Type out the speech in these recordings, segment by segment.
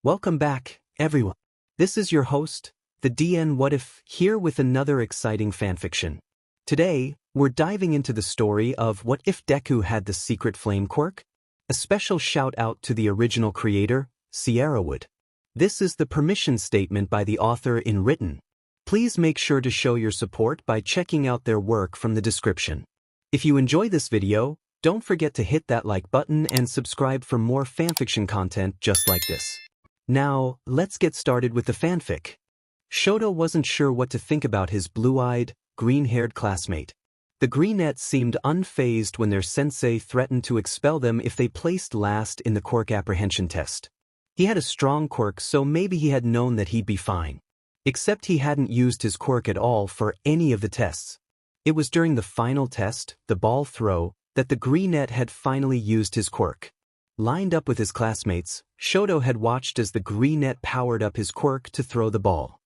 Welcome back, everyone. This is your host, the DN WhatIf, here with another exciting fanfiction. Today, we're diving into the story of What If Deku Had the Secret Flame Quirk? A special shout out to the original creator, SierraWood. This is the permission statement by the author in written. Please make sure to show your support by checking out their work from the description. If you enjoy this video, don't forget to hit that like button and subscribe for more fanfiction content just like this. Now, let's get started with the fanfic. Shoto wasn't sure what to think about his blue-eyed, green-haired classmate. The greenettes seemed unfazed when their sensei threatened to expel them if they placed last in the quirk apprehension test. He had a strong quirk, so maybe he had known that he'd be fine. Except he hadn't used his quirk at all for any of the tests. It was during the final test, the ball throw, that the greenette had finally used his quirk. Lined up with his classmates, Shoto had watched as the greenette powered up his quirk to throw the ball.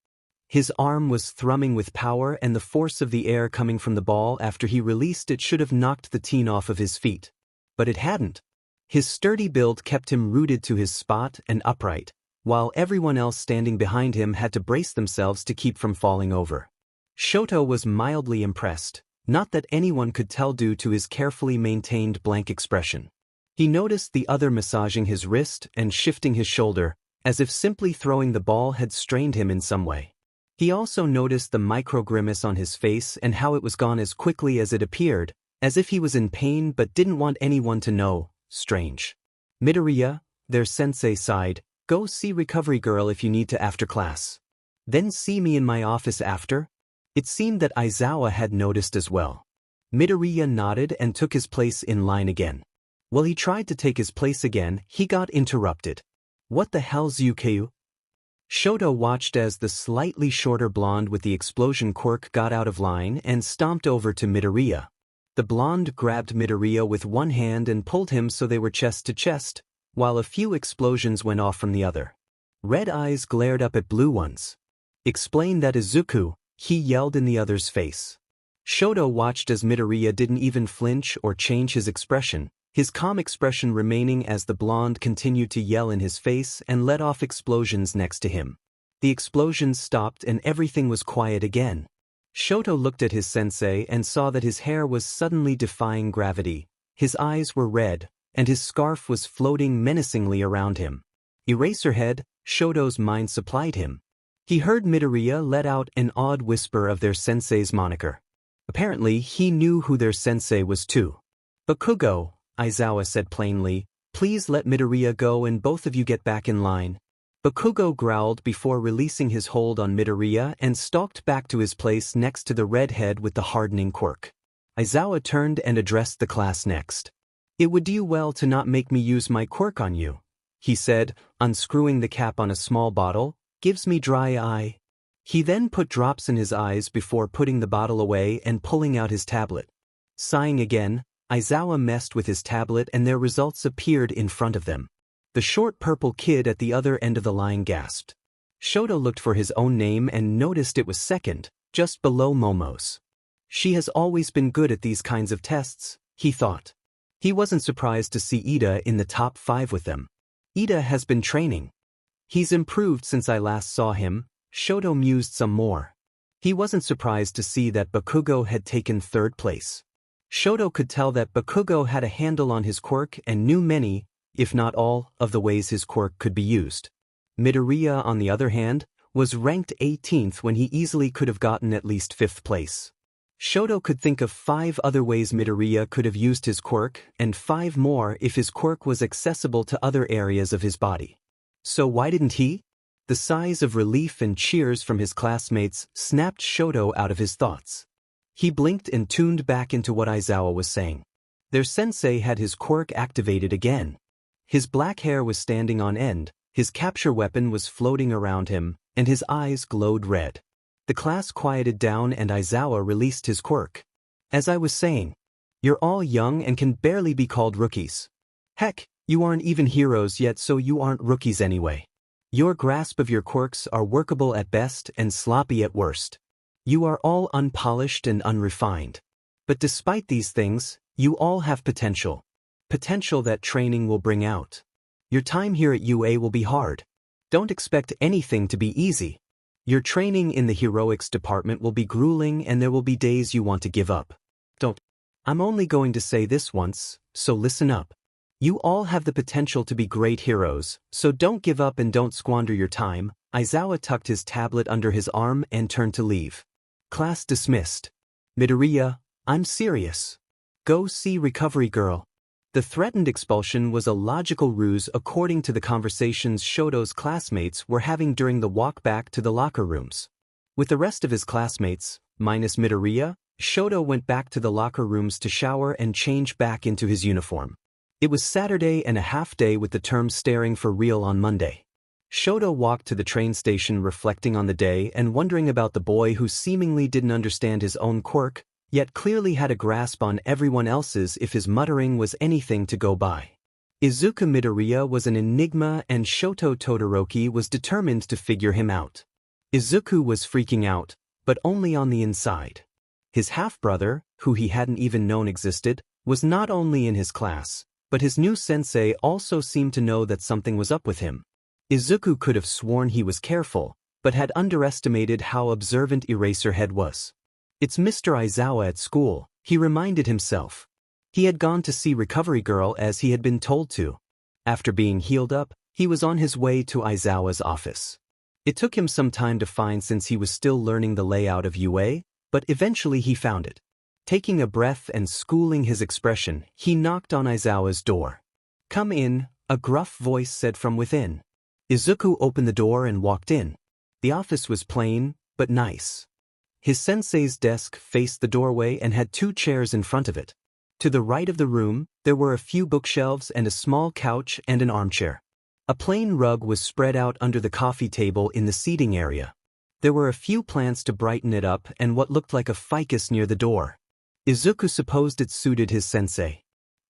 His arm was thrumming with power, and the force of the air coming from the ball after he released it should have knocked the teen off of his feet. But it hadn't. His sturdy build kept him rooted to his spot and upright, while everyone else standing behind him had to brace themselves to keep from falling over. Shoto was mildly impressed, not that anyone could tell due to his carefully maintained blank expression. He noticed the other massaging his wrist and shifting his shoulder, as if simply throwing the ball had strained him in some way. He also noticed the micro-grimace on his face and how it was gone as quickly as it appeared, as if he was in pain but didn't want anyone to know. Strange. Midoriya, their sensei, sighed, "Go see Recovery Girl if you need to after class. Then see me in my office after?" It seemed that Aizawa had noticed as well. Midoriya nodded and took his place in line again. While he tried to take his place again, he got interrupted. "What the hell's Izuku?" Shoto watched as the slightly shorter blonde with the explosion quirk got out of line and stomped over to Midoriya. The blonde grabbed Midoriya with one hand and pulled him so they were chest to chest, while a few explosions went off from the other. Red eyes glared up at blue ones. "Explain that Izuku," he yelled in the other's face. Shoto watched as Midoriya didn't even flinch or change his expression, his calm expression remaining as the blonde continued to yell in his face and let off explosions next to him. The explosions stopped and everything was quiet again. Shoto looked at his sensei and saw that his hair was suddenly defying gravity, his eyes were red, and his scarf was floating menacingly around him. Eraserhead, Shoto's mind supplied him. He heard Midoriya let out an odd whisper of their sensei's moniker. Apparently, he knew who their sensei was too. "Bakugo," Aizawa said plainly, "please let Midoriya go and both of you get back in line." Bakugo growled before releasing his hold on Midoriya and stalked back to his place next to the redhead with the hardening quirk. Aizawa turned and addressed the class next. "It would do well to not make me use my quirk on you," he said, unscrewing the cap on a small bottle. "Gives me dry eye." He then put drops in his eyes before putting the bottle away and pulling out his tablet. Sighing again, Aizawa messed with his tablet and their results appeared in front of them. The short purple kid at the other end of the line gasped. Shoto looked for his own name and noticed it was second, just below Momo's. She has always been good at these kinds of tests, he thought. He wasn't surprised to see Ida in the top 5 with them. Ida has been training. He's improved since I last saw him, Shoto mused some more. He wasn't surprised to see that Bakugo had taken 3rd place. Shoto could tell that Bakugo had a handle on his quirk and knew many, if not all, of the ways his quirk could be used. Midoriya, on the other hand, was ranked 18th when he easily could have gotten at least 5th place. Shoto could think of 5 other ways Midoriya could have used his quirk, and 5 more if his quirk was accessible to other areas of his body. So why didn't he? The sighs of relief and cheers from his classmates snapped Shoto out of his thoughts. He blinked and tuned back into what Aizawa was saying. Their sensei had his quirk activated again. His black hair was standing on end, his capture weapon was floating around him, and his eyes glowed red. The class quieted down and Aizawa released his quirk. "As I was saying, you're all young and can barely be called rookies. Heck, you aren't even heroes yet, so you aren't rookies anyway. Your grasp of your quirks are workable at best and sloppy at worst. You are all unpolished and unrefined. But despite these things, you all have potential. Potential that training will bring out. Your time here at UA will be hard. Don't expect anything to be easy. Your training in the heroics department will be grueling and there will be days you want to give up. Don't. I'm only going to say this once, so listen up. You all have the potential to be great heroes, so don't give up and don't squander your time. Aizawa tucked his tablet under his arm and turned to leave. Class dismissed. Midoriya, I'm serious. Go see Recovery Girl. The threatened expulsion was a logical ruse according to the conversations Shoto's classmates were having during the walk back to the locker rooms. With the rest of his classmates, minus Midoriya, Shoto went back to the locker rooms to shower and change back into his uniform. It was Saturday and a half day with the term staring for real on Monday. Shoto walked to the train station reflecting on the day and wondering about the boy who seemingly didn't understand his own quirk, yet clearly had a grasp on everyone else's if his muttering was anything to go by. Izuku Midoriya was an enigma and Shoto Todoroki was determined to figure him out. Izuku was freaking out, but only on the inside. His half-brother, who he hadn't even known existed, was not only in his class, but his new sensei also seemed to know that something was up with him. Izuku could have sworn he was careful, but had underestimated how observant Eraserhead was. It's Mr. Aizawa at school, he reminded himself. He had gone to see Recovery Girl as he had been told to. After being healed up, he was on his way to Aizawa's office. It took him some time to find since he was still learning the layout of UA, but eventually he found it. Taking a breath and schooling his expression, he knocked on Aizawa's door. Come in, a gruff voice said from within. Izuku opened the door and walked in. The office was plain, but nice. His sensei's desk faced the doorway and had 2 chairs in front of it. To the right of the room, there were a few bookshelves and a small couch and an armchair. A plain rug was spread out under the coffee table in the seating area. There were a few plants to brighten it up and what looked like a ficus near the door. Izuku supposed it suited his sensei.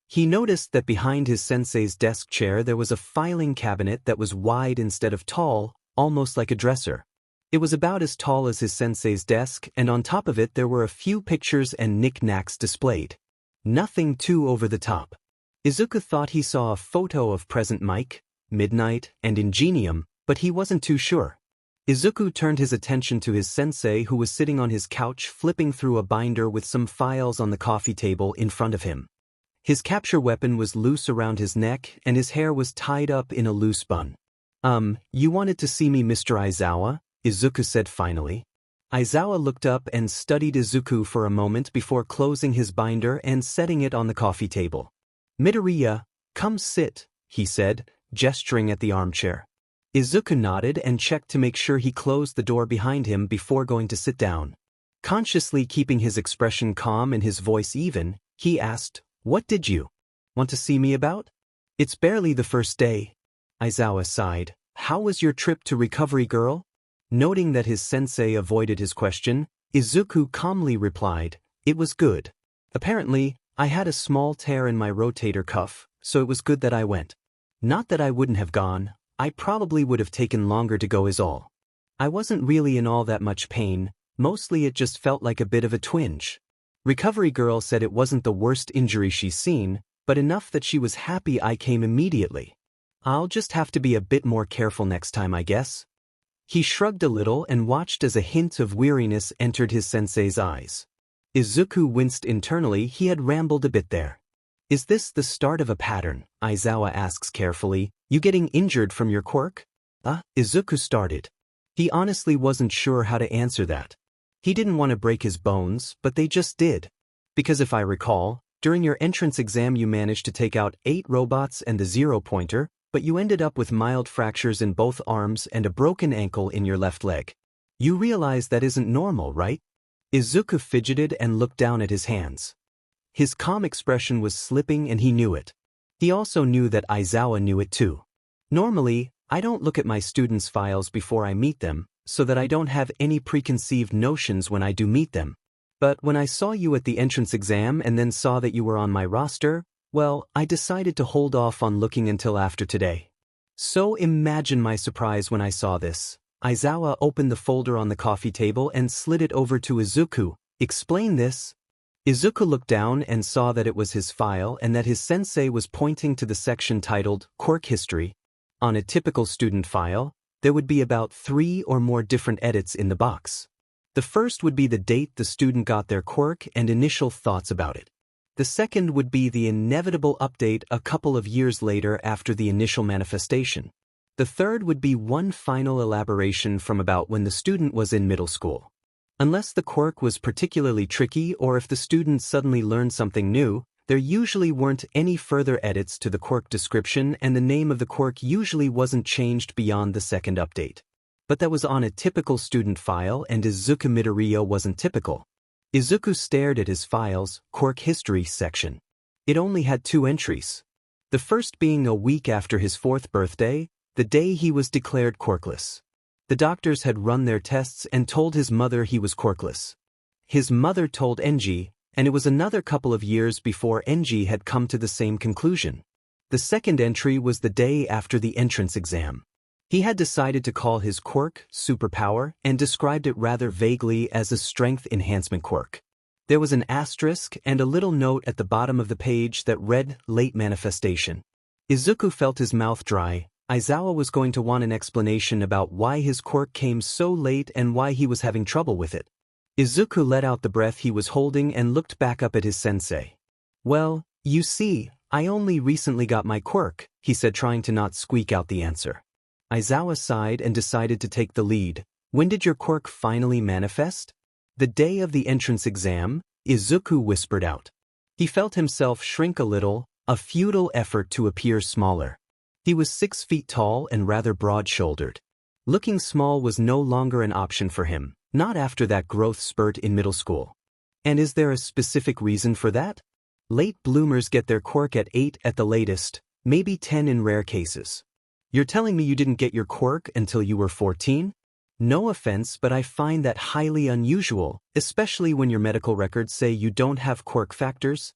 He noticed that behind his sensei's desk chair there was a filing cabinet that was wide instead of tall, almost like a dresser. It was about as tall as his sensei's desk, and on top of it there were a few pictures and knickknacks displayed. Nothing too over the top. Izuku thought he saw a photo of Present Mike, Midnight, and Ingenium, but he wasn't too sure. Izuku turned his attention to his sensei who was sitting on his couch flipping through a binder with some files on the coffee table in front of him. His capture weapon was loose around his neck and his hair was tied up in a loose bun. You wanted to see me, Mr. Aizawa? Izuku said finally. Aizawa looked up and studied Izuku for a moment before closing his binder and setting it on the coffee table. Midoriya, come sit, he said, gesturing at the armchair. Izuku nodded and checked to make sure he closed the door behind him before going to sit down. Consciously keeping his expression calm and his voice even, he asked, What did you want to see me about? It's barely the first day. Aizawa sighed. How was your trip to Recovery Girl? Noting that his sensei avoided his question, Izuku calmly replied, It was good. Apparently, I had a small tear in my rotator cuff, so it was good that I went. Not that I wouldn't have gone, I probably would have taken longer to go is all. I wasn't really in all that much pain, mostly it just felt like a bit of a twinge. Recovery Girl said it wasn't the worst injury she's seen, but enough that she was happy I came immediately. I'll just have to be a bit more careful next time, I guess. He shrugged a little and watched as a hint of weariness entered his sensei's eyes. Izuku winced internally. He had rambled a bit there. Is this the start of a pattern? Aizawa asks carefully. You getting injured from your quirk? Izuku started. He honestly wasn't sure how to answer that. He didn't want to break his bones, but they just did. Because if I recall, during your entrance exam you managed to take out 8 robots and the 0-pointer, but you ended up with mild fractures in both arms and a broken ankle in your left leg. You realize that isn't normal, right? Izuku fidgeted and looked down at his hands. His calm expression was slipping and he knew it. He also knew that Aizawa knew it too. Normally, I don't look at my students' files before I meet them, so that I don't have any preconceived notions when I do meet them. But when I saw you at the entrance exam and then saw that you were on my roster, well, I decided to hold off on looking until after today. So imagine my surprise when I saw this. Aizawa opened the folder on the coffee table and slid it over to Izuku. Explain this. Izuku looked down and saw that it was his file and that his sensei was pointing to the section titled Quirk History. On a typical student file, there would be about 3 or more different edits in the box. The first would be the date the student got their quirk and initial thoughts about it. The second would be the inevitable update a couple of years later after the initial manifestation. The third would be one final elaboration from about when the student was in middle school. Unless the quirk was particularly tricky or if the student suddenly learned something new, there usually weren't any further edits to the quirk description and the name of the quirk usually wasn't changed beyond the second update. But that was on a typical student file and Izuku Midoriya wasn't typical. Izuku stared at his file's quirk history section. It only had 2 entries. The first being a week after his 4th birthday, the day he was declared quirkless. The doctors had run their tests and told his mother he was quirkless. His mother told Enji, and it was another couple of years before Enji had come to the same conclusion. The second entry was the day after the entrance exam. He had decided to call his quirk superpower and described it rather vaguely as a strength enhancement quirk. There was an asterisk and a little note at the bottom of the page that read late manifestation. Izuku felt his mouth dry. Aizawa was going to want an explanation about why his quirk came so late and why he was having trouble with it. Izuku let out the breath he was holding and looked back up at his sensei. Well, you see, I only recently got my quirk, he said trying to not squeak out the answer. Aizawa sighed and decided to take the lead. When did your quirk finally manifest? The day of the entrance exam, Izuku whispered out. He felt himself shrink a little, a futile effort to appear smaller. He was 6 feet tall and rather broad-shouldered. Looking small was no longer an option for him. Not after that growth spurt in middle school. And is there a specific reason for that? Late bloomers get their quirk at 8 at the latest, maybe 10 in rare cases. You're telling me you didn't get your quirk until you were 14? No offense, but I find that highly unusual, especially when your medical records say you don't have quirk factors.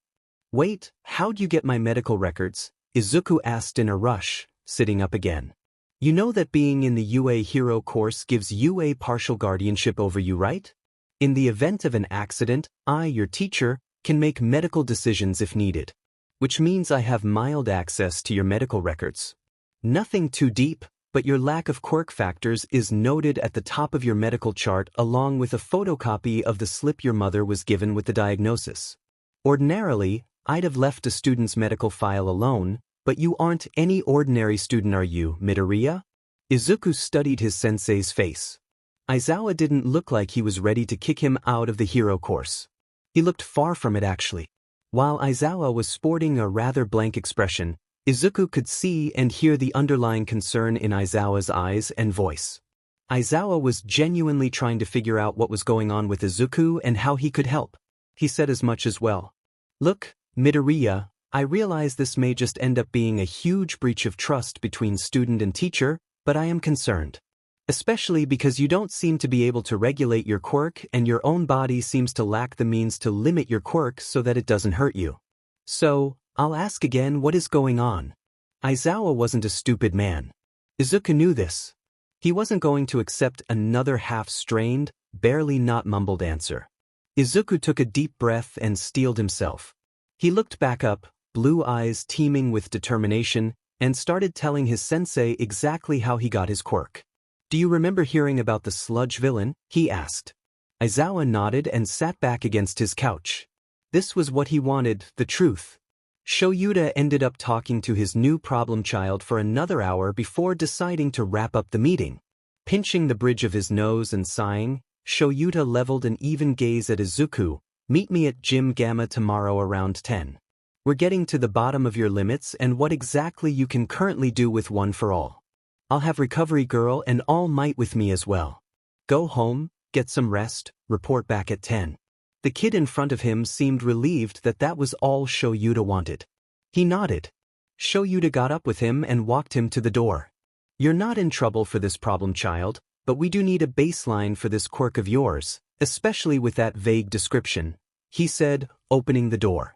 Wait, how'd you get my medical records? Izuku asked in a rush, sitting up again. You know that being in the UA Hero course gives UA partial guardianship over you, right? In the event of an accident, I, your teacher, can make medical decisions if needed. Which means I have mild access to your medical records. Nothing too deep, but your lack of quirk factors is noted at the top of your medical chart along with a photocopy of the slip your mother was given with the diagnosis. Ordinarily, I'd have left a student's medical file alone, but you aren't any ordinary student, are you, Midoriya? Izuku studied his sensei's face. Aizawa didn't look like he was ready to kick him out of the hero course. He looked far from it actually. While Aizawa was sporting a rather blank expression, Izuku could see and hear the underlying concern in Aizawa's eyes and voice. Aizawa was genuinely trying to figure out what was going on with Izuku and how he could help. He said as much as well. Look, Midoriya, I realize this may just end up being a huge breach of trust between student and teacher, but I am concerned. Especially because you don't seem to be able to regulate your quirk and your own body seems to lack the means to limit your quirk so that it doesn't hurt you. So, I'll ask again, what is going on? Aizawa wasn't a stupid man. Izuku knew this. He wasn't going to accept another half-strained, barely not mumbled answer. Izuku took a deep breath and steeled himself. He looked back up, blue eyes teeming with determination, and started telling his sensei exactly how he got his quirk. Do you remember hearing about the sludge villain? He asked. Aizawa nodded and sat back against his couch. This was what he wanted, the truth. Shoyuta ended up talking to his new problem child for another hour before deciding to wrap up the meeting. Pinching the bridge of his nose and sighing, Shoyuta leveled an even gaze at Izuku. Meet me at Gym Gamma tomorrow around 10. We're getting to the bottom of your limits and what exactly you can currently do with One for All. I'll have Recovery Girl and All Might with me as well. Go home, get some rest, report back at 10. The kid in front of him seemed relieved that that was all Shoyuta wanted. He nodded. Shoyuta got up with him and walked him to the door. You're not in trouble for this problem child, but we do need a baseline for this quirk of yours, especially with that vague description, he said, opening the door.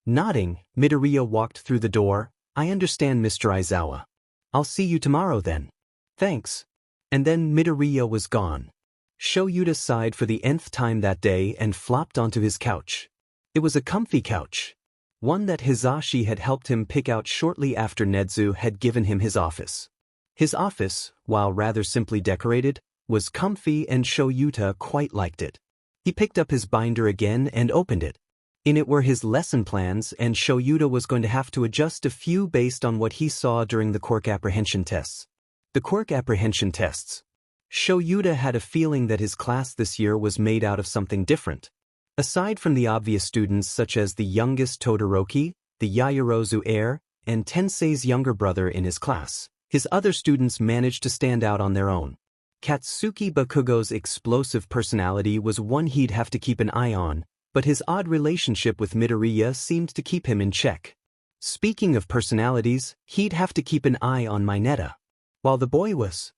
Nodding, Midoriya walked through the door. I understand, Mr. Aizawa. I'll see you tomorrow then. Thanks. And then Midoriya was gone. Shoyuta sighed for the nth time that day and flopped onto his couch. It was a comfy couch. One that Hisashi had helped him pick out shortly after Nedzu had given him his office. His office, while rather simply decorated, was comfy and Shoyuta quite liked it. He picked up his binder again and opened it. In it were his lesson plans, and Shoyuta was going to have to adjust a few based on what he saw during the Quirk apprehension tests. The Quirk apprehension tests. Shoyuta had a feeling that his class this year was made out of something different. Aside from the obvious students such as the youngest Todoroki, the Yaoyorozu heir, and Tensei's younger brother in his class, his other students managed to stand out on their own. Katsuki Bakugo's explosive personality was one he'd have to keep an eye on, but his odd relationship with Midoriya seemed to keep him in check. Speaking of personalities, he'd have to keep an eye on Mineta. While the boy was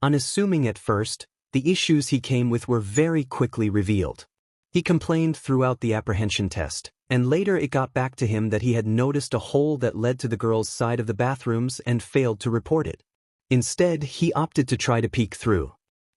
unassuming at first, the issues he came with were very quickly revealed. He complained throughout the apprehension test, and later it got back to him that he had noticed a hole that led to the girls' side of the bathrooms and failed to report it. Instead, he opted to try to peek through.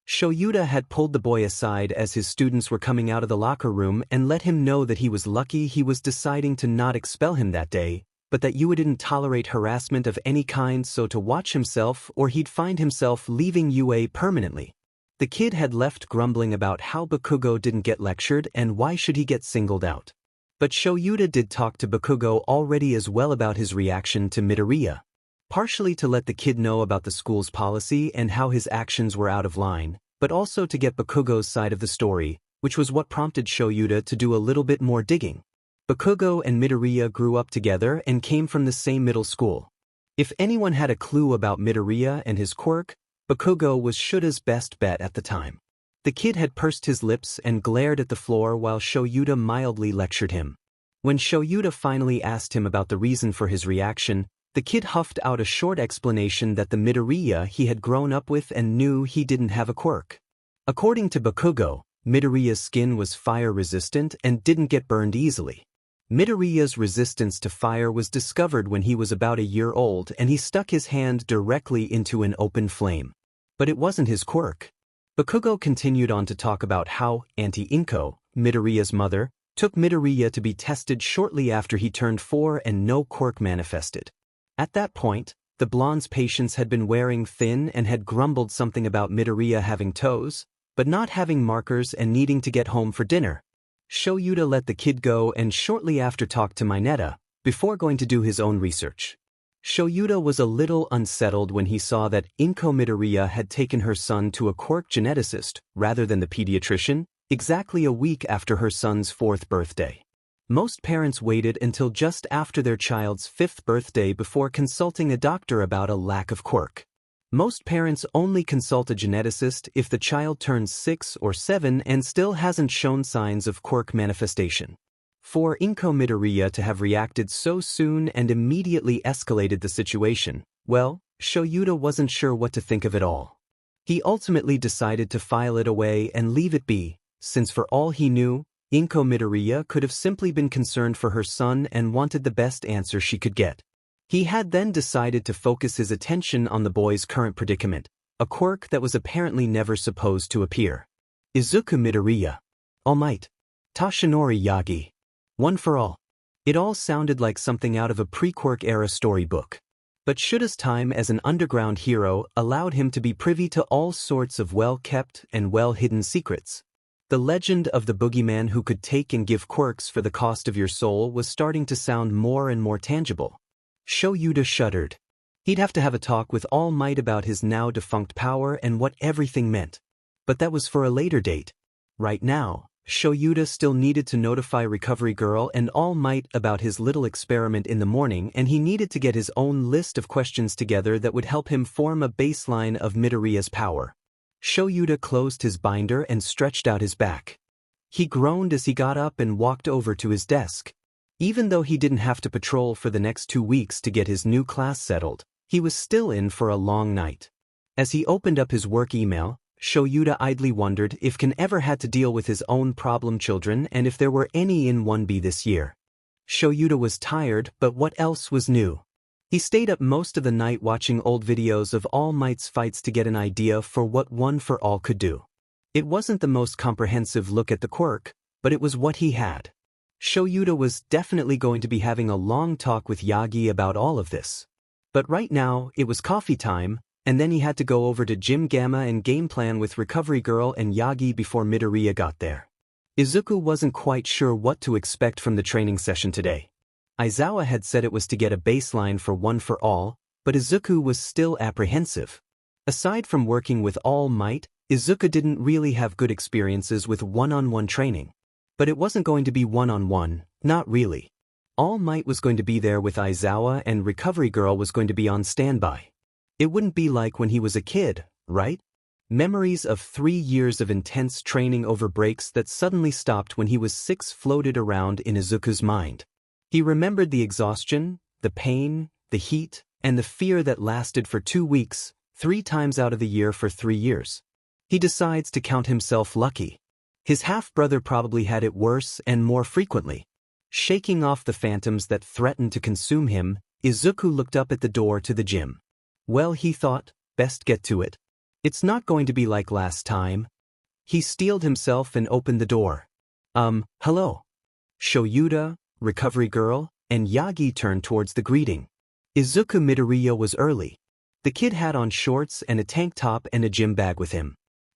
Shoyuta had pulled the boy aside as his students were coming out of the locker room and let him know that he was lucky he was deciding to not expel him that day, but that Yua didn't tolerate harassment of any kind, so to watch himself or he'd find himself leaving UA permanently. The kid had left grumbling about how Bakugo didn't get lectured and why should he get singled out. But Shoyuta did talk to Bakugo already as well about his reaction to Midoriya. Partially to let the kid know about the school's policy and how his actions were out of line, but also to get Bakugo's side of the story, which was what prompted Shoyuta to do a little bit more digging. Bakugo and Midoriya grew up together and came from the same middle school. If anyone had a clue about Midoriya and his quirk, Bakugo was Shuta's best bet at the time. The kid had pursed his lips and glared at the floor while Shoyuta mildly lectured him. When Shoyuta finally asked him about the reason for his reaction, the kid huffed out a short explanation that the Midoriya he had grown up with and knew he didn't have a quirk. According to Bakugo, Midoriya's skin was fire-resistant and didn't get burned easily. Midoriya's resistance to fire was discovered when he was about a year old and he stuck his hand directly into an open flame. But it wasn't his quirk. Bakugo continued on to talk about how Auntie Inko, Midoriya's mother, took Midoriya to be tested shortly after he turned 4 and no quirk manifested. At that point, the blonde's patients had been wearing thin and had grumbled something about Midoriya having toes, but not having markers and needing to get home for dinner. Shoyuta let the kid go and shortly after talked to Mineta, before going to do his own research. Shoyuta was a little unsettled when he saw that Inko Midoriya had taken her son to a quirk geneticist, rather than the pediatrician, exactly a week after her son's 4th birthday. Most parents waited until just after their child's 5th birthday before consulting a doctor about a lack of quirk. Most parents only consult a geneticist if the child turns 6 or 7 and still hasn't shown signs of quirk manifestation. For Inko Midoriya to have reacted so soon and immediately escalated the situation, well, Shoyuta wasn't sure what to think of it all. He ultimately decided to file it away and leave it be, since for all he knew, Inko Midoriya could have simply been concerned for her son and wanted the best answer she could get. He had then decided to focus his attention on the boy's current predicament, a quirk that was apparently never supposed to appear. Izuku Midoriya. All Might. Toshinori Yagi. One for all. It all sounded like something out of a pre-quirk era storybook. But Shuta's time as an underground hero allowed him to be privy to all sorts of well-kept and well-hidden secrets. The legend of the boogeyman who could take and give quirks for the cost of your soul was starting to sound more and more tangible. Shoyuta shuddered. He'd have to have a talk with All Might about his now-defunct power and what everything meant. But that was for a later date. Right now, Shoyuta still needed to notify Recovery Girl and All Might about his little experiment in the morning, and he needed to get his own list of questions together that would help him form a baseline of Midoriya's power. Shoyuta closed his binder and stretched out his back. He groaned as he got up and walked over to his desk. Even though he didn't have to patrol for the next 2 weeks to get his new class settled, he was still in for a long night. As he opened up his work email, Shoyuta idly wondered if Ken ever had to deal with his own problem children and if there were any in 1B this year. Shoyuta was tired, but what else was new? He stayed up most of the night watching old videos of All Might's fights to get an idea for what One for All could do. It wasn't the most comprehensive look at the quirk, but it was what he had. Shoyuta was definitely going to be having a long talk with Yagi about all of this. But right now, it was coffee time, And then he had to go over to Gym Gamma and game plan with Recovery Girl and Yagi before Midoriya got there. Izuku wasn't quite sure what to expect from the training session today. Aizawa had said it was to get a baseline for one for all, but Izuku was still apprehensive. Aside from working with All Might, Izuku didn't really have good experiences with one-on-one training. But it wasn't going to be one-on-one, not really. All Might was going to be there with Aizawa and Recovery Girl was going to be on standby. It wouldn't be like when he was a kid, right? Memories of 3 years of intense training over breaks that suddenly stopped when he was 6 floated around in Izuku's mind. He remembered the exhaustion, the pain, the heat, and the fear that lasted for 2 weeks, 3 times out of the year for 3 years. He decides to count himself lucky. His half-brother probably had it worse and more frequently. Shaking off the phantoms that threatened to consume him, Izuku looked up at the door to the gym. Well, he thought, best get to it. It's not going to be like last time. He steeled himself and opened the door. Hello. Shoyuta, Recovery Girl, and Yagi turned towards the greeting. Izuku Midoriya was early. The kid had on shorts and a tank top and a gym bag with him.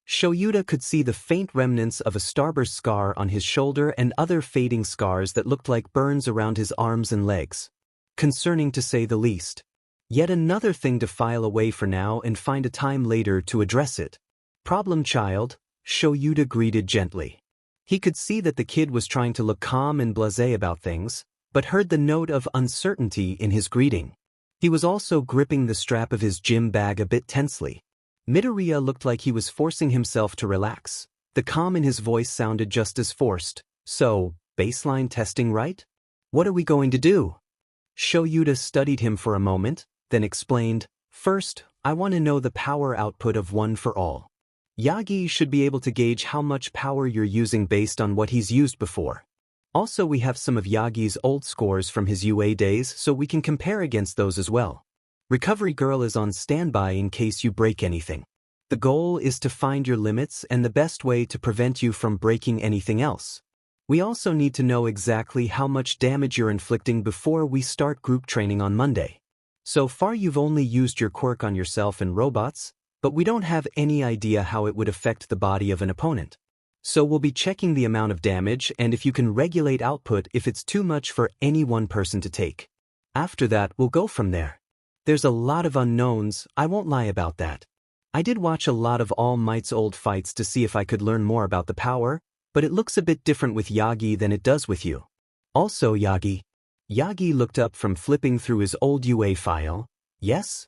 Shoyuta could see the faint remnants of a starburst scar on his shoulder and other fading scars that looked like burns around his arms and legs. Concerning to say the least. Yet another thing to file away for now and find a time later to address it. Problem child, Shoyuta greeted gently. He could see that the kid was trying to look calm and blasé about things, but heard the note of uncertainty in his greeting. He was also gripping the strap of his gym bag a bit tensely. Midoriya looked like he was forcing himself to relax. The calm in his voice sounded just as forced. So, baseline testing, right? What are we going to do? Shoyuta studied him for a moment, then explained, first, I want to know the power output of one for all. Yagi should be able to gauge how much power you're using based on what he's used before. Also, we have some of Yagi's old scores from his UA days so we can compare against those as well. Recovery Girl is on standby in case you break anything. The goal is to find your limits and the best way to prevent you from breaking anything else. We also need to know exactly how much damage you're inflicting before we start group training on Monday. So far you've only used your quirk on yourself and robots, but we don't have any idea how it would affect the body of an opponent. So we'll be checking the amount of damage and if you can regulate output if it's too much for any one person to take. After that we'll go from there. There's a lot of unknowns, I won't lie about that. I did watch a lot of All Might's old fights to see if I could learn more about the power, but it looks a bit different with Yagi than it does with you. Also Yagi. Yagi looked up from flipping through his old UA file. Yes?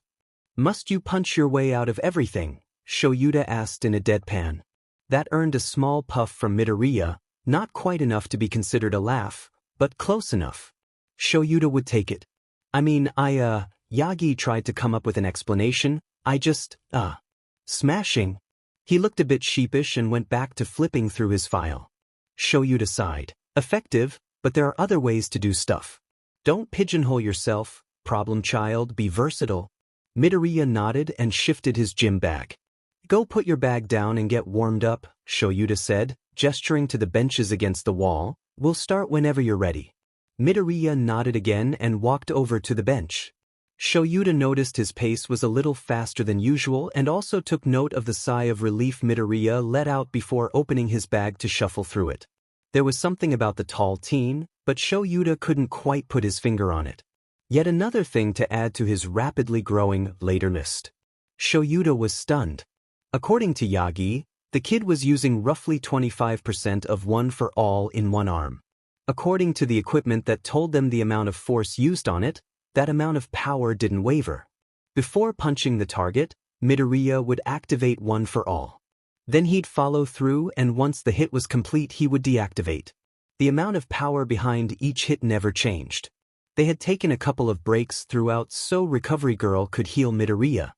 Must you punch your way out of everything? Shoyuta asked in a deadpan. That earned a small puff from Midoriya, not quite enough to be considered a laugh, but close enough. Shoyuta would take it. I mean, Yagi tried to come up with an explanation, smashing. He looked a bit sheepish and went back to flipping through his file. Shoyuta sighed. Effective, but there are other ways to do stuff. Don't pigeonhole yourself, problem child, be versatile. Midoriya nodded and shifted his gym bag. Go put your bag down and get warmed up, Shoyuta said, gesturing to the benches against the wall. We'll start whenever you're ready. Midoriya nodded again and walked over to the bench. Shoyuta noticed his pace was a little faster than usual and also took note of the sigh of relief Midoriya let out before opening his bag to shuffle through it. There was something about the tall teen, but Shoyuta couldn't quite put his finger on it. Yet another thing to add to his rapidly growing later list. Shoyuta was stunned. According to Yagi, the kid was using roughly 25% of one for all in one arm. According to the equipment that told them the amount of force used on it, that amount of power didn't waver. Before punching the target, Midoriya would activate one for all. Then he'd follow through and once the hit was complete he would deactivate. The amount of power behind each hit never changed. They had taken a couple of breaks throughout so Recovery Girl could heal Midoriya.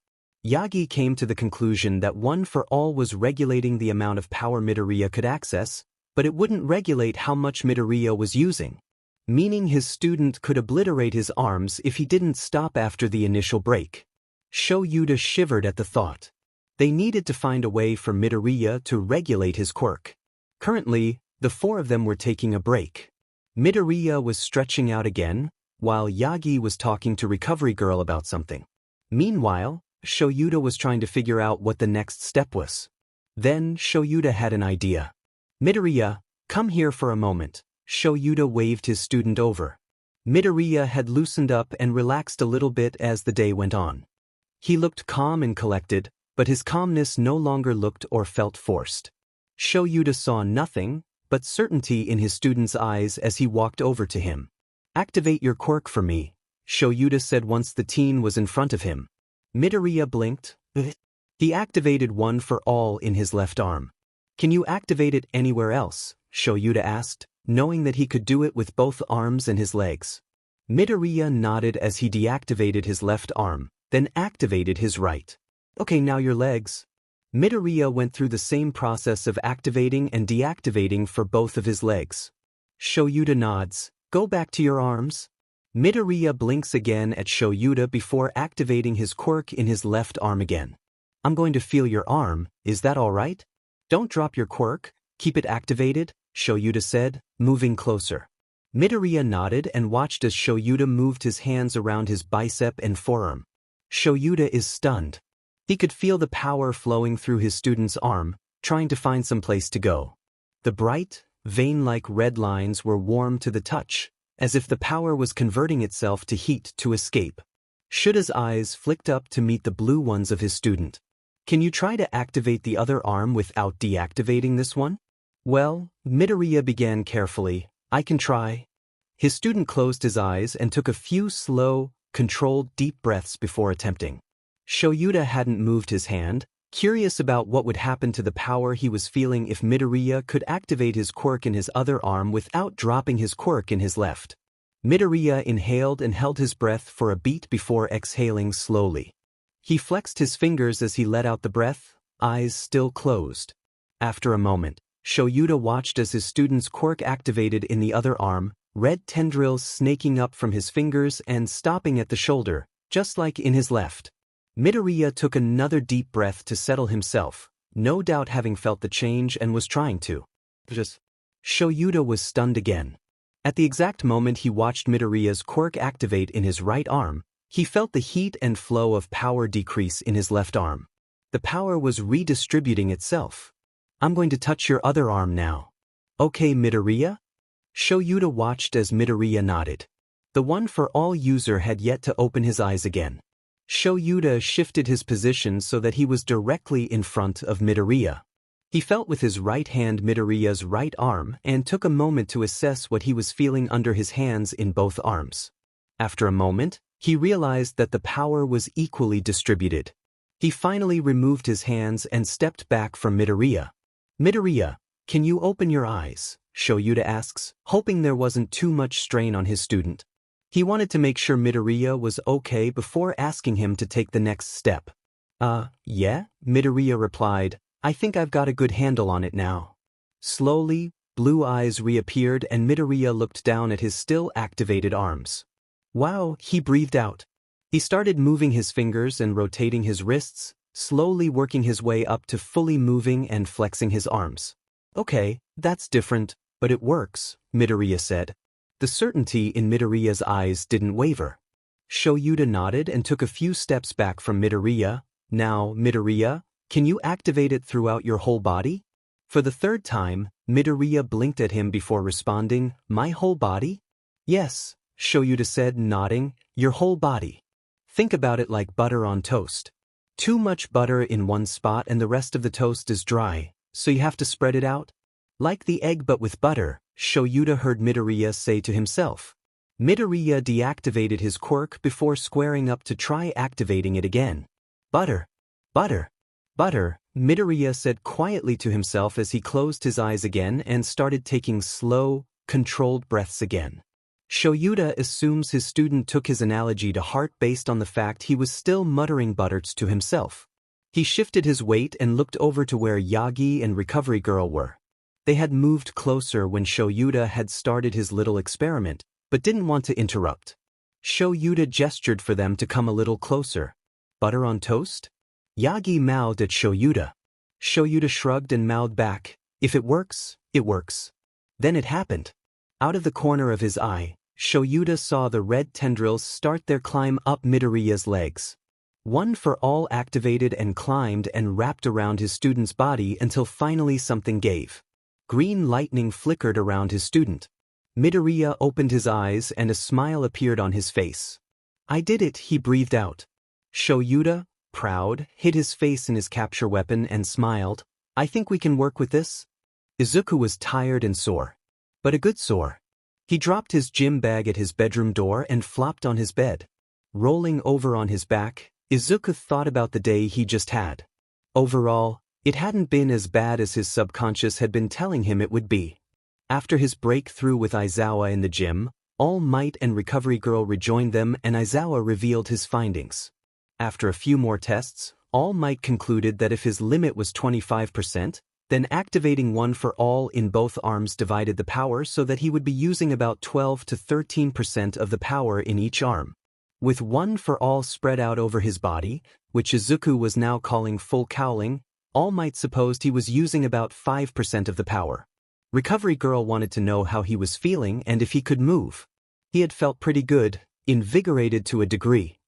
Yagi came to the conclusion that one for all was regulating the amount of power Midoriya could access, but it wouldn't regulate how much Midoriya was using. Meaning his student could obliterate his arms if he didn't stop after the initial break. Shoyuta shivered at the thought. They needed to find a way for Midoriya to regulate his quirk. Currently, the 4 of them were taking a break. Midoriya was stretching out again, while Yagi was talking to Recovery Girl about something. Meanwhile, Shoyuta was trying to figure out what the next step was. Then, Shoyuta had an idea. Midoriya, come here for a moment. Shoyuta waved his student over. Midoriya had loosened up and relaxed a little bit as the day went on. He looked calm and collected, but his calmness no longer looked or felt forced. Shoyuta saw nothing but certainty in his student's eyes as he walked over to him. Activate your quirk for me, Shoyuta said once the teen was in front of him. Midoriya blinked. He activated one for all in his left arm. Can you activate it anywhere else? Shoyuta asked, knowing that he could do it with both arms and his legs. Midoriya nodded as he deactivated his left arm, then activated his right. Okay, now your legs. Midoriya went through the same process of activating and deactivating for both of his legs. Shoyuta nods. Go back to your arms. Midoriya blinks again at Shoyuta before activating his quirk in his left arm again. I'm going to feel your arm, is that all right? Don't drop your quirk, keep it activated, Shoyuta said, moving closer. Midoriya nodded and watched as Shoyuta moved his hands around his bicep and forearm. Shoyuta is stunned. He could feel the power flowing through his student's arm, trying to find some place to go. The bright, vein-like red lines were warm to the touch, as if the power was converting itself to heat to escape. Shuta's eyes flicked up to meet the blue ones of his student. Can you try to activate the other arm without deactivating this one? Well, Midoriya began carefully. I can try. His student closed his eyes and took a few slow, controlled deep breaths before attempting. Shoyuta hadn't moved his hand, curious about what would happen to the power he was feeling if Midoriya could activate his quirk in his other arm without dropping his quirk in his left. Midoriya inhaled and held his breath for a beat before exhaling slowly. He flexed his fingers as he let out the breath, eyes still closed. After a moment, Shoyuta watched as his student's quirk activated in the other arm, red tendrils snaking up from his fingers and stopping at the shoulder, just like in his left. Midoriya took another deep breath to settle himself, no doubt having felt the change and was trying to. Shoyuta was stunned again. At the exact moment he watched Midoriya's quirk activate in his right arm, he felt the heat and flow of power decrease in his left arm. The power was redistributing itself. I'm going to touch your other arm now. Okay, Midoriya? Shoyuta watched as Midoriya nodded. The one for all user had yet to open his eyes again. Shoyuta shifted his position so that he was directly in front of Midoriya. He felt with his right hand Midoriya's right arm and took a moment to assess what he was feeling under his hands in both arms. After a moment, he realized that the power was equally distributed. He finally removed his hands and stepped back from Midoriya. Midoriya, can you open your eyes? Shoyuta asks, hoping there wasn't too much strain on his student. He wanted to make sure Midoriya was okay before asking him to take the next step. Yeah, Midoriya replied, I think I've got a good handle on it now. Slowly, blue eyes reappeared and Midoriya looked down at his still activated arms. Wow, he breathed out. He started moving his fingers and rotating his wrists, slowly working his way up to fully moving and flexing his arms. Okay, that's different, but it works, Midoriya said. The certainty in Midoriya's eyes didn't waver. Shoyuta nodded and took a few steps back from Midoriya. Now, Midoriya, can you activate it throughout your whole body? For the third time, Midoriya blinked at him before responding, my whole body? Yes, Shoyuta said, nodding, your whole body. Think about it like butter on toast. Too much butter in one spot and the rest of the toast is dry, so you have to spread it out. Like the egg but with butter, Shoyuta heard Midoriya say to himself. Midoriya deactivated his quirk before squaring up to try activating it again. Butter. Butter. Butter, Midoriya said quietly to himself as he closed his eyes again and started taking slow, controlled breaths again. Shoyuta assumes his student took his analogy to heart based on the fact he was still muttering butters to himself. He shifted his weight and looked over to where Yagi and Recovery Girl were. They had moved closer when Shoyuta had started his little experiment, but didn't want to interrupt. Shoyuta gestured for them to come a little closer. Butter on toast? Yagi mouthed at Shoyuta. Shoyuta shrugged and mouthed back. If it works, it works. Then it happened. Out of the corner of his eye, Shoyuta saw the red tendrils start their climb up Midoriya's legs. One for All activated and climbed and wrapped around his student's body until finally something gave. Green lightning flickered around his student. Midoriya opened his eyes and a smile appeared on his face. "I did it," he breathed out. Shoyuta, proud, hid his face in his capture weapon and smiled. "I think we can work with this." Izuku was tired and sore. But a good sore. He dropped his gym bag at his bedroom door and flopped on his bed. Rolling over on his back, Izuku thought about the day he just had. Overall, it hadn't been as bad as his subconscious had been telling him it would be. After his breakthrough with Aizawa in the gym, All Might and Recovery Girl rejoined them and Aizawa revealed his findings. After a few more tests, All Might concluded that if his limit was 25%, then activating One for All in both arms divided the power so that he would be using about 12 to 13% of the power in each arm. With One for All spread out over his body, which Izuku was now calling full cowling, All Might supposed he was using about 5% of the power. Recovery Girl wanted to know how he was feeling and if he could move. He had felt pretty good, invigorated to a degree.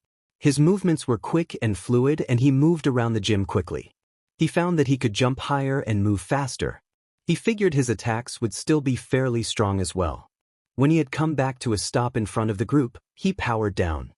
His movements were quick and fluid and he moved around the gym quickly. He found that he could jump higher and move faster. He figured his attacks would still be fairly strong as well. When he had come back to a stop in front of the group, he powered down.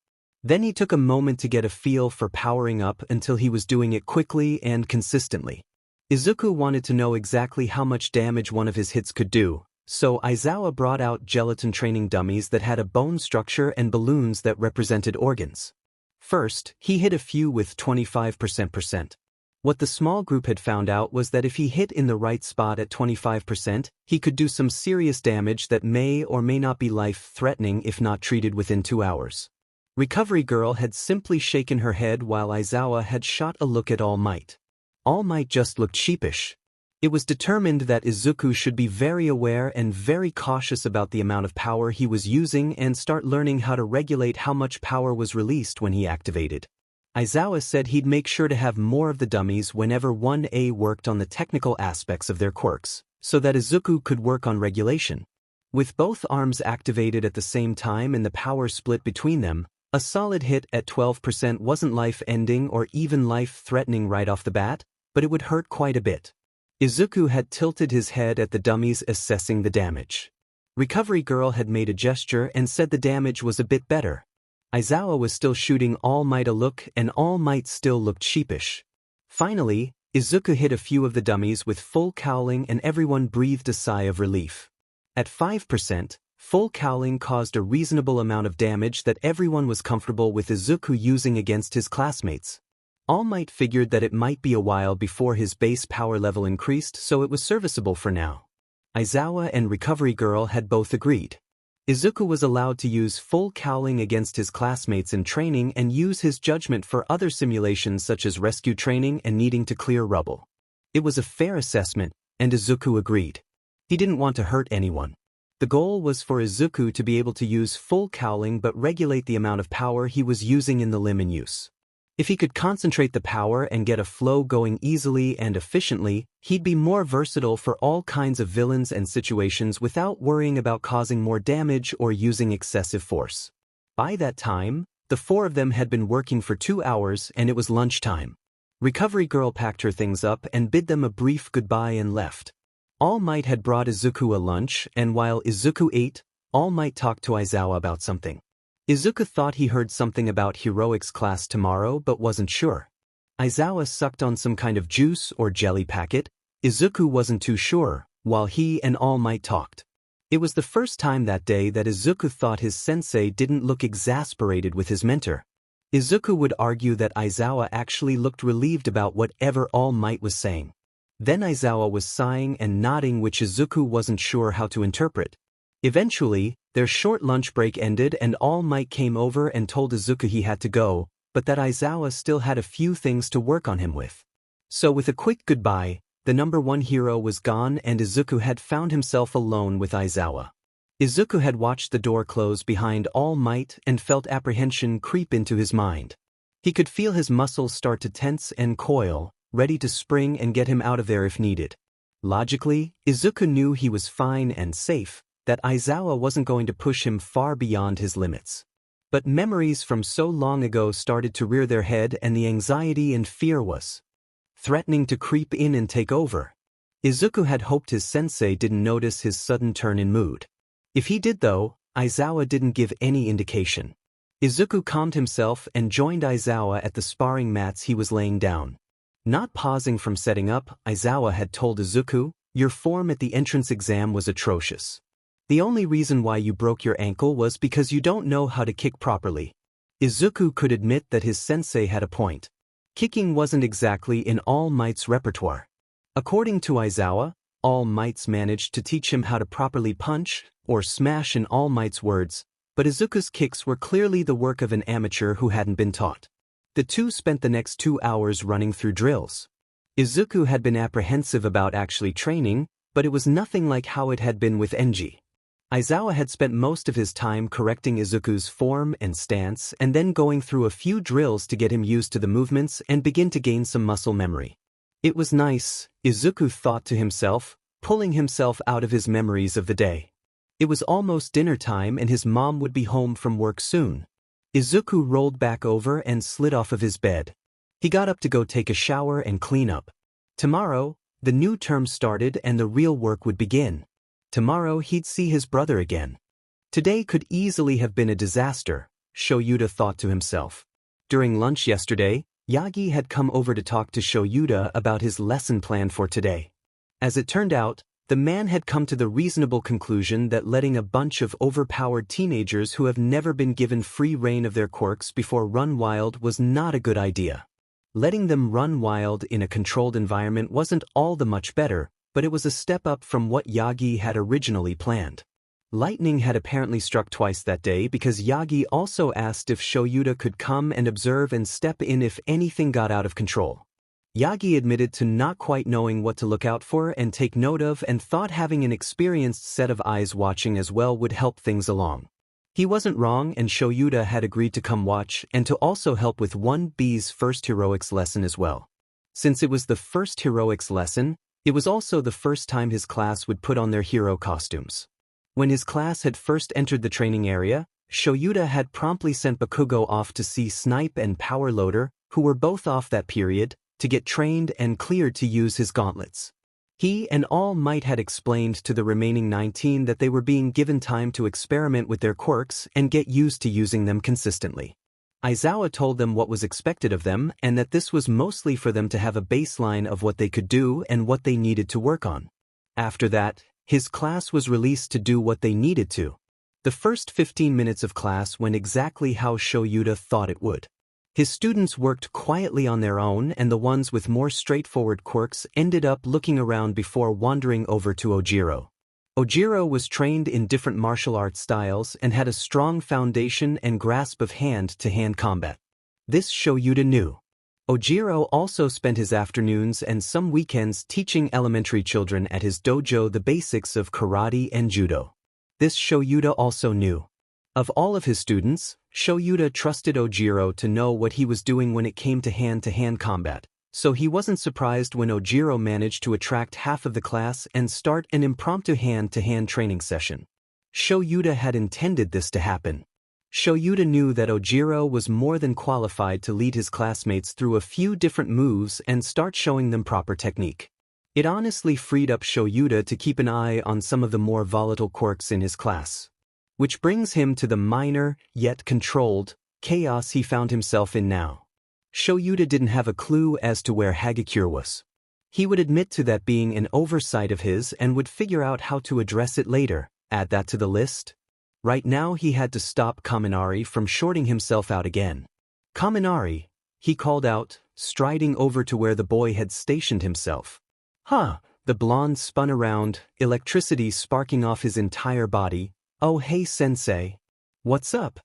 Then he took a moment to get a feel for powering up until he was doing it quickly and consistently. Izuku wanted to know exactly how much damage one of his hits could do, so Aizawa brought out gelatin training dummies that had a bone structure and balloons that represented organs. First, he hit a few with 25%. What the small group had found out was that if he hit in the right spot at 25%, he could do some serious damage that may or may not be life-threatening if not treated within 2 hours. Recovery Girl had simply shaken her head while Aizawa had shot a look at All Might. All Might just looked sheepish. It was determined that Izuku should be very aware and very cautious about the amount of power he was using and start learning how to regulate how much power was released when he activated. Aizawa said he'd make sure to have more of the dummies whenever 1A worked on the technical aspects of their quirks, so that Izuku could work on regulation. With both arms activated at the same time and the power split between them, a solid hit at 12% wasn't life-ending or even life-threatening right off the bat, but it would hurt quite a bit. Izuku had tilted his head at the dummies assessing the damage. Recovery Girl had made a gesture and said the damage was a bit better. Aizawa was still shooting All Might a look and All Might still looked sheepish. Finally, Izuku hit a few of the dummies with full cowling and everyone breathed a sigh of relief. At 5%, full cowling caused a reasonable amount of damage that everyone was comfortable with Izuku using against his classmates. All Might figured that it might be a while before his base power level increased, so it was serviceable for now. Aizawa and Recovery Girl had both agreed. Izuku was allowed to use full cowling against his classmates in training and use his judgment for other simulations such as rescue training and needing to clear rubble. It was a fair assessment, and Izuku agreed. He didn't want to hurt anyone. The goal was for Izuku to be able to use full cowling but regulate the amount of power he was using in the limb in use. If he could concentrate the power and get a flow going easily and efficiently, he'd be more versatile for all kinds of villains and situations without worrying about causing more damage or using excessive force. By that time, the 4 of them had been working for 2 hours and it was lunchtime. Recovery Girl packed her things up and bid them a brief goodbye and left. All Might had brought Izuku a lunch, and while Izuku ate, All Might talked to Aizawa about something. Izuku thought he heard something about heroics class tomorrow but wasn't sure. Aizawa sucked on some kind of juice or jelly packet. Izuku wasn't too sure, while he and All Might talked. It was the first time that day that Izuku thought his sensei didn't look exasperated with his mentor. Izuku would argue that Aizawa actually looked relieved about whatever All Might was saying. Then Aizawa was sighing and nodding, which Izuku wasn't sure how to interpret. Eventually, their short lunch break ended and All Might came over and told Izuku he had to go, but that Aizawa still had a few things to work on him with. So with a quick goodbye, the #1 hero was gone and Izuku had found himself alone with Aizawa. Izuku had watched the door close behind All Might and felt apprehension creep into his mind. He could feel his muscles start to tense and coil, ready to spring and get him out of there if needed. Logically, Izuku knew he was fine and safe, that Aizawa wasn't going to push him far beyond his limits. But memories from so long ago started to rear their head, and the anxiety and fear was threatening to creep in and take over. Izuku had hoped his sensei didn't notice his sudden turn in mood. If he did though, Aizawa didn't give any indication. Izuku calmed himself and joined Aizawa at the sparring mats he was laying down. Not pausing from setting up, Aizawa had told Izuku, "Your form at the entrance exam was atrocious. The only reason why you broke your ankle was because you don't know how to kick properly." Izuku could admit that his sensei had a point. Kicking wasn't exactly in All Might's repertoire. According to Aizawa, All Might's managed to teach him how to properly punch, or smash in All Might's words, but Izuku's kicks were clearly the work of an amateur who hadn't been taught. The two spent the next 2 hours running through drills. Izuku had been apprehensive about actually training, but it was nothing like how it had been with Enji. Aizawa had spent most of his time correcting Izuku's form and stance and then going through a few drills to get him used to the movements and begin to gain some muscle memory. It was nice, Izuku thought to himself, pulling himself out of his memories of the day. It was almost dinner time and his mom would be home from work soon. Izuku rolled back over and slid off of his bed. He got up to go take a shower and clean up. Tomorrow, the new term started and the real work would begin. Tomorrow he'd see his brother again. Today could easily have been a disaster, Shoyuda thought to himself. During lunch yesterday, Yagi had come over to talk to Shoyuda about his lesson plan for today. As it turned out, the man had come to the reasonable conclusion that letting a bunch of overpowered teenagers who have never been given free rein of their quirks before run wild was not a good idea. Letting them run wild in a controlled environment wasn't all the much better, but it was a step up from what Yagi had originally planned. Lightning had apparently struck twice that day because Yagi also asked if Shoyuda could come and observe and step in if anything got out of control. Yagi admitted to not quite knowing what to look out for and take note of and thought having an experienced set of eyes watching as well would help things along. He wasn't wrong, and Shoyuda had agreed to come watch and to also help with 1B's first heroics lesson as well. Since it was the first heroics lesson, it was also the first time his class would put on their hero costumes. When his class had first entered the training area, Shoyuda had promptly sent Bakugo off to see Snipe and Power Loader, who were both off that period, to get trained and cleared to use his gauntlets. He and All Might had explained to the remaining 19 that they were being given time to experiment with their quirks and get used to using them consistently. Aizawa told them what was expected of them and that this was mostly for them to have a baseline of what they could do and what they needed to work on. After that, his class was released to do what they needed to. The first 15 minutes of class went exactly how Shoyuda thought it would. His students worked quietly on their own, and the ones with more straightforward quirks ended up looking around before wandering over to Ojiro. Ojiro was trained in different martial arts styles and had a strong foundation and grasp of hand-to-hand combat. This Shoyuda knew. Ojiro also spent his afternoons and some weekends teaching elementary children at his dojo the basics of karate and judo. This Shoyuda also knew. Of all of his students, Shoyuda trusted Ojiro to know what he was doing when it came to hand-to-hand combat, so he wasn't surprised when Ojiro managed to attract half of the class and start an impromptu hand-to-hand training session. Shoyuda had intended this to happen. Shoyuda knew that Ojiro was more than qualified to lead his classmates through a few different moves and start showing them proper technique. It honestly freed up Shoyuda to keep an eye on some of the more volatile quirks in his class. Which brings him to the minor, yet controlled, chaos he found himself in now. Shoyuda didn't have a clue as to where Hagakure was. He would admit to that being an oversight of his and would figure out how to address it later. Add that to the list. Right now he had to stop Kaminari from shorting himself out again. "Kaminari," he called out, striding over to where the boy had stationed himself. "Huh," the blonde spun around, electricity sparking off his entire body. "Oh hey sensei. What's up?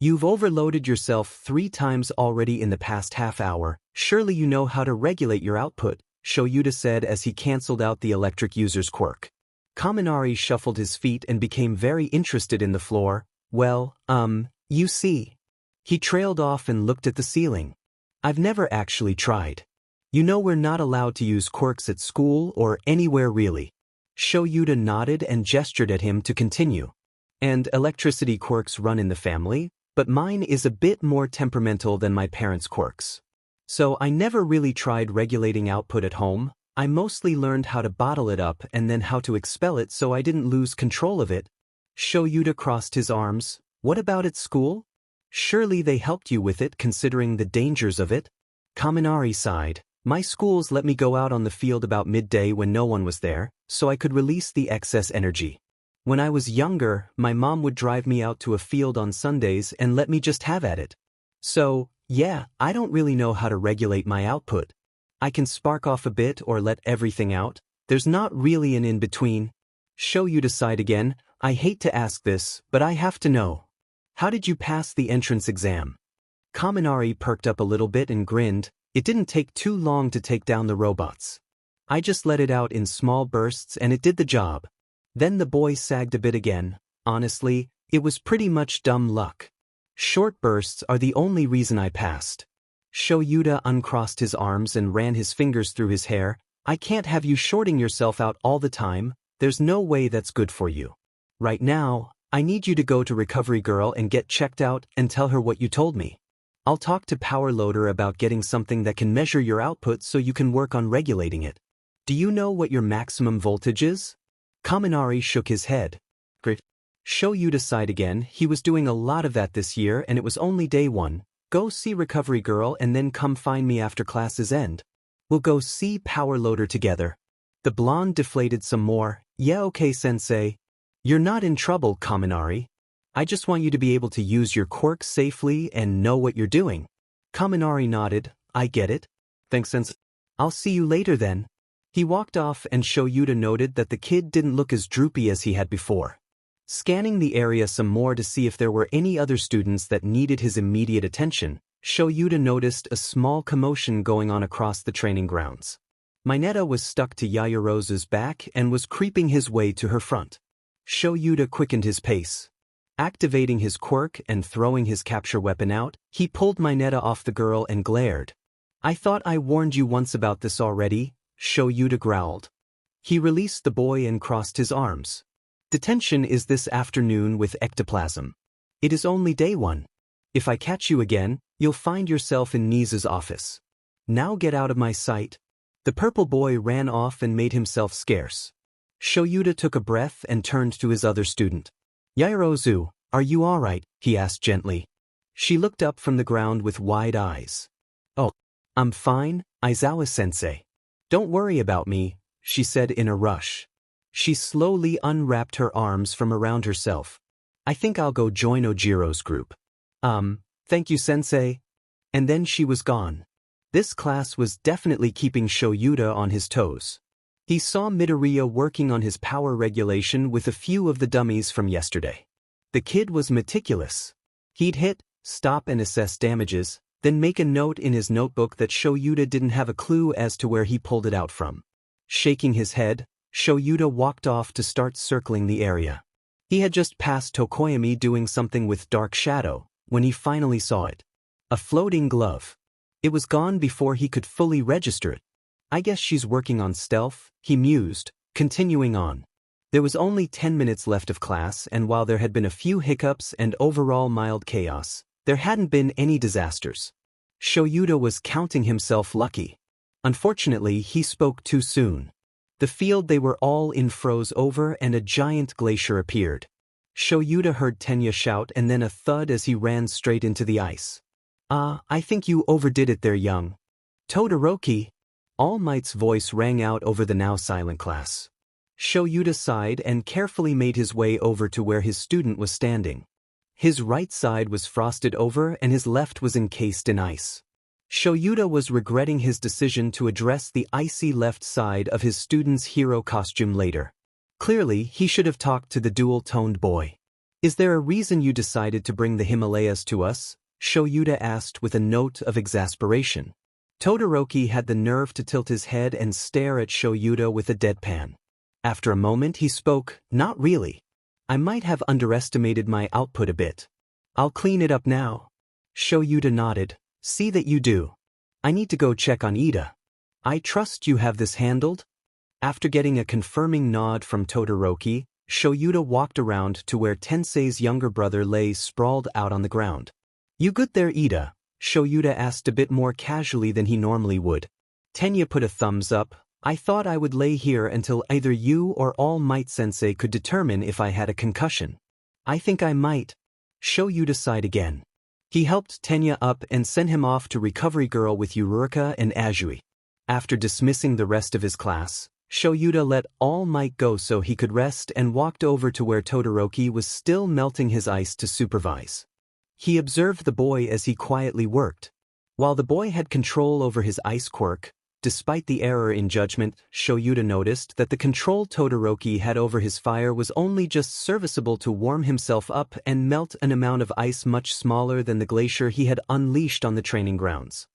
You've overloaded yourself 3 times already in the past half hour, surely you know how to regulate your output," Shoyuda said as he cancelled out the electric user's quirk. Kaminari shuffled his feet and became very interested in the floor. "Well, you see." He trailed off and looked at the ceiling. "I've never actually tried. You know we're not allowed to use quirks at school or anywhere really." Shoyuda nodded and gestured at him to continue. "And electricity quirks run in the family?" But mine is a bit more temperamental than my parents' quirks. So I never really tried regulating output at home. I mostly learned how to bottle it up and then how to expel it so I didn't lose control of it. Shoyuta crossed his arms. What about at school? Surely they helped you with it considering the dangers of it? Kaminari sighed. My schools let me go out on the field about midday when no one was there, so I could release the excess energy. When I was younger, my mom would drive me out to a field on Sundays and let me just have at it. So, yeah, I don't really know how to regulate my output. I can spark off a bit or let everything out. There's not really an in-between. Shoyuta sighed again. I hate to ask this, but I have to know. How did you pass the entrance exam? Kaminari perked up a little bit and grinned. It didn't take too long to take down the robots. I just let it out in small bursts and it did the job. Then the boy sagged a bit again. Honestly, it was pretty much dumb luck. Short bursts are the only reason I passed. Shoyuta uncrossed his arms and ran his fingers through his hair. I can't have you shorting yourself out all the time. There's no way that's good for you. Right now, I need you to go to Recovery Girl and get checked out and tell her what you told me. I'll talk to Power Loader about getting something that can measure your output so you can work on regulating it. Do you know what your maximum voltage is? Kaminari shook his head. Great. Shoyuta sighed again. He was doing a lot of that this year and it was only day one. Go see Recovery Girl and then come find me after classes end. We'll go see Power Loader together. The blonde deflated some more. Yeah, okay, sensei. You're not in trouble, Kaminari. I just want you to be able to use your quirk safely and know what you're doing. Kaminari nodded. I get it. Thanks, sensei. I'll see you later then. He walked off and Shoyuta noted that the kid didn't look as droopy as he had before. Scanning the area some more to see if there were any other students that needed his immediate attention, Shoyuta noticed a small commotion going on across the training grounds. Mineta was stuck to Yayarozu's back and was creeping his way to her front. Shoyuta quickened his pace. Activating his quirk and throwing his capture weapon out, he pulled Mineta off the girl and glared. I thought I warned you once about this already, Shoyuta growled. He released the boy and crossed his arms. Detention is this afternoon with ectoplasm. It is only day one. If I catch you again, you'll find yourself in Nisa's office. Now get out of my sight. The purple boy ran off and made himself scarce. Shoyuta took a breath and turned to his other student. Yayarozu, are you all right? He asked gently. She looked up from the ground with wide eyes. Oh, I'm fine, Aizawa-sensei. Don't worry about me, she said in a rush. She slowly unwrapped her arms from around herself. I think I'll go join Ojiro's group. Thank you, sensei. And then she was gone. This class was definitely keeping Shoyuta on his toes. He saw Midoriya working on his power regulation with a few of the dummies from yesterday. The kid was meticulous. He'd hit, stop and assess damages, then make a note in his notebook that Shoyuta didn't have a clue as to where he pulled it out from. Shaking his head, Shoyuta walked off to start circling the area. He had just passed Tokoyami doing something with Dark Shadow, when he finally saw it. A floating glove. It was gone before he could fully register it. I guess she's working on stealth, he mused, continuing on. There was only 10 minutes left of class and while there had been a few hiccups and overall mild chaos, there hadn't been any disasters. Shoyuta was counting himself lucky. Unfortunately, he spoke too soon. The field they were all in froze over and a giant glacier appeared. Shoyuta heard Tenya shout and then a thud as he ran straight into the ice. I think you overdid it there, young. Todoroki. All Might's voice rang out over the now silent class. Shoyuta sighed and carefully made his way over to where his student was standing. His right side was frosted over and his left was encased in ice. Shoyuta was regretting his decision to address the icy left side of his student's hero costume later. Clearly, he should have talked to the dual-toned boy. Is there a reason you decided to bring the Himalayas to us? Shoyuta asked with a note of exasperation. Todoroki had the nerve to tilt his head and stare at Shoyuta with a deadpan. After a moment he spoke, not really. I might have underestimated my output a bit. I'll clean it up now. Shoyuta nodded. See that you do. I need to go check on Ida. I trust you have this handled? After getting a confirming nod from Todoroki, Shoyuta walked around to where Tensei's younger brother lay sprawled out on the ground. "You good there, Ida?" Shoyuta asked a bit more casually than he normally would. Tenya put a thumbs up. "I thought I would lay here until either you or All Might Sensei could determine if I had a concussion." "I think I might." Shoyuta sighed again. He helped Tenya up and sent him off to Recovery Girl with Uraraka and Azui. After dismissing the rest of his class, Shoyuta let All Might go so he could rest and walked over to where Todoroki was still melting his ice to supervise. He observed the boy as he quietly worked. While the boy had control over his ice quirk, despite the error in judgment, Shoyuta noticed that the control Todoroki had over his fire was only just serviceable to warm himself up and melt an amount of ice much smaller than the glacier he had unleashed on the training grounds.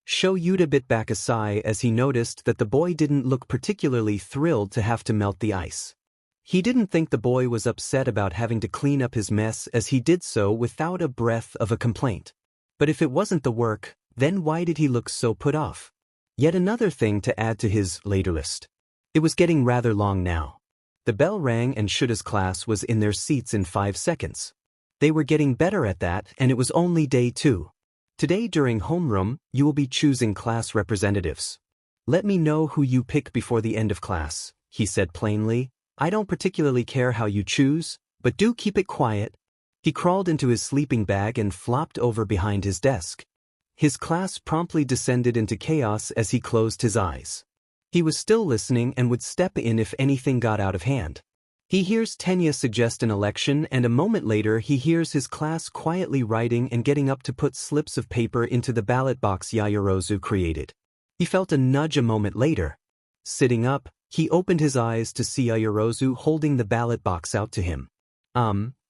Shoyuta bit back a sigh as he noticed that the boy didn't look particularly thrilled to have to melt the ice. He didn't think the boy was upset about having to clean up his mess as he did so without a breath of a complaint. But if it wasn't the work, then why did he look so put off? Yet another thing to add to his later list. It was getting rather long now. The bell rang and Shuta's class was in their seats in 5 seconds. They were getting better at that and it was only day 2. Today during homeroom, you will be choosing class representatives. "Let me know who you pick before the end of class," he said plainly. "I don't particularly care how you choose, but do keep it quiet." He crawled into his sleeping bag and flopped over behind his desk. His class promptly descended into chaos as he closed his eyes. He was still listening and would step in if anything got out of hand. He hears Tenya suggest an election and a moment later he hears his class quietly writing and getting up to put slips of paper into the ballot box Yaoyorozu created. He felt a nudge a moment later. Sitting up, he opened his eyes to see Yaoyorozu holding the ballot box out to him.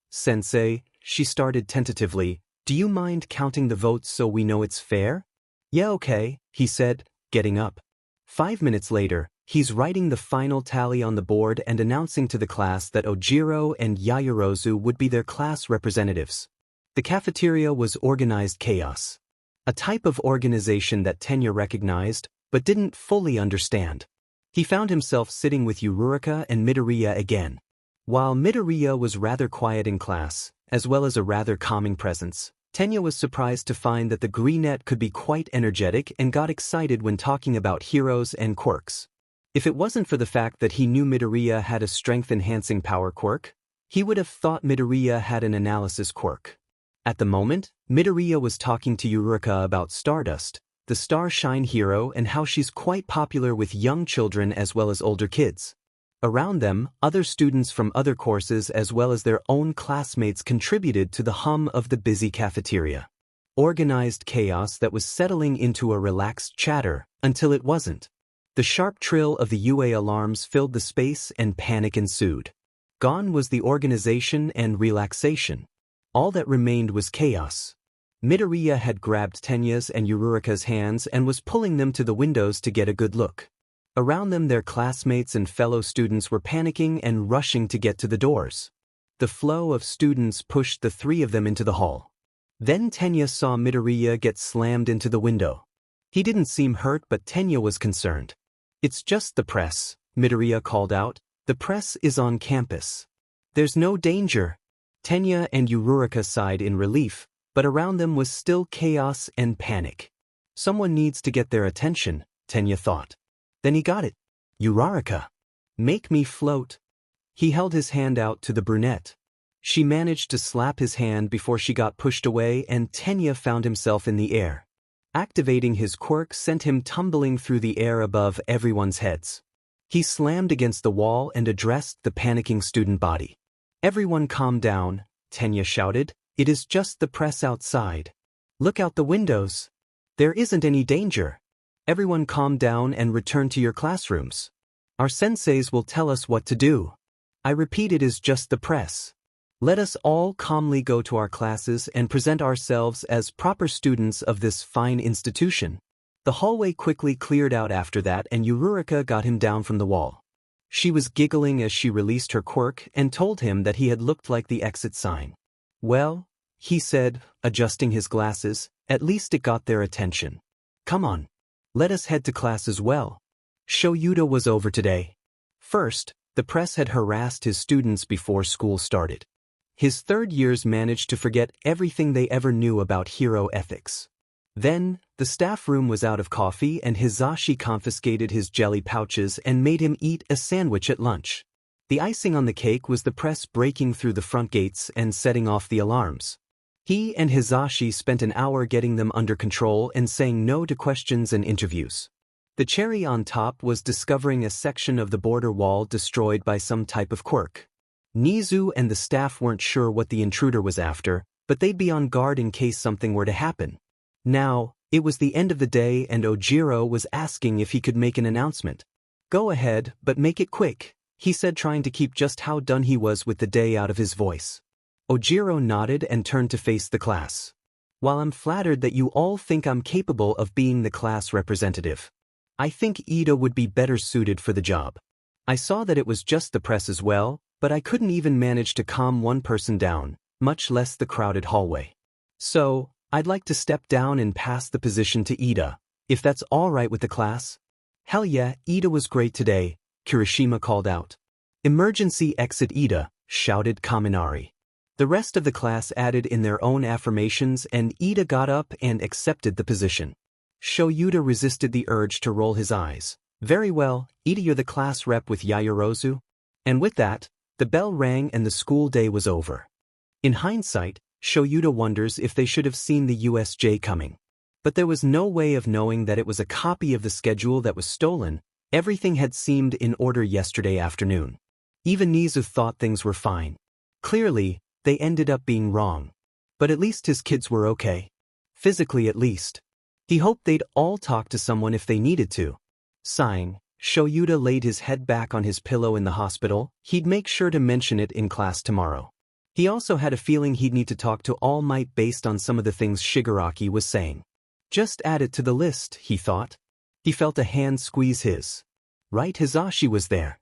Sensei," she started tentatively, "do you mind counting the votes so we know it's fair?" "Yeah, okay," he said, getting up. 5 minutes later, he's writing the final tally on the board and announcing to the class that Jiro and Yaoyorozu would be their class representatives. The cafeteria was organized chaos. A type of organization that Tenya recognized, but didn't fully understand. He found himself sitting with Uraraka and Midoriya again. While Midoriya was rather quiet in class, as well as a rather calming presence, Tenya was surprised to find that the greenette could be quite energetic and got excited when talking about heroes and quirks. If it wasn't for the fact that he knew Midoriya had a strength-enhancing power quirk, he would have thought Midoriya had an analysis quirk. At the moment, Midoriya was talking to Uraraka about Stardust, the Starshine hero, and how she's quite popular with young children as well as older kids. Around them, other students from other courses as well as their own classmates contributed to the hum of the busy cafeteria. Organized chaos that was settling into a relaxed chatter, until it wasn't. The sharp trill of the UA alarms filled the space and panic ensued. Gone was the organization and relaxation. All that remained was chaos. Midoriya had grabbed Tenya's and Uraraka's hands and was pulling them to the windows to get a good look. Around them their classmates and fellow students were panicking and rushing to get to the doors. The flow of students pushed the 3 of them into the hall. Then Tenya saw Midoriya get slammed into the window. He didn't seem hurt but Tenya was concerned. "It's just the press," Midoriya called out. "The press is on campus. There's no danger." Tenya and Uraraka sighed in relief, but around them was still chaos and panic. Someone needs to get their attention, Tenya thought. Then he got it. "Uraraka. Make me float." He held his hand out to the brunette. She managed to slap his hand before she got pushed away and Tenya found himself in the air. Activating his quirk sent him tumbling through the air above everyone's heads. He slammed against the wall and addressed the panicking student body. "Everyone calm down," Tenya shouted. "It is just the press outside. Look out the windows. There isn't any danger. Everyone calm down and return to your classrooms. Our senseis will tell us what to do. I repeat, it is just the press. Let us all calmly go to our classes and present ourselves as proper students of this fine institution." The hallway quickly cleared out after that and Uraraka got him down from the wall. She was giggling as she released her quirk and told him that he had looked like the exit sign. "Well," he said, adjusting his glasses, "at least it got their attention. Come on. Let us head to class as well. Shoyuta was over today." First, The press had harassed his students before school started. His third years managed to forget everything they ever knew about hero ethics. Then, the staff room was out of coffee and Hizashi confiscated his jelly pouches and made him eat a sandwich at lunch. The icing on the cake was the press breaking through the front gates and setting off the alarms. He and Hizashi spent an hour getting them under control and saying no to questions and interviews. The cherry on top was discovering a section of the border wall destroyed by some type of quirk. Nizu and the staff weren't sure what the intruder was after, but they'd be on guard in case something were to happen. Now, it was the end of the day and Jiro was asking if he could make an announcement. "Go ahead, but make it quick," he said, trying to keep just how done he was with the day out of his voice. Jiro nodded and turned to face the class. "While I'm flattered that you all think I'm capable of being the class representative, I think Ida would be better suited for the job. I saw that it was just the press as well, but I couldn't even manage to calm one person down, much less the crowded hallway. So, I'd like to step down and pass the position to Ida, if that's all right with the class." "Hell yeah, Ida was great today," Kirishima called out. "Emergency exit Ida," shouted Kaminari. The rest of the class added in their own affirmations and Ida got up and accepted the position. Shoyuta resisted the urge to roll his eyes. "Very well, Ida, you're the class rep with Yaoyorozu." And with that, the bell rang and the school day was over. In hindsight, Shoyuta wonders if they should have seen the USJ coming. But there was no way of knowing that it was a copy of the schedule that was stolen. Everything had seemed in order yesterday afternoon. Even Nizu thought things were fine. Clearly, they ended up being wrong. But at least his kids were okay. Physically at least. He hoped they'd all talk to someone if they needed to. Sighing, Shoyuta laid his head back on his pillow in the hospital. He'd make sure to mention it in class tomorrow. He also had a feeling he'd need to talk to All Might based on some of the things Shigaraki was saying. Just add it to the list, he thought. He felt a hand squeeze his. Right, Hizashi was there.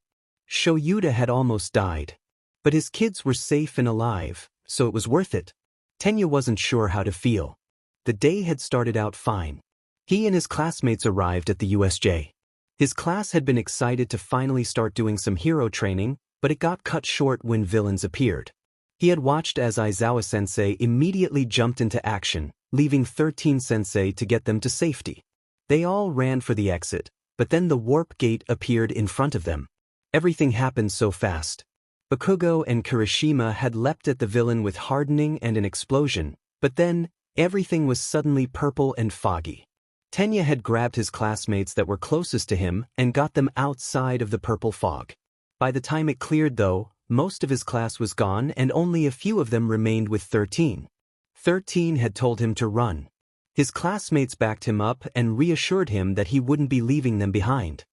Shoyuta had almost died. But his kids were safe and alive, so it was worth it. Tenya wasn't sure how to feel. The day had started out fine. He and his classmates arrived at the USJ. His class had been excited to finally start doing some hero training, but it got cut short when villains appeared. He had watched as Aizawa-sensei immediately jumped into action, leaving 13-sensei to get them to safety. They all ran for the exit, but then the warp gate appeared in front of them. Everything happened so fast. Bakugo and Kirishima had leapt at the villain with hardening and an explosion, but then, everything was suddenly purple and foggy. Tenya had grabbed his classmates that were closest to him and got them outside of the purple fog. By the time it cleared though, most of his class was gone and only a few of them remained with 13. 13 had told him to run. His classmates backed him up and reassured him that he wouldn't be leaving them behind.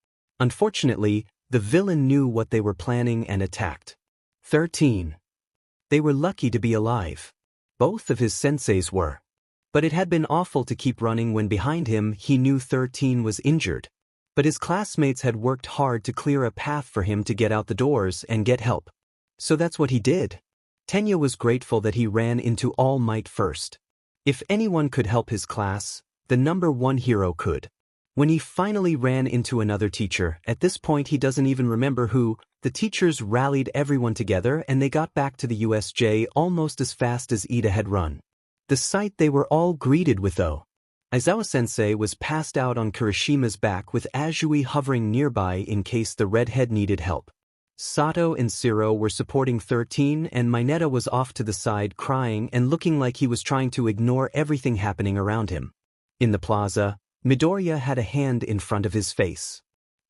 Unfortunately, the villain knew what they were planning and attacked. 13. They were lucky to be alive. Both of his senseis were. But it had been awful to keep running when behind him he knew 13 was injured. But his classmates had worked hard to clear a path for him to get out the doors and get help. So that's what he did. Tenya was grateful that he ran into All Might first. If anyone could help his class, the number one hero could. When he finally ran into another teacher, at this point he doesn't even remember who, the teachers rallied everyone together and they got back to the USJ almost as fast as Ida had run. The sight they were all greeted with though. Aizawa-sensei was passed out on Kirishima's back with Azui hovering nearby in case the redhead needed help. Sato and Shiro were supporting 13 and Mineta was off to the side crying and looking like he was trying to ignore everything happening around him. In the plaza, Midoriya had a hand in front of his face.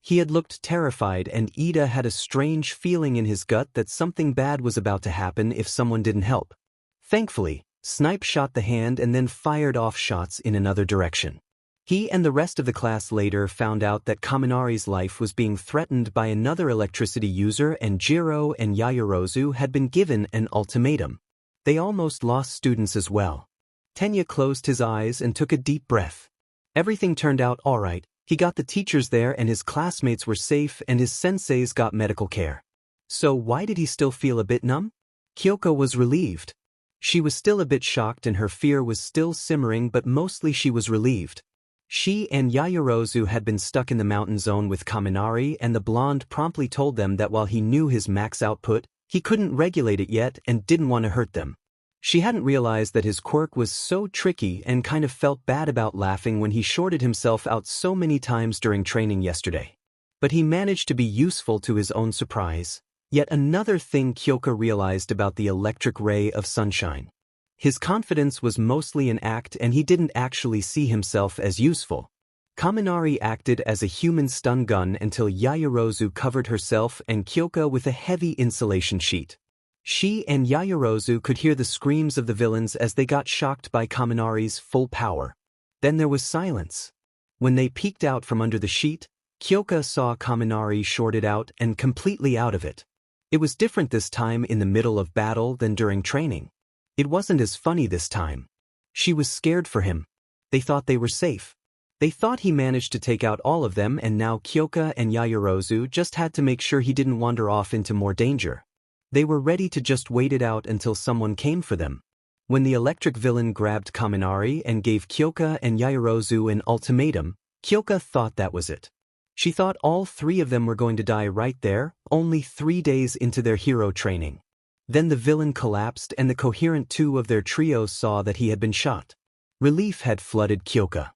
He had looked terrified and Ida had a strange feeling in his gut that something bad was about to happen if someone didn't help. Thankfully, Snipe shot the hand and then fired off shots in another direction. He and the rest of the class later found out that Kaminari's life was being threatened by another electricity user and Jiro and Yaoyorozu had been given an ultimatum. They almost lost students as well. Tenya closed his eyes and took a deep breath. Everything turned out alright. He got the teachers there and his classmates were safe and his senseis got medical care. So why did he still feel a bit numb? Kyoko was relieved. She was still a bit shocked and her fear was still simmering, but mostly she was relieved. She and Yaoyorozu had been stuck in the mountain zone with Kaminari, and the blonde promptly told them that while he knew his max output, he couldn't regulate it yet and didn't want to hurt them. She hadn't realized that his quirk was so tricky and kind of felt bad about laughing when he shorted himself out so many times during training yesterday. But he managed to be useful to his own surprise. Yet another thing Kyoka realized about the electric ray of sunshine. His confidence was mostly an act and he didn't actually see himself as useful. Kaminari acted as a human stun gun until Yaoyorozu covered herself and Kyoka with a heavy insulation sheet. She and Yaoyorozu could hear the screams of the villains as they got shocked by Kaminari's full power. Then there was silence. When they peeked out from under the sheet, Kyoka saw Kaminari shorted out and completely out of it. It was different this time in the middle of battle than during training. It wasn't as funny this time. She was scared for him. They thought they were safe. They thought he managed to take out all of them, and now Kyoka and Yaoyorozu just had to make sure he didn't wander off into more danger. They were ready to just wait it out until someone came for them. When the electric villain grabbed Kaminari and gave Kyoka and Yaoyorozu an ultimatum, Kyoka thought that was it. She thought all three of them were going to die right there, only 3 days into their hero training. Then the villain collapsed and the coherent two of their trio saw that he had been shot. Relief had flooded Kyoka.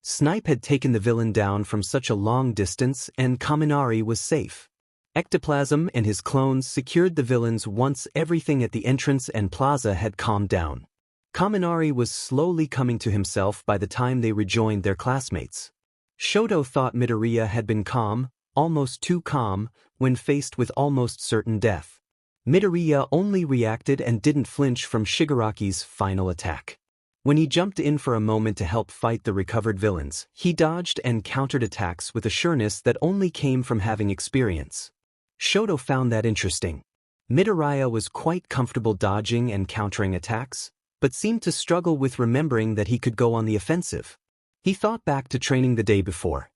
Snipe had taken the villain down from such a long distance and Kaminari was safe. Ectoplasm and his clones secured the villains once everything at the entrance and plaza had calmed down. Kaminari was slowly coming to himself by the time they rejoined their classmates. Shoto thought Midoriya had been calm, almost too calm, when faced with almost certain death. Midoriya only reacted and didn't flinch from Shigaraki's final attack. When he jumped in for a moment to help fight the recovered villains, he dodged and countered attacks with a sureness that only came from having experience. Shoto found that interesting. Midoriya was quite comfortable dodging and countering attacks, but seemed to struggle with remembering that he could go on the offensive. He thought back to training the day before.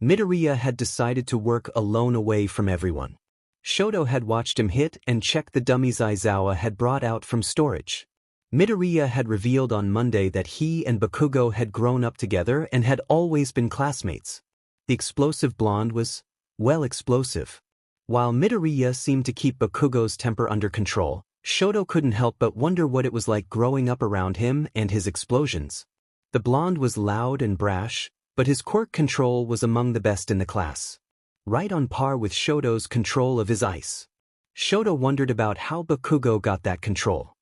Midoriya had decided to work alone away from everyone. Shoto had watched him hit and checked the dummies Aizawa had brought out from storage. Midoriya had revealed on Monday that he and Bakugo had grown up together and had always been classmates. The explosive blonde was, well, explosive. While Midoriya seemed to keep Bakugo's temper under control, Shoto couldn't help but wonder what it was like growing up around him and his explosions. The blonde was loud and brash, but his quirk control was among the best in the class. Right on par with Shoto's control of his ice. Shoto wondered about how Bakugo got that control.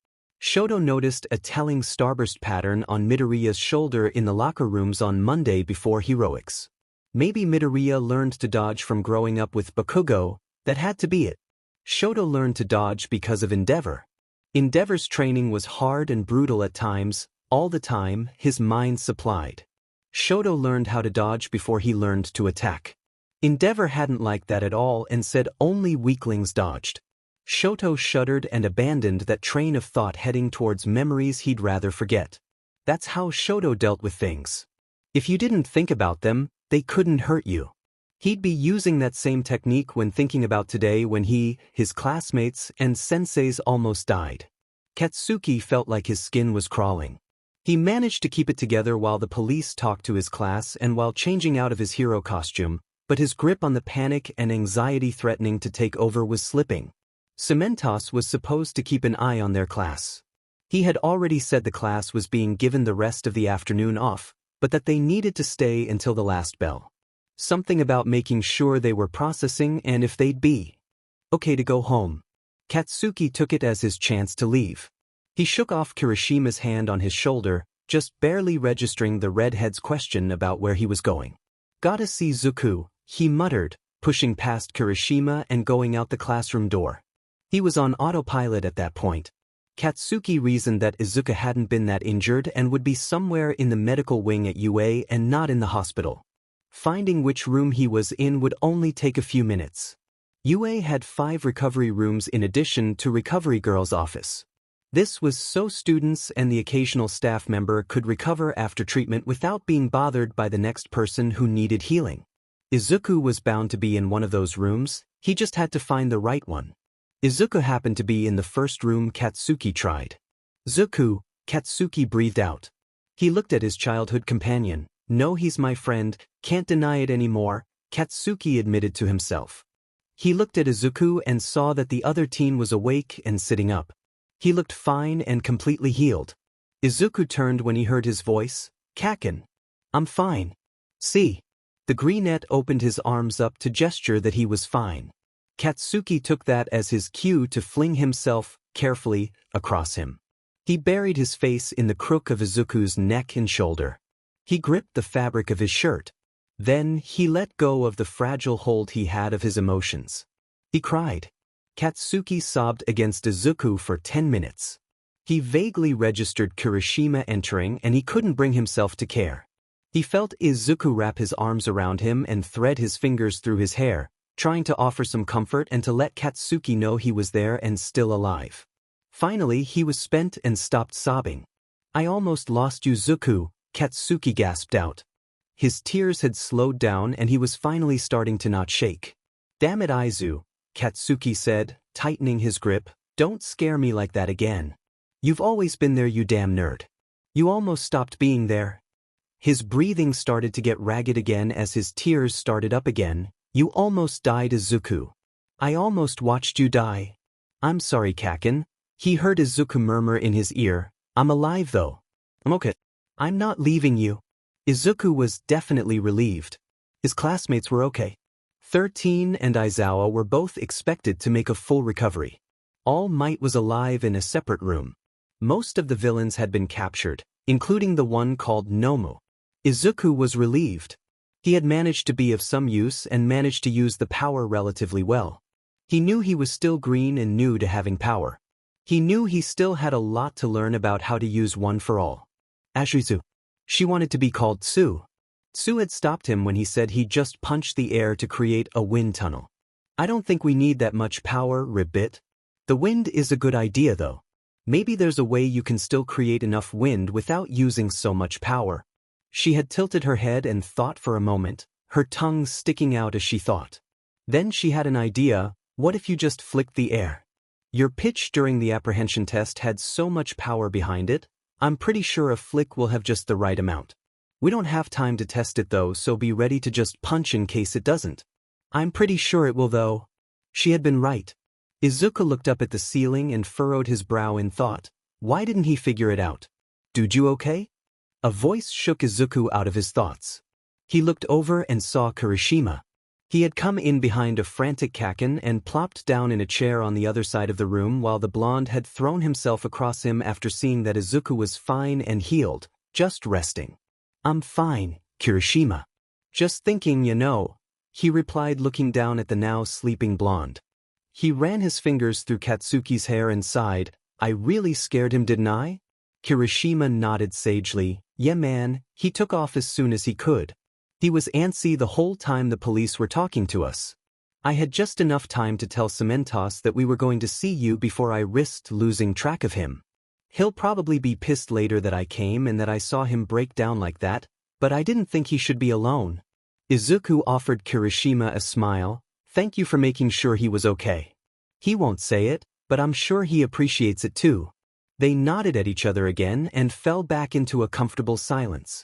Shoto noticed a telling starburst pattern on Midoriya's shoulder in the locker rooms on Monday before heroics. Maybe Midoriya learned to dodge from growing up with Bakugo, that had to be it. Shoto learned to dodge because of Endeavor. Endeavor's training was hard and brutal at times, all the time, his mind supplied. Shoto learned how to dodge before he learned to attack. Endeavor hadn't liked that at all and said only weaklings dodged. Shoto shuddered and abandoned that train of thought heading towards memories he'd rather forget. That's how Shoto dealt with things. If you didn't think about them, they couldn't hurt you. He'd be using that same technique when thinking about today when he, his classmates, and senseis almost died. Katsuki felt like his skin was crawling. He managed to keep it together while the police talked to his class and while changing out of his hero costume, but his grip on the panic and anxiety threatening to take over was slipping. Cementos was supposed to keep an eye on their class. He had already said the class was being given the rest of the afternoon off, but that they needed to stay until the last bell. Something about making sure they were processing and if they'd be okay to go home. Katsuki took it as his chance to leave. He shook off Kirishima's hand on his shoulder, just barely registering the redhead's question about where he was going. Gotta see Izuku, he muttered, pushing past Kirishima and going out the classroom door. He was on autopilot at that point. Katsuki reasoned that Izuku hadn't been that injured and would be somewhere in the medical wing at UA and not in the hospital. Finding which room he was in would only take a few minutes. UA had 5 recovery rooms in addition to Recovery Girl's office. This was so students and the occasional staff member could recover after treatment without being bothered by the next person who needed healing. Izuku was bound to be in one of those rooms, he just had to find the right one. Izuku happened to be in the first room Katsuki tried. Izuku, Katsuki breathed out. He looked at his childhood companion. No, he's my friend, can't deny it anymore, Katsuki admitted to himself. He looked at Izuku and saw that the other teen was awake and sitting up. He looked fine and completely healed. Izuku turned when he heard his voice, Kakin. I'm fine. See. The greenette opened his arms up to gesture that he was fine. Katsuki took that as his cue to fling himself, carefully, across him. He buried his face in the crook of Izuku's neck and shoulder. He gripped the fabric of his shirt. Then, he let go of the fragile hold he had of his emotions. He cried. Katsuki sobbed against Izuku for 10 minutes. He vaguely registered Kirishima entering and he couldn't bring himself to care. He felt Izuku wrap his arms around him and thread his fingers through his hair, trying to offer some comfort and to let Katsuki know he was there and still alive. Finally, he was spent and stopped sobbing. I almost lost you, Izuku, Katsuki gasped out. His tears had slowed down and he was finally starting to not shake. Damn it, Aizu, Katsuki said, tightening his grip, don't scare me like that again. You've always been there, you damn nerd. You almost stopped being there. His breathing started to get ragged again as his tears started up again. You almost died, Izuku. I almost watched you die. I'm sorry, Kakin. He heard Izuku murmur in his ear, I'm alive though. I'm okay. I'm not leaving you. Izuku was definitely relieved. His classmates were okay. 13 and Aizawa were both expected to make a full recovery. All Might was alive in a separate room. Most of the villains had been captured, including the one called Nomu. Izuku was relieved. He had managed to be of some use and managed to use the power relatively well. He knew he was still green and new to having power. He knew he still had a lot to learn about how to use one for all. Ashrizu. She wanted to be called Tsu. Tsu had stopped him when he said he'd just punched the air to create a wind tunnel. I don't think we need that much power, Ribbit. The wind is a good idea though. Maybe there's a way you can still create enough wind without using so much power. She had tilted her head and thought for a moment, her tongue sticking out as she thought. Then she had an idea, what if you just flicked the air? Your pitch during the apprehension test had so much power behind it, I'm pretty sure a flick will have just the right amount. We don't have time to test it though, so be ready to just punch in case it doesn't. I'm pretty sure it will though. She had been right. Izuku looked up at the ceiling and furrowed his brow in thought. Why didn't he figure it out? Dude, you okay? A voice shook Izuku out of his thoughts. He looked over and saw Kirishima. He had come in behind a frantic Kakin and plopped down in a chair on the other side of the room while the blonde had thrown himself across him after seeing that Izuku was fine and healed, just resting. I'm fine, Kirishima. Just thinking, you know, he replied looking down at the now sleeping blonde. He ran his fingers through Katsuki's hair and sighed, I really scared him, didn't I? Kirishima nodded sagely, yeah man, he took off as soon as he could. He was antsy the whole time the police were talking to us. I had just enough time to tell Cementos that we were going to see you before I risked losing track of him. He'll probably be pissed later that I came and that I saw him break down like that, but I didn't think he should be alone. Izuku offered Kirishima a smile, thank you for making sure he was okay. He won't say it, but I'm sure he appreciates it too. They nodded at each other again and fell back into a comfortable silence,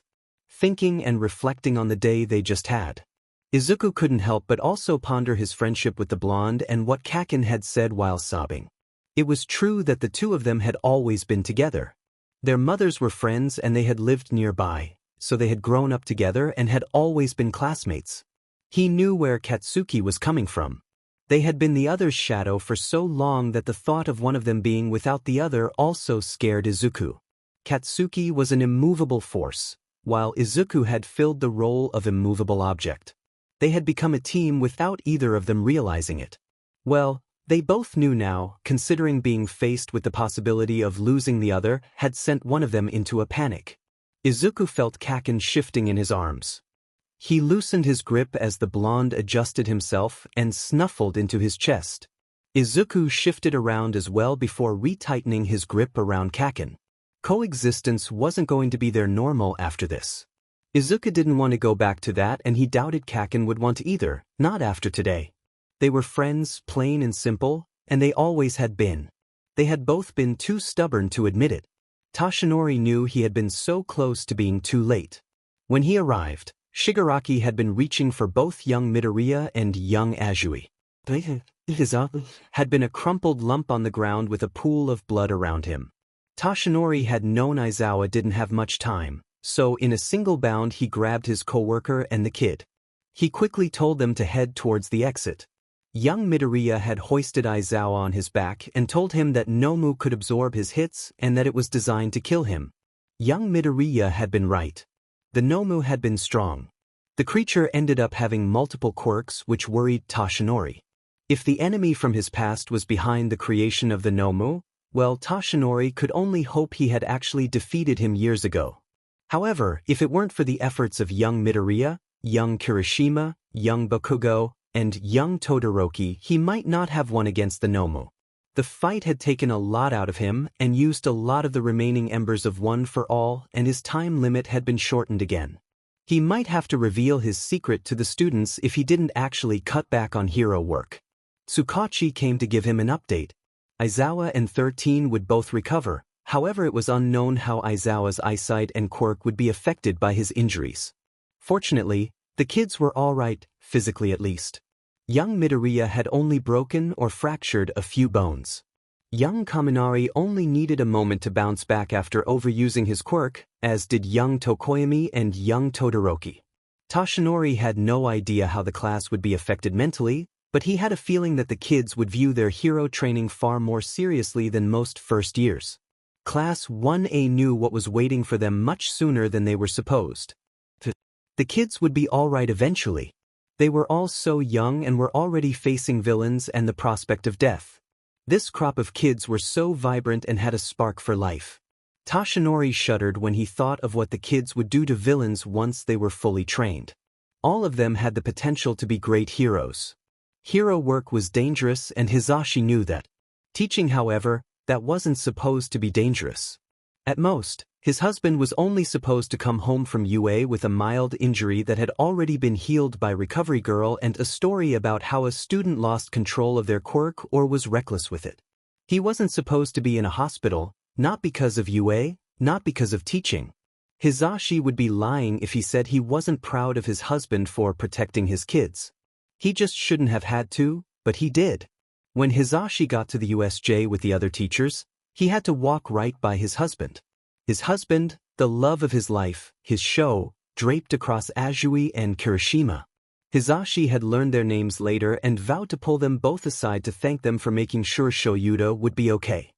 thinking and reflecting on the day they just had. Izuku couldn't help but also ponder his friendship with the blonde and what Kakin had said while sobbing. It was true that the two of them had always been together. Their mothers were friends and they had lived nearby, so they had grown up together and had always been classmates. He knew where Katsuki was coming from. They had been the other's shadow for so long that the thought of one of them being without the other also scared Izuku. Katsuki was an immovable force, while Izuku had filled the role of immovable object. They had become a team without either of them realizing it. Well, they both knew now, considering being faced with the possibility of losing the other had sent one of them into a panic. Izuku felt Kakin shifting in his arms. He loosened his grip as the blonde adjusted himself and snuffled into his chest. Izuku shifted around as well before retightening his grip around Kakin. Coexistence wasn't going to be their normal after this. Izuku didn't want to go back to that and he doubted Kakin would want to either, not after today. They were friends, plain and simple, and they always had been. They had both been too stubborn to admit it. Toshinori knew he had been so close to being too late. When he arrived, Shigaraki had been reaching for both young Midoriya and young Azui. Had been a crumpled lump on the ground with a pool of blood around him. Toshinori had known Aizawa didn't have much time, so in a single bound he grabbed his co-worker and the kid. He quickly told them to head towards the exit. Young Midoriya had hoisted Aizawa on his back and told him that Nomu could absorb his hits and that it was designed to kill him. Young Midoriya had been right. The Nomu had been strong. The creature ended up having multiple quirks which worried Toshinori. If the enemy from his past was behind the creation of the Nomu, well, Toshinori could only hope he had actually defeated him years ago. However, if it weren't for the efforts of young Midoriya, young Kirishima, young Bakugo, and young Todoroki, he might not have won against the Nomu. The fight had taken a lot out of him and used a lot of the remaining embers of One for All, and his time limit had been shortened again. He might have to reveal his secret to the students if he didn't actually cut back on hero work. Tsukachi came to give him an update. Aizawa and 13 would both recover, however it was unknown how Aizawa's eyesight and quirk would be affected by his injuries. Fortunately, the kids were alright, physically at least. Young Midoriya had only broken or fractured a few bones. Young Kaminari only needed a moment to bounce back after overusing his quirk, as did young Tokoyami and young Todoroki. Toshinori had no idea how the class would be affected mentally, but he had a feeling that the kids would view their hero training far more seriously than most first years. Class 1A knew what was waiting for them much sooner than they were supposed. The kids would be alright eventually. They were all so young and were already facing villains and the prospect of death. This crop of kids were so vibrant and had a spark for life. Toshinori shuddered when he thought of what the kids would do to villains once they were fully trained. All of them had the potential to be great heroes. Hero work was dangerous and Hisashi knew that. Teaching, however, that wasn't supposed to be dangerous. At most, his husband was only supposed to come home from UA with a mild injury that had already been healed by Recovery Girl and a story about how a student lost control of their quirk or was reckless with it. He wasn't supposed to be in a hospital, not because of UA, not because of teaching. Hisashi would be lying if he said he wasn't proud of his husband for protecting his kids. He just shouldn't have had to, but he did. When Hisashi got to the USJ with the other teachers, he had to walk right by his husband. His husband, the love of his life, his show, draped across Azui and Kirishima. Hisashi had learned their names later and vowed to pull them both aside to thank them for making sure Shoyuta would be okay.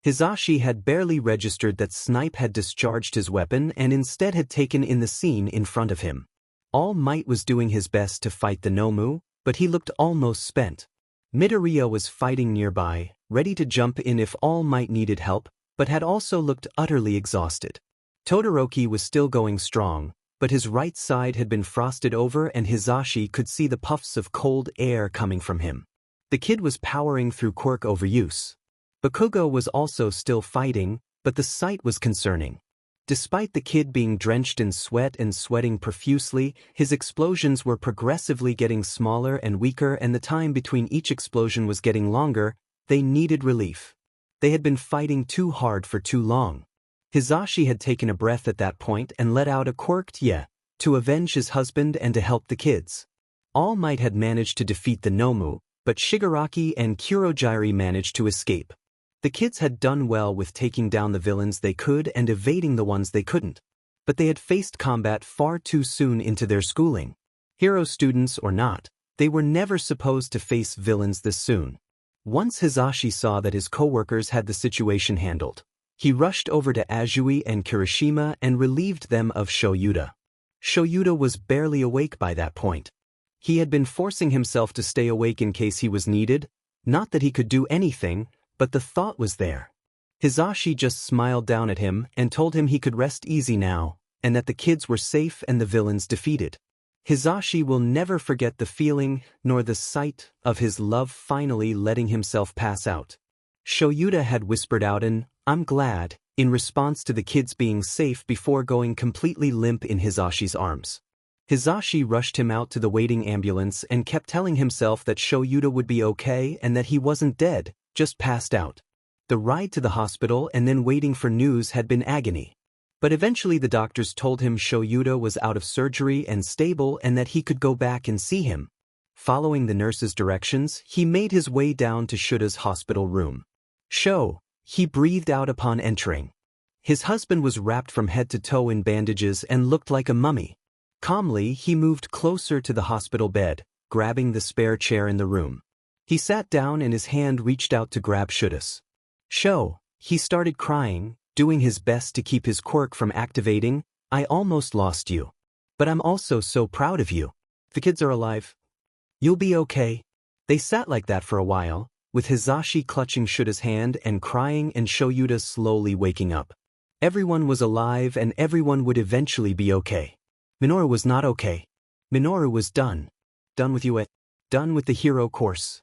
Hisashi had barely registered that Snipe had discharged his weapon and instead had taken in the scene in front of him. All Might was doing his best to fight the Nomu, but he looked almost spent. Midoriya was fighting nearby, ready to jump in if All Might needed help, but had also looked utterly exhausted. Todoroki was still going strong, but his right side had been frosted over and Hisashi could see the puffs of cold air coming from him. The kid was powering through quirk overuse. Bakugo was also still fighting, but the sight was concerning. Despite the kid being drenched in sweat and sweating profusely, his explosions were progressively getting smaller and weaker and the time between each explosion was getting longer. They needed relief. They had been fighting too hard for too long. Hisashi had taken a breath at that point and let out a quirked "yeah" to avenge his husband and to help the kids. All Might had managed to defeat the Nomu, but Shigaraki and Kurogiri managed to escape. The kids had done well with taking down the villains they could and evading the ones they couldn't. But they had faced combat far too soon into their schooling. Hero students or not, they were never supposed to face villains this soon. Once Hisashi saw that his co-workers had the situation handled, he rushed over to Azui and Kirishima and relieved them of Shoyuta. Shoyuta was barely awake by that point. He had been forcing himself to stay awake in case he was needed, not that he could do anything, but the thought was there. Hisashi just smiled down at him and told him he could rest easy now, and that the kids were safe and the villains defeated. Hisashi will never forget the feeling, nor the sight, of his love finally letting himself pass out. Shoyuta had whispered out an "I'm glad" in response to the kids being safe before going completely limp in Hisashi's arms. Hisashi rushed him out to the waiting ambulance and kept telling himself that Shoyuta would be okay and that he wasn't dead, just passed out. The ride to the hospital and then waiting for news had been agony. But eventually the doctors told him Shoyuta was out of surgery and stable and that he could go back and see him. Following the nurse's directions, he made his way down to Shuta's hospital room. He breathed out upon entering. His husband was wrapped from head to toe in bandages and looked like a mummy. Calmly, he moved closer to the hospital bed, grabbing the spare chair in the room. He sat down and his hand reached out to grab Shuta's. He started crying, doing his best to keep his quirk from activating. I almost lost you. But I'm also so proud of you. The kids are alive. You'll be okay. They sat like that for a while, with Hisashi clutching Shuta's hand and crying and Shoyuta slowly waking up. Everyone was alive and everyone would eventually be okay. Minoru was not okay. Minoru was done. Done with UA. Done with the hero course.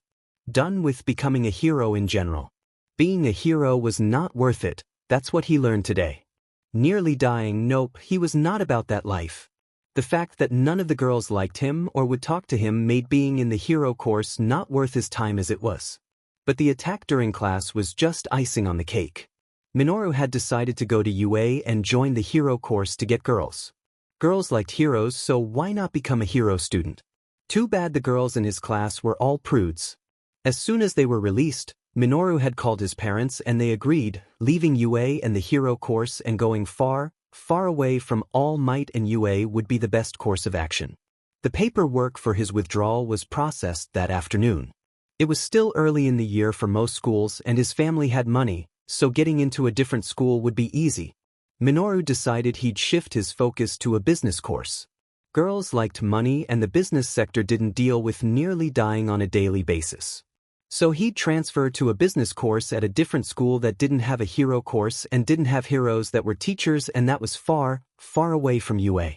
Done with becoming a hero in general. Being a hero was not worth it, that's what he learned today. Nearly dying, nope, he was not about that life. The fact that none of the girls liked him or would talk to him made being in the hero course not worth his time as it was. But the attack during class was just icing on the cake. Minoru had decided to go to UA and join the hero course to get girls. Girls liked heroes, so why not become a hero student? Too bad the girls in his class were all prudes. As soon as they were released, Minoru had called his parents and they agreed, leaving UA and the hero course and going far, far away from All Might and UA would be the best course of action. The paperwork for his withdrawal was processed that afternoon. It was still early in the year for most schools and his family had money, so getting into a different school would be easy. Minoru decided he'd shift his focus to a business course. Girls liked money and the business sector didn't deal with nearly dying on a daily basis. So he'd transfer to a business course at a different school that didn't have a hero course and didn't have heroes that were teachers, and that was far, far away from UA.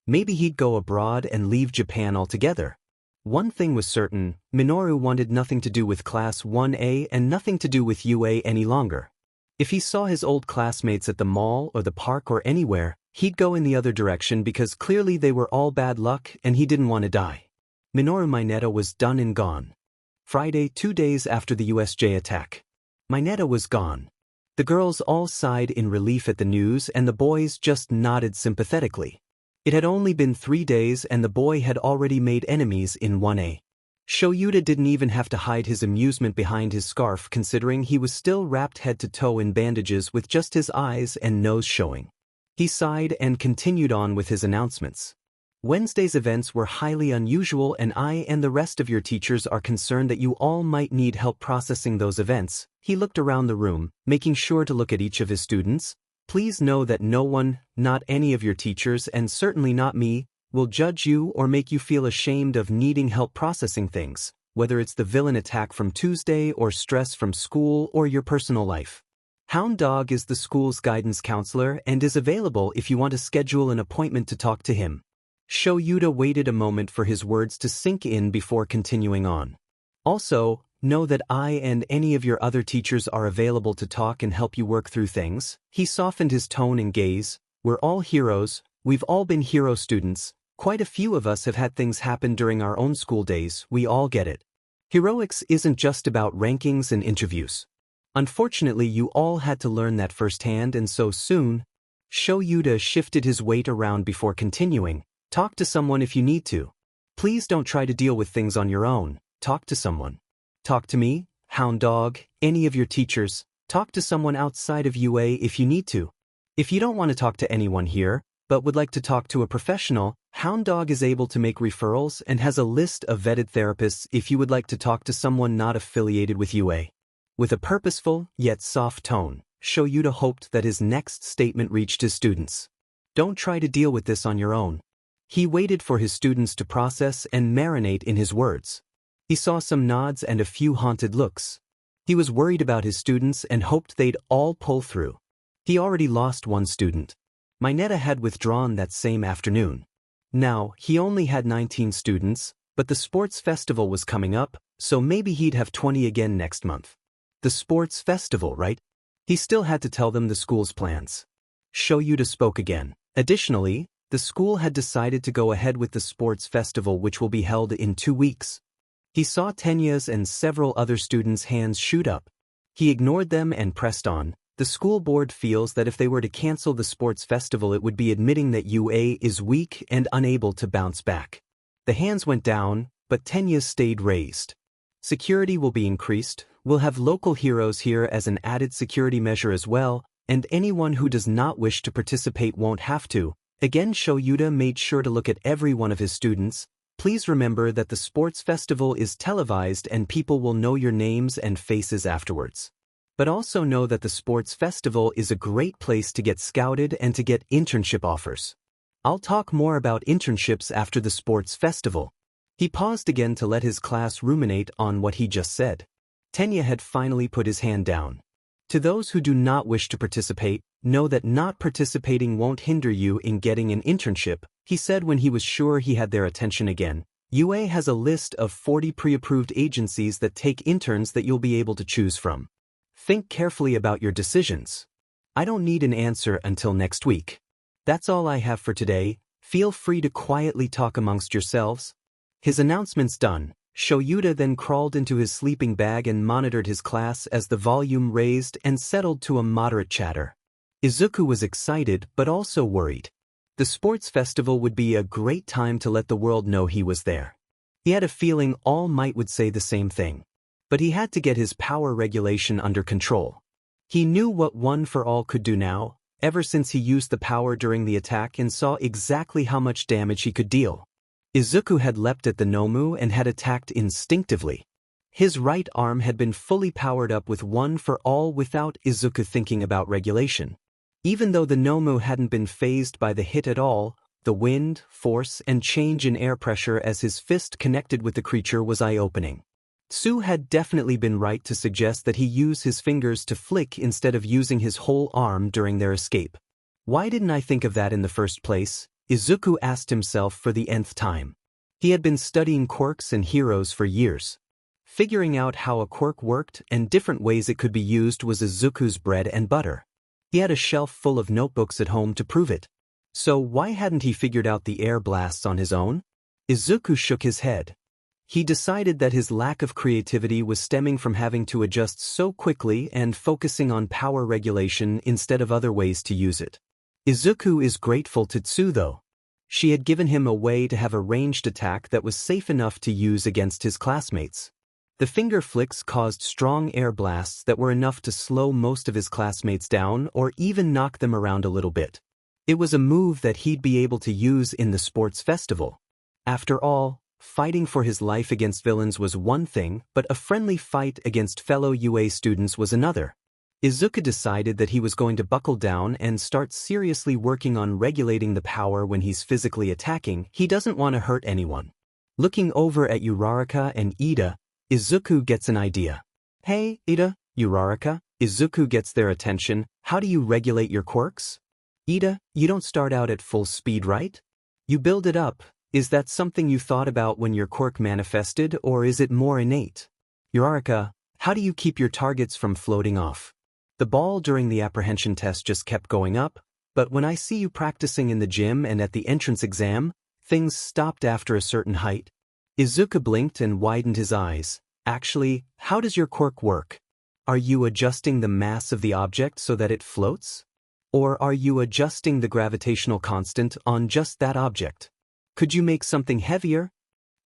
Maybe he'd go abroad and leave Japan altogether. One thing was certain, Minoru wanted nothing to do with Class 1A and nothing to do with UA any longer. If he saw his old classmates at the mall or the park or anywhere, he'd go in the other direction because clearly they were all bad luck and he didn't want to die. Minoru Mineta was done and gone. Friday, 2 days after the USJ attack. Mineta was gone. The girls all sighed in relief at the news and the boys just nodded sympathetically. It had only been 3 days and the boy had already made enemies in 1A. Shoyuta didn't even have to hide his amusement behind his scarf considering he was still wrapped head to toe in bandages with just his eyes and nose showing. He sighed and continued on with his announcements. Wednesday's events were highly unusual and I and the rest of your teachers are concerned that you all might need help processing those events. He looked around the room, making sure to look at each of his students. Please know that no one, not any of your teachers and certainly not me, will judge you or make you feel ashamed of needing help processing things, whether it's the villain attack from Tuesday or stress from school or your personal life. Hound Dog is the school's guidance counselor and is available if you want to schedule an appointment to talk to him. Shoyuta waited a moment for his words to sink in before continuing on. Also, know that I and any of your other teachers are available to talk and help you work through things. He softened his tone and gaze. We're all heroes, we've all been hero students, quite a few of us have had things happen during our own school days, we all get it. Heroics isn't just about rankings and interviews. Unfortunately, you all had to learn that firsthand and so soon. Shoyuta shifted his weight around before continuing. Talk to someone if you need to. Please don't try to deal with things on your own. Talk to someone. Talk to me, Hound Dog, any of your teachers. Talk to someone outside of UA if you need to. If you don't want to talk to anyone here, but would like to talk to a professional, Hound Dog is able to make referrals and has a list of vetted therapists if you would like to talk to someone not affiliated with UA. With a purposeful, yet soft tone, Shoyuta hoped that his next statement reached his students. Don't try to deal with this on your own. He waited for his students to process and marinate in his words. He saw some nods and a few haunted looks. He was worried about his students and hoped they'd all pull through. He already lost one student. Mineta had withdrawn that same afternoon. Now, he only had 19 students, but the sports festival was coming up, so maybe he'd have 20 again next month. The sports festival, right? He still had to tell them the school's plans. Shoyuta spoke again. Additionally, the school had decided to go ahead with the sports festival which will be held in 2 weeks. He saw Tenya's and several other students' hands shoot up. He ignored them and pressed on. The school board feels that if they were to cancel the sports festival, it would be admitting that UA is weak and unable to bounce back. The hands went down, but Tenya's stayed raised. Security will be increased, we'll have local heroes here as an added security measure as well, and anyone who does not wish to participate won't have to. Again, Shoyuta made sure to look at every one of his students. Please remember that the sports festival is televised and people will know your names and faces afterwards. But also know that the sports festival is a great place to get scouted and to get internship offers. I'll talk more about internships after the sports festival. He paused again to let his class ruminate on what he just said. Tenya had finally put his hand down. To those who do not wish to participate, know that not participating won't hinder you in getting an internship, he said when he was sure he had their attention again. UA has a list of 40 pre-approved agencies that take interns that you'll be able to choose from. Think carefully about your decisions. I don't need an answer until next week. That's all I have for today. Feel free to quietly talk amongst yourselves. His announcements done, Shoyuta then crawled into his sleeping bag and monitored his class as the volume raised and settled to a moderate chatter. Izuku was excited but also worried. The sports festival would be a great time to let the world know he was there. He had a feeling All Might would say the same thing. But he had to get his power regulation under control. He knew what One for All could do now, ever since he used the power during the attack and saw exactly how much damage he could deal. Izuku had leapt at the Nomu and had attacked instinctively. His right arm had been fully powered up with One for All without Izuku thinking about regulation. Even though the Nomu hadn't been fazed by the hit at all, the wind, force, and change in air pressure as his fist connected with the creature was eye-opening. Tsu had definitely been right to suggest that he use his fingers to flick instead of using his whole arm during their escape. Why didn't I think of that in the first place? Izuku asked himself for the nth time. He had been studying quirks and heroes for years. Figuring out how a quirk worked and different ways it could be used was Izuku's bread and butter. He had a shelf full of notebooks at home to prove it. So why hadn't he figured out the air blasts on his own? Izuku shook his head. He decided that his lack of creativity was stemming from having to adjust so quickly and focusing on power regulation instead of other ways to use it. Izuku is grateful to Tsu though. She had given him a way to have a ranged attack that was safe enough to use against his classmates. The finger flicks caused strong air blasts that were enough to slow most of his classmates down or even knock them around a little bit. It was a move that he'd be able to use in the sports festival. After all, fighting for his life against villains was one thing, but a friendly fight against fellow UA students was another. Izuku decided that he was going to buckle down and start seriously working on regulating the power when he's physically attacking. He doesn't want to hurt anyone. Looking over at Uraraka and Ida, Izuku gets an idea. Hey, Ida, Uraraka, Izuku gets their attention. How do you regulate your quirks? Ida, you don't start out at full speed, right? You build it up. Is that something you thought about when your quirk manifested, or is it more innate? Uraraka, how do you keep your targets from floating off? The ball during the apprehension test just kept going up, but when I see you practicing in the gym and at the entrance exam, things stopped after a certain height. Izuku blinked and widened his eyes. Actually, how does your quirk work? Are you adjusting the mass of the object so that it floats? Or are you adjusting the gravitational constant on just that object? Could you make something heavier?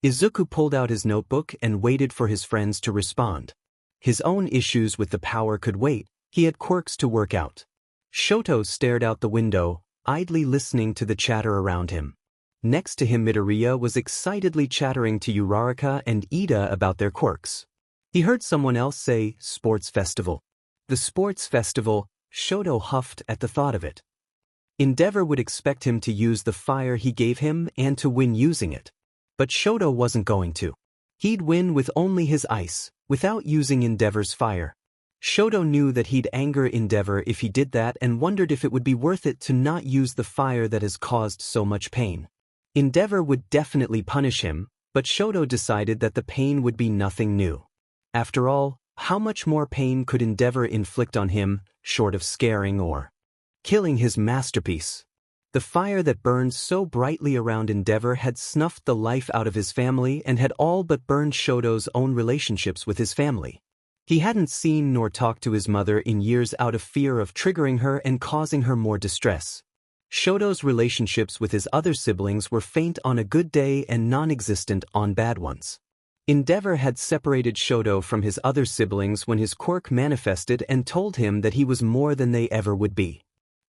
Izuku pulled out his notebook and waited for his friends to respond. His own issues with the power could wait. He had quirks to work out. Shoto stared out the window, idly listening to the chatter around him. Next to him, Midoriya was excitedly chattering to Uraraka and Ida about their quirks. He heard someone else say, "Sports festival." The sports festival, Shoto huffed at the thought of it. Endeavor would expect him to use the fire he gave him and to win using it. But Shoto wasn't going to. He'd win with only his ice, without using Endeavor's fire. Shoto knew that he'd anger Endeavor if he did that and wondered if it would be worth it to not use the fire that has caused so much pain. Endeavor would definitely punish him, but Shoto decided that the pain would be nothing new. After all, how much more pain could Endeavor inflict on him, short of scaring or killing his masterpiece? The fire that burned so brightly around Endeavor had snuffed the life out of his family and had all but burned Shoto's own relationships with his family. He hadn't seen nor talked to his mother in years out of fear of triggering her and causing her more distress. Shoto's relationships with his other siblings were faint on a good day and non-existent on bad ones. Endeavor had separated Shoto from his other siblings when his quirk manifested and told him that he was more than they ever would be.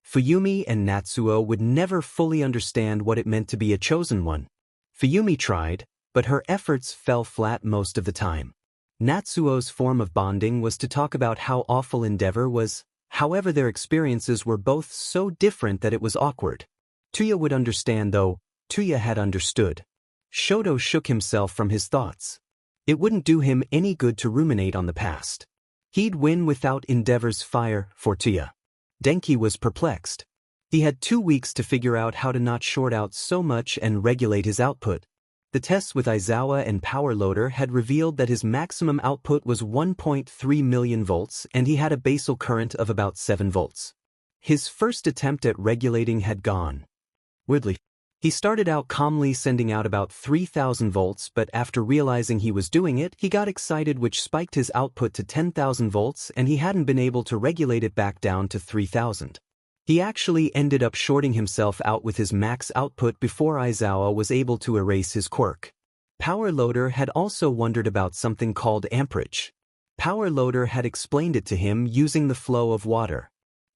Fuyumi and Natsuo would never fully understand what it meant to be a chosen one. Fuyumi tried, but her efforts fell flat most of the time. Natsuo's form of bonding was to talk about how awful Endeavor was, however their experiences were both so different that it was awkward. Tenya would understand though, Tenya had understood. Shoto shook himself from his thoughts. It wouldn't do him any good to ruminate on the past. He'd win without Endeavor's fire for Tenya. Denki was perplexed. He had 2 weeks to figure out how to not short out so much and regulate his output. The tests with Aizawa and Power Loader had revealed that his maximum output was 1.3 million volts and he had a basal current of about 7 volts. His first attempt at regulating had gone. Weirdly, he started out calmly sending out about 3,000 volts, but after realizing he was doing it, he got excited, which spiked his output to 10,000 volts, and he hadn't been able to regulate it back down to 3,000. He actually ended up shorting himself out with his max output before Aizawa was able to erase his quirk. Power Loader had also wondered about something called amperage. Power Loader had explained it to him using the flow of water.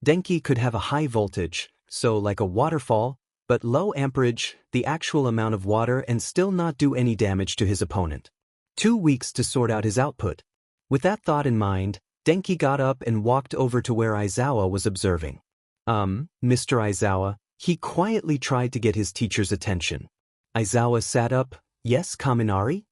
Denki could have a high voltage, so like a waterfall, but low amperage, the actual amount of water, and still not do any damage to his opponent. 2 weeks to sort out his output. With that thought in mind, Denki got up and walked over to where Aizawa was observing. Mr. Aizawa, he quietly tried to get his teacher's attention. Aizawa sat up. Yes, Kaminari?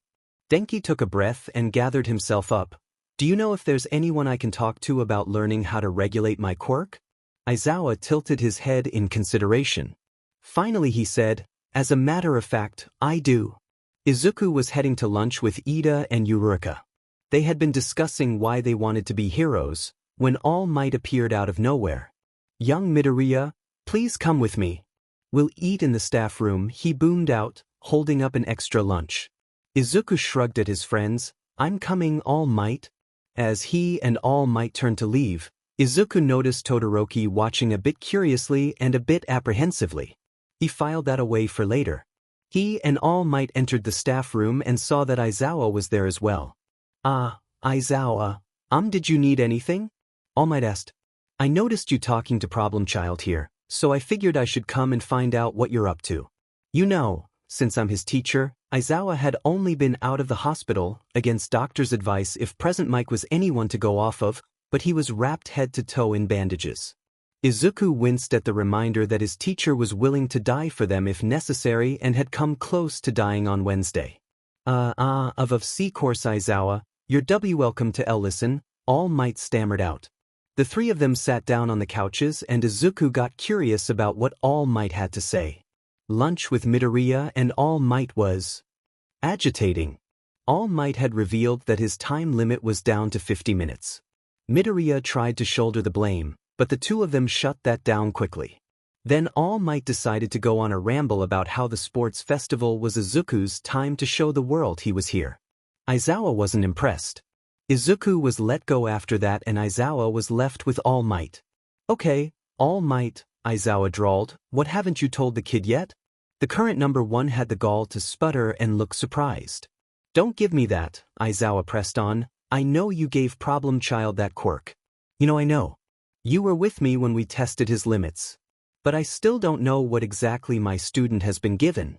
Denki took a breath and gathered himself up. Do you know if there's anyone I can talk to about learning how to regulate my quirk? Aizawa tilted his head in consideration. Finally he said, as a matter of fact, I do. Izuku was heading to lunch with Ida and Uraraka. They had been discussing why they wanted to be heroes, when All Might appeared out of nowhere. Young Midoriya, please come with me. We'll eat in the staff room, he boomed out, holding up an extra lunch. Izuku shrugged at his friends. I'm coming, All Might. As he and All Might turned to leave, Izuku noticed Todoroki watching a bit curiously and a bit apprehensively. He filed that away for later. He and All Might entered the staff room and saw that Aizawa was there as well. Aizawa, did you need anything? All Might asked. I noticed you talking to Problem Child here, so I figured I should come and find out what you're up to. You know, since I'm his teacher, Aizawa had only been out of the hospital, against doctor's advice if present Mike was anyone to go off of, but he was wrapped head to toe in bandages. Izuku winced at the reminder that his teacher was willing to die for them if necessary and had come close to dying on Wednesday. Of course Aizawa, you're welcome to listen, All Might stammered out. The three of them sat down on the couches and Izuku got curious about what All Might had to say. Lunch with Midoriya and All Might was agitating. All Might had revealed that his time limit was down to 50 minutes. Midoriya tried to shoulder the blame, but the two of them shut that down quickly. Then All Might decided to go on a ramble about how the sports festival was Izuku's time to show the world he was here. Aizawa wasn't impressed. Izuku was let go after that and Aizawa was left with All Might. Okay, All Might, Aizawa drawled, what haven't you told the kid yet? The current number 1 had the gall to sputter and look surprised. Don't give me that, Aizawa pressed on. I know you gave Problem Child that quirk. I know. You were with me when we tested his limits. But I still don't know what exactly my student has been given.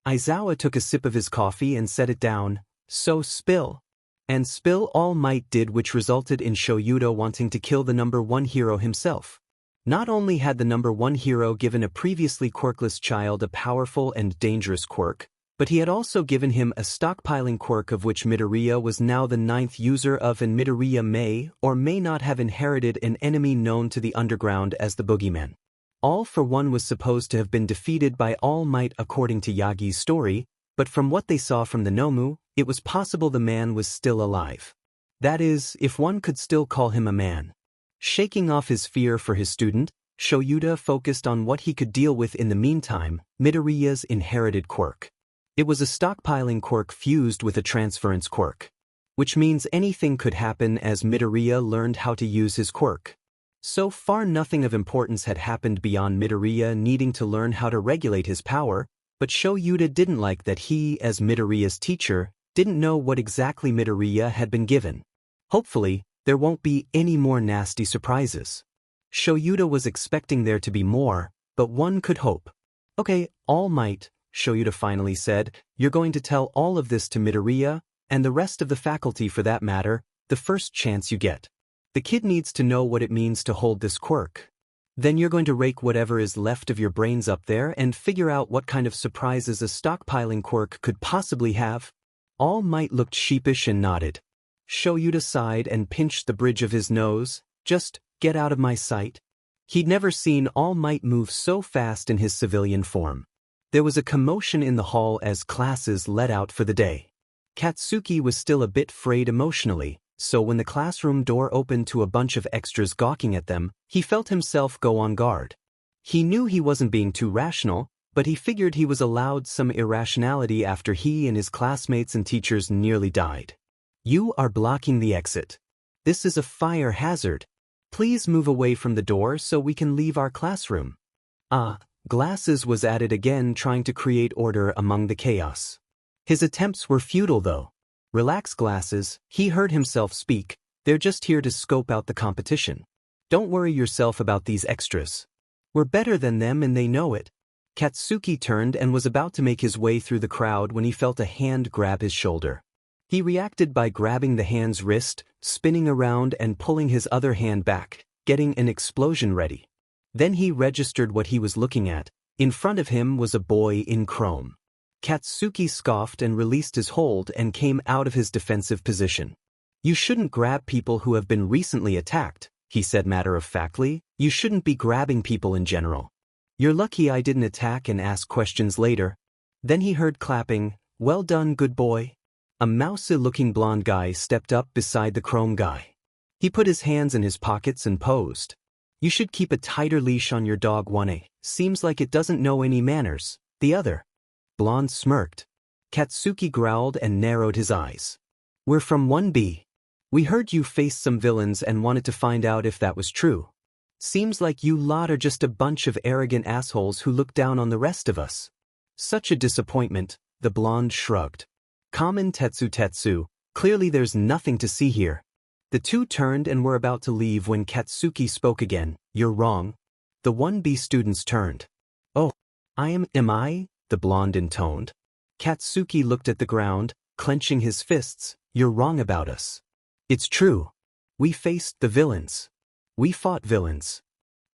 Aizawa took a sip of his coffee and set it down. So spill. And spill All Might did, which resulted in Shoyudo wanting to kill the number 1 hero himself. Not only had the number 1 hero given a previously quirkless child a powerful and dangerous quirk, but he had also given him a stockpiling quirk of which Midoriya was now the 9th user of, and Midoriya may or may not have inherited an enemy known to the underground as the Boogeyman. All for One was supposed to have been defeated by All Might according to Yagi's story, but from what they saw from the Nomu, it was possible the man was still alive. That is, if one could still call him a man. Shaking off his fear for his student, Shoyuda focused on what he could deal with in the meantime, Midoriya's inherited quirk. It was a stockpiling quirk fused with a transference quirk. which means anything could happen as Midoriya learned how to use his quirk. So far nothing of importance had happened beyond Midoriya needing to learn how to regulate his power, but Shoyuta didn't like that he, as Midoriya's teacher, didn't know what exactly Midoriya had been given. Hopefully, there won't be any more nasty surprises. Shoyuta was expecting there to be more, but one could hope. Okay, All Might, Shoyuta finally said, you're going to tell all of this to Midoriya, and the rest of the faculty for that matter, the first chance you get. The kid needs to know what it means to hold this quirk. Then you're going to rake whatever is left of your brains up there and figure out what kind of surprises a stockpiling quirk could possibly have. All Might looked sheepish and nodded. Shoyuta sighed and pinched the bridge of his nose. Just get out of my sight. He'd never seen All Might move so fast in his civilian form. There was a commotion in the hall as classes let out for the day. Katsuki was still a bit frayed emotionally, so when the classroom door opened to a bunch of extras gawking at them, he felt himself go on guard. He knew he wasn't being too rational, but he figured he was allowed some irrationality after he and his classmates and teachers nearly died. You are blocking the exit. This is a fire hazard. Please move away from the door so we can leave our classroom. Glasses was at it again trying to create order among the chaos. His attempts were futile though. Relax, Glasses, he heard himself speak, they're just here to scope out the competition. Don't worry yourself about these extras. We're better than them and they know it. Katsuki turned and was about to make his way through the crowd when he felt a hand grab his shoulder. He reacted by grabbing the hand's wrist, spinning around and pulling his other hand back, getting an explosion ready. Then he registered what he was looking at. In front of him was a boy in chrome. Katsuki scoffed and released his hold and came out of his defensive position. You shouldn't grab people who have been recently attacked, he said matter-of-factly. You shouldn't be grabbing people in general. You're lucky I didn't attack and ask questions later. Then he heard clapping. Well done, good boy. A mousy-looking blonde guy stepped up beside the chrome guy. He put his hands in his pockets and posed. You should keep a tighter leash on your dog, 1A. Seems like it doesn't know any manners. The other. Blonde smirked. Katsuki growled and narrowed his eyes. We're from 1B. We heard you faced some villains and wanted to find out if that was true. Seems like you lot are just a bunch of arrogant assholes who look down on the rest of us. Such a disappointment, the blonde shrugged. Kamen Tetsu, clearly there's nothing to see here. The two turned and were about to leave when Katsuki spoke again. You're wrong. The 1B students turned. Oh, am I? The blonde intoned. Katsuki looked at the ground, clenching his fists. You're wrong about us. It's true. We faced the villains. We fought villains.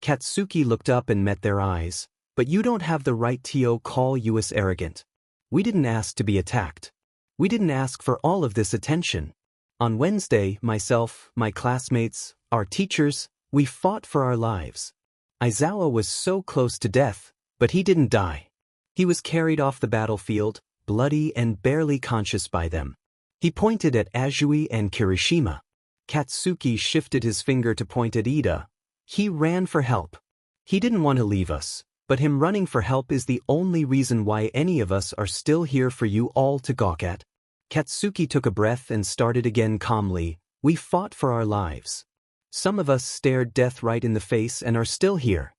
Katsuki looked up and met their eyes. But you don't have the right to call us arrogant. We didn't ask to be attacked. We didn't ask for all of this attention. On Wednesday, myself, my classmates, our teachers, we fought for our lives. Aizawa was so close to death, but he didn't die. He was carried off the battlefield, bloody and barely conscious by them. He pointed at Azui and Kirishima. Katsuki shifted his finger to point at Ida. He ran for help. He didn't want to leave us, but him running for help is the only reason why any of us are still here for you all to gawk at. Katsuki took a breath and started again calmly. We fought for our lives. Some of us stared death right in the face and are still here.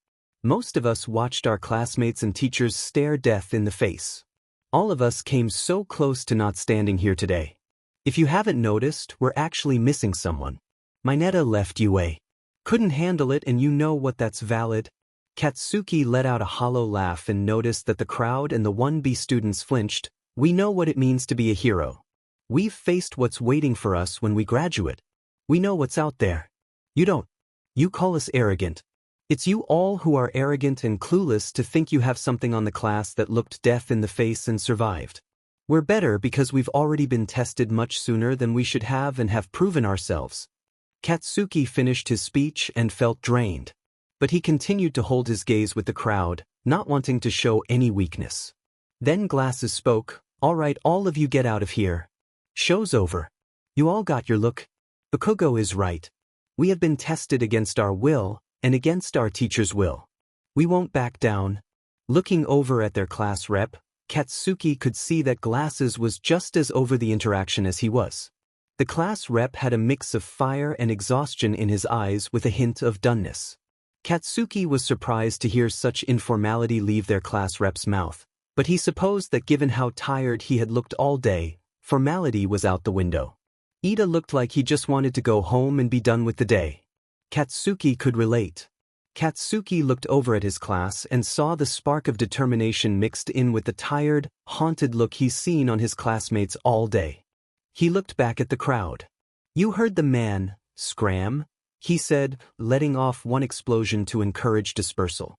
Most of us watched our classmates and teachers stare death in the face. All of us came so close to not standing here today. If you haven't noticed, we're actually missing someone. Mineta left UA. Couldn't handle it and you know what that's valid. Katsuki let out a hollow laugh and noticed that the crowd and the 1B students flinched. We know what it means to be a hero. We've faced what's waiting for us when we graduate. We know what's out there. You don't. You call us arrogant. It's you all who are arrogant and clueless to think you have something on the class that looked death in the face and survived. We're better because we've already been tested much sooner than we should have and have proven ourselves. Katsuki finished his speech and felt drained. But he continued to hold his gaze with the crowd, not wanting to show any weakness. Then Glasses spoke. All right, all of you get out of here. Show's over. You all got your look. Bakugo is right. We have been tested against our will, and against our teacher's will. We won't back down. Looking over at their class rep, Katsuki could see that Glasses was just as over the interaction as he was. The class rep had a mix of fire and exhaustion in his eyes with a hint of doneness. Katsuki was surprised to hear such informality leave their class rep's mouth, but he supposed that given how tired he had looked all day, formality was out the window. Ida looked like he just wanted to go home and be done with the day. Katsuki could relate. Katsuki looked over at his class and saw the spark of determination mixed in with the tired, haunted look he's seen on his classmates all day. He looked back at the crowd. "You heard the man, scram," he said, letting off one explosion to encourage dispersal.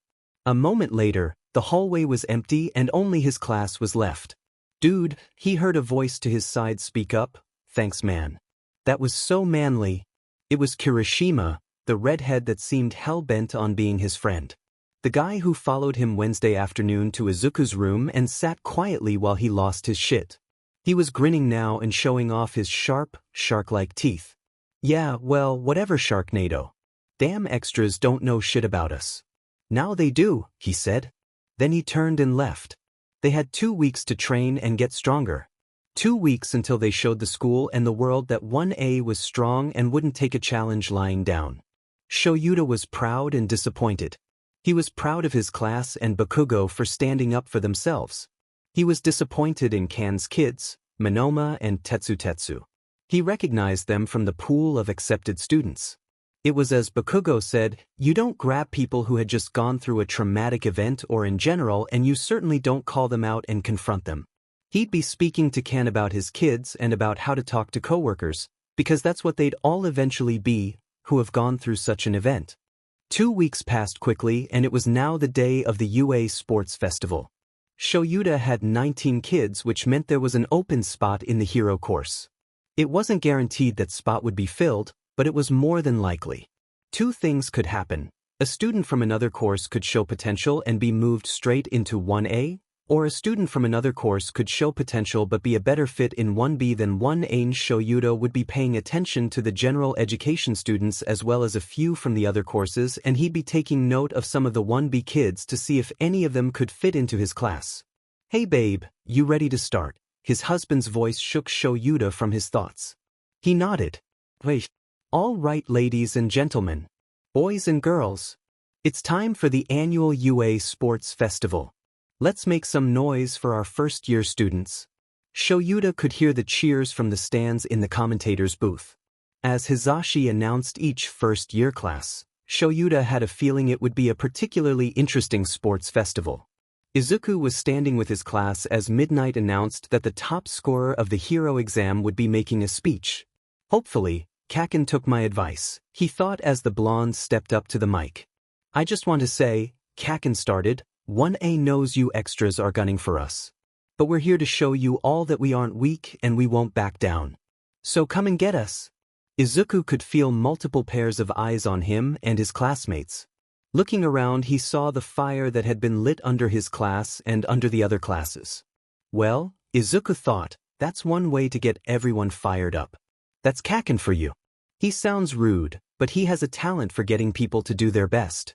A moment later, the hallway was empty and only his class was left. "Dude," he heard a voice to his side speak up, "thanks man. That was so manly." It was Kirishima, the redhead that seemed hell-bent on being his friend. The guy who followed him Wednesday afternoon to Izuku's room and sat quietly while he lost his shit. He was grinning now and showing off his sharp, shark-like teeth. "Yeah, well, whatever, Sharknado. Damn extras don't know shit about us." "Now they do," he said. Then he turned and left. They had 2 weeks to train and get stronger. 2 weeks until they showed the school and the world that 1A was strong and wouldn't take a challenge lying down. Shoyuta was proud and disappointed. He was proud of his class and Bakugo for standing up for themselves. He was disappointed in Kan's kids, Monoma and Tetsu. He recognized them from the pool of accepted students. It was as Bakugo said, you don't grab people who had just gone through a traumatic event or in general, and you certainly don't call them out and confront them. He'd be speaking to Kan about his kids and about how to talk to coworkers, because that's what they'd all eventually be, who have gone through such an event. 2 weeks passed quickly and it was now the day of the UA Sports Festival. Shoyuta had 19 kids, which meant there was an open spot in the hero course. It wasn't guaranteed that spot would be filled, but it was more than likely. 2 things could happen. A student from another course could show potential and be moved straight into 1A, or a student from another course could show potential but be a better fit in 1B than 1A. Shoyuta would be paying attention to the general education students as well as a few from the other courses, and he'd be taking note of some of the 1B kids to see if any of them could fit into his class. "Hey babe, you ready to start?" His husband's voice shook Shoyuta from his thoughts. He nodded. "Wait. All right, ladies and gentlemen, boys and girls. It's time for the annual UA Sports Festival. Let's make some noise for our first-year students." Shoyuta could hear the cheers from the stands in the commentator's booth. As Hizashi announced each first-year class, Shoyuta had a feeling it would be a particularly interesting sports festival. Izuku was standing with his class as Midnight announced that the top scorer of the hero exam would be making a speech. "Hopefully, Kaken took my advice," he thought as the blonde stepped up to the mic. "I just want to say," Kaken started, 1A knows you extras are gunning for us. But we're here to show you all that we aren't weak and we won't back down. So come and get us." Izuku could feel multiple pairs of eyes on him and his classmates. Looking around, he saw the fire that had been lit under his class and under the other classes. Well, Izuku thought, that's one way to get everyone fired up. That's Kaken for you. He sounds rude, but he has a talent for getting people to do their best.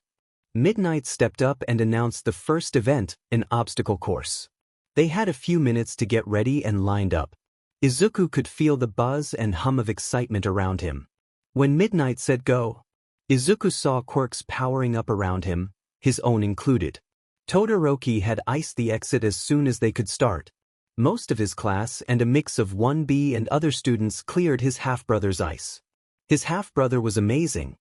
Midnight stepped up and announced the first event, an obstacle course. They had a few minutes to get ready and lined up. Izuku could feel the buzz and hum of excitement around him. When Midnight said go, Izuku saw quirks powering up around him, his own included. Todoroki had iced the exit as soon as they could start. Most of his class and a mix of 1B and other students cleared his half-brother's ice. His half-brother was amazing.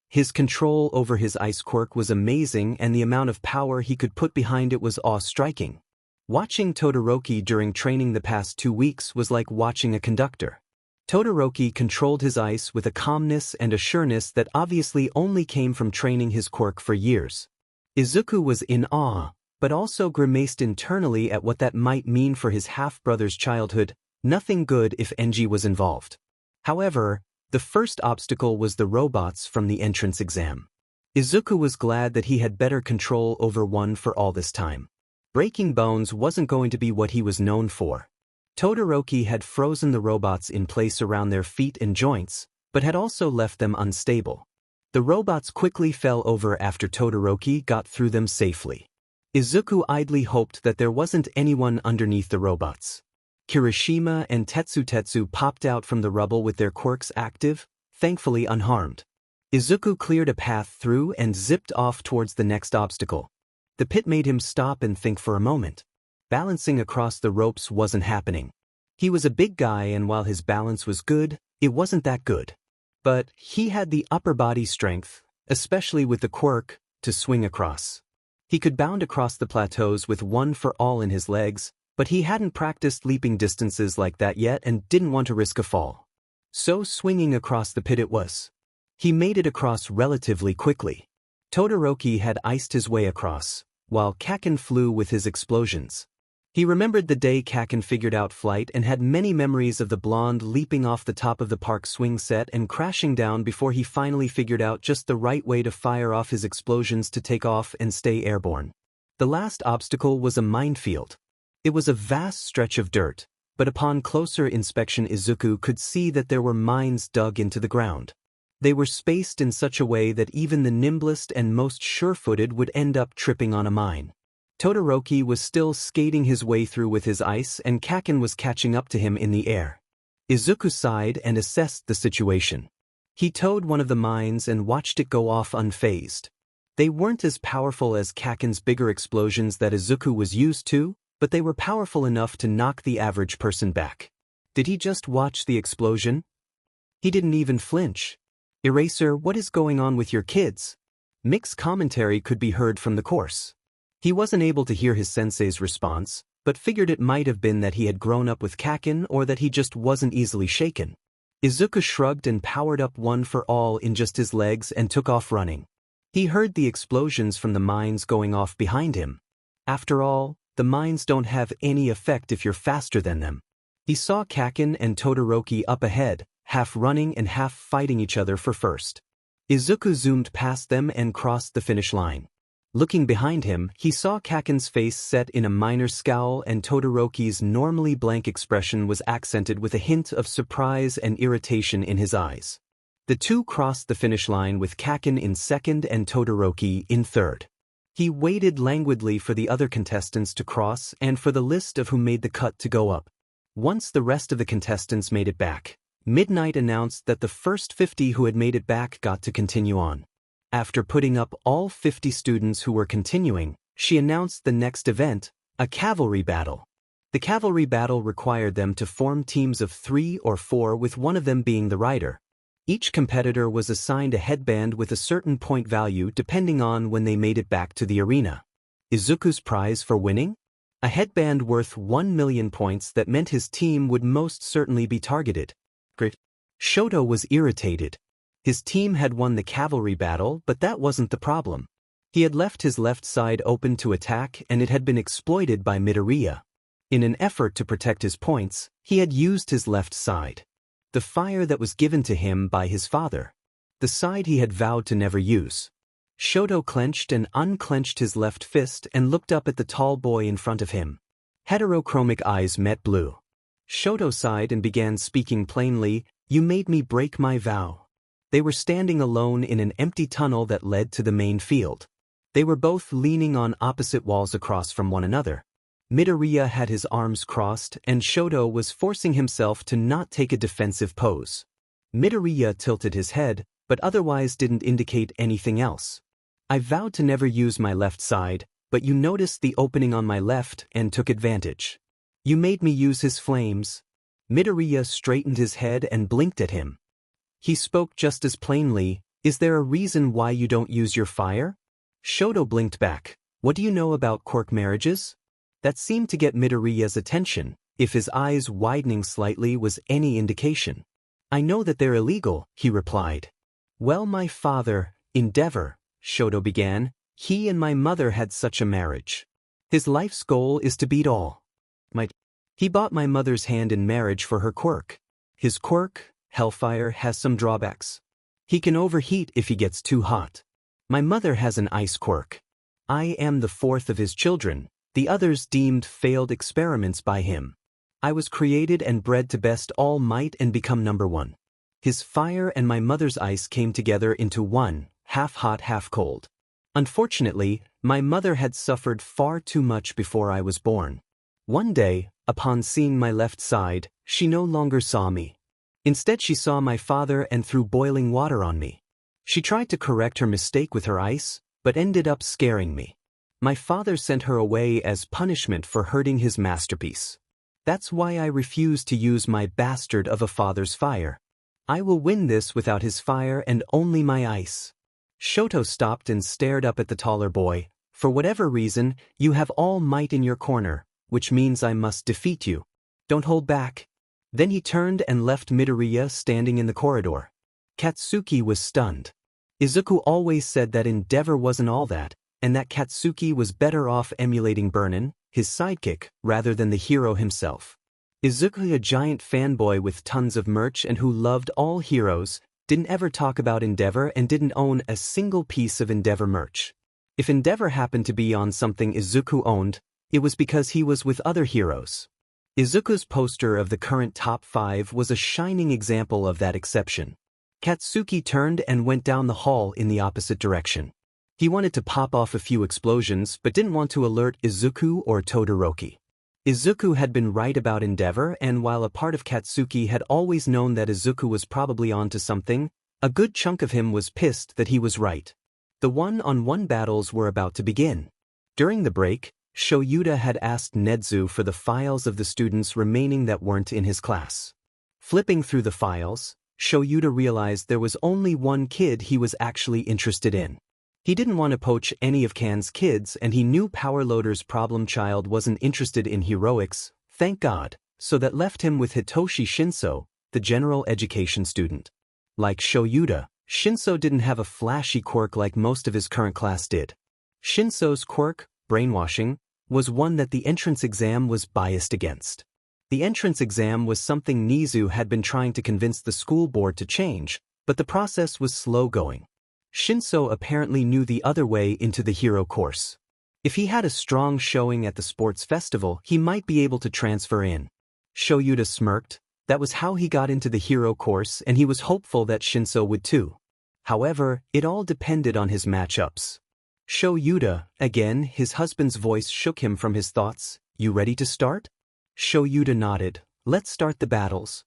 His control over his ice quirk was amazing, and the amount of power he could put behind it was awe-striking. Watching Todoroki during training the past 2 weeks was like watching a conductor. Todoroki controlled his ice with a calmness and a sureness that obviously only came from training his quirk for years. Izuku was in awe, but also grimaced internally at what that might mean for his half-brother's childhood. Nothing good if Enji was involved. However, the first obstacle was the robots from the entrance exam. Izuku was glad that he had better control over one for all this time. Breaking bones wasn't going to be what he was known for. Todoroki had frozen the robots in place around their feet and joints, but had also left them unstable. The robots quickly fell over after Todoroki got through them safely. Izuku idly hoped that there wasn't anyone underneath the robots. Kirishima and Tetsu popped out from the rubble with their quirks active, thankfully unharmed. Izuku cleared a path through and zipped off towards the next obstacle. The pit made him stop and think for a moment. Balancing across the ropes wasn't happening. He was a big guy, and while his balance was good, it wasn't that good. But he had the upper body strength, especially with the quirk, to swing across. He could bound across the plateaus with one for all in his legs, but he hadn't practiced leaping distances like that yet and didn't want to risk a fall. So swinging across the pit it was. He made it across relatively quickly. Todoroki had iced his way across, while Kakin flew with his explosions. He remembered the day Kakin figured out flight and had many memories of the blonde leaping off the top of the park swing set and crashing down before he finally figured out just the right way to fire off his explosions to take off and stay airborne. The last obstacle was a minefield. It was a vast stretch of dirt, but upon closer inspection Izuku could see that there were mines dug into the ground. They were spaced in such a way that even the nimblest and most sure-footed would end up tripping on a mine. Todoroki was still skating his way through with his ice, and Kakin was catching up to him in the air. Izuku sighed and assessed the situation. He towed one of the mines and watched it go off unfazed. They weren't as powerful as Kakin's bigger explosions that Izuku was used to, but they were powerful enough to knock the average person back. Did he just watch the explosion? He didn't even flinch. "Eraser, what is going on with your kids?" Mixed commentary could be heard from the course. He wasn't able to hear his sensei's response, but figured it might have been that he had grown up with Kakin or that he just wasn't easily shaken. Izuku shrugged and powered up one for all in just his legs and took off running. He heard the explosions from the mines going off behind him. After all, the mines don't have any effect if you're faster than them. He saw Kakin and Todoroki up ahead, half running and half fighting each other for first. Izuku zoomed past them and crossed the finish line. Looking behind him, he saw Kakin's face set in a minor scowl, and Todoroki's normally blank expression was accented with a hint of surprise and irritation in his eyes. The two crossed the finish line with Kakin in second and Todoroki in third. He waited languidly for the other contestants to cross and for the list of who made the cut to go up. Once the rest of the contestants made it back, Midnight announced that the first 50 who had made it back got to continue on. After putting up all 50 students who were continuing, she announced the next event, a cavalry battle. The cavalry battle required them to form teams of 3 or 4, with one of them being the rider. Each competitor was assigned a headband with a certain point value depending on when they made it back to the arena. Izuku's prize for winning? A headband worth 1 million points that meant his team would most certainly be targeted. Shoto was irritated. His team had won the cavalry battle, but that wasn't the problem. He had left his left side open to attack, and it had been exploited by Midoriya. In an effort to protect his points, he had used his left side. The fire that was given to him by his father. The side he had vowed to never use. Shoto clenched and unclenched his left fist and looked up at the tall boy in front of him. Heterochromic eyes met blue. Shoto sighed and began speaking plainly, "You made me break my vow." They were standing alone in an empty tunnel that led to the main field. They were both leaning on opposite walls across from one another. Midoriya had his arms crossed, and Shoto was forcing himself to not take a defensive pose. Midoriya tilted his head, but otherwise didn't indicate anything else. "I vowed to never use my left side, but you noticed the opening on my left and took advantage. You made me use his flames." Midoriya straightened his head and blinked at him. He spoke just as plainly, "Is there a reason why you don't use your fire?" Shoto blinked back, "What do you know about quirk marriages?" That seemed to get Midoriya's attention, if his eyes widening slightly was any indication. "I know that they're illegal," he replied. "Well, my father, Endeavor," Shoto began, "he and my mother had such a marriage. His life's goal is to beat all. He bought my mother's hand in marriage for her quirk. His quirk, Hellfire, has some drawbacks. He can overheat if he gets too hot. My mother has an ice quirk. I am the fourth of his children, the others deemed failed experiments by him. I was created and bred to best all might and become number one. His fire and my mother's ice came together into one, half hot, half cold. Unfortunately, my mother had suffered far too much before I was born. One day, upon seeing my left side, she no longer saw me. Instead she saw my father and threw boiling water on me. She tried to correct her mistake with her ice, but ended up scaring me. My father sent her away as punishment for hurting his masterpiece. That's why I refuse to use my bastard of a father's fire. I will win this without his fire and only my ice. Shoto stopped and stared up at the taller boy. For whatever reason, you have all might in your corner, which means I must defeat you. Don't hold back. Then he turned and left Midoriya standing in the corridor. Katsuki was stunned. Izuku always said that Endeavor wasn't all that, and that Katsuki was better off emulating Burnin, his sidekick, rather than the hero himself. Izuku, a giant fanboy with tons of merch and who loved all heroes, didn't ever talk about Endeavor and didn't own a single piece of Endeavor merch. If Endeavor happened to be on something Izuku owned, it was because he was with other heroes. Izuku's poster of the current top 5 was a shining example of that exception. Katsuki turned and went down the hall in the opposite direction. He wanted to pop off a few explosions but didn't want to alert Izuku or Todoroki. Izuku had been right about Endeavor, and while a part of Katsuki had always known that Izuku was probably onto something, a good chunk of him was pissed that he was right. The one-on-one battles were about to begin. During the break, Shoyuda had asked Nedzu for the files of the students remaining that weren't in his class. Flipping through the files, Shoyuda realized there was only one kid he was actually interested in. He didn't want to poach any of Kan's kids, and he knew Powerloader's problem child wasn't interested in heroics, thank God, so that left him with Hitoshi Shinso, the general education student. Like Shoyuda, Shinso didn't have a flashy quirk like most of his current class did. Shinso's quirk, brainwashing, was one that the entrance exam was biased against. The entrance exam was something Nizu had been trying to convince the school board to change, but the process was slow going. Shinso apparently knew the other way into the hero course. If he had a strong showing at the sports festival, he might be able to transfer in. Shoyuda smirked. That was how he got into the hero course, and he was hopeful that Shinso would too. However, it all depended on his matchups. Shoyuda, again, his husband's voice shook him from his thoughts. You ready to start? Shoyuda nodded. Let's start the battles.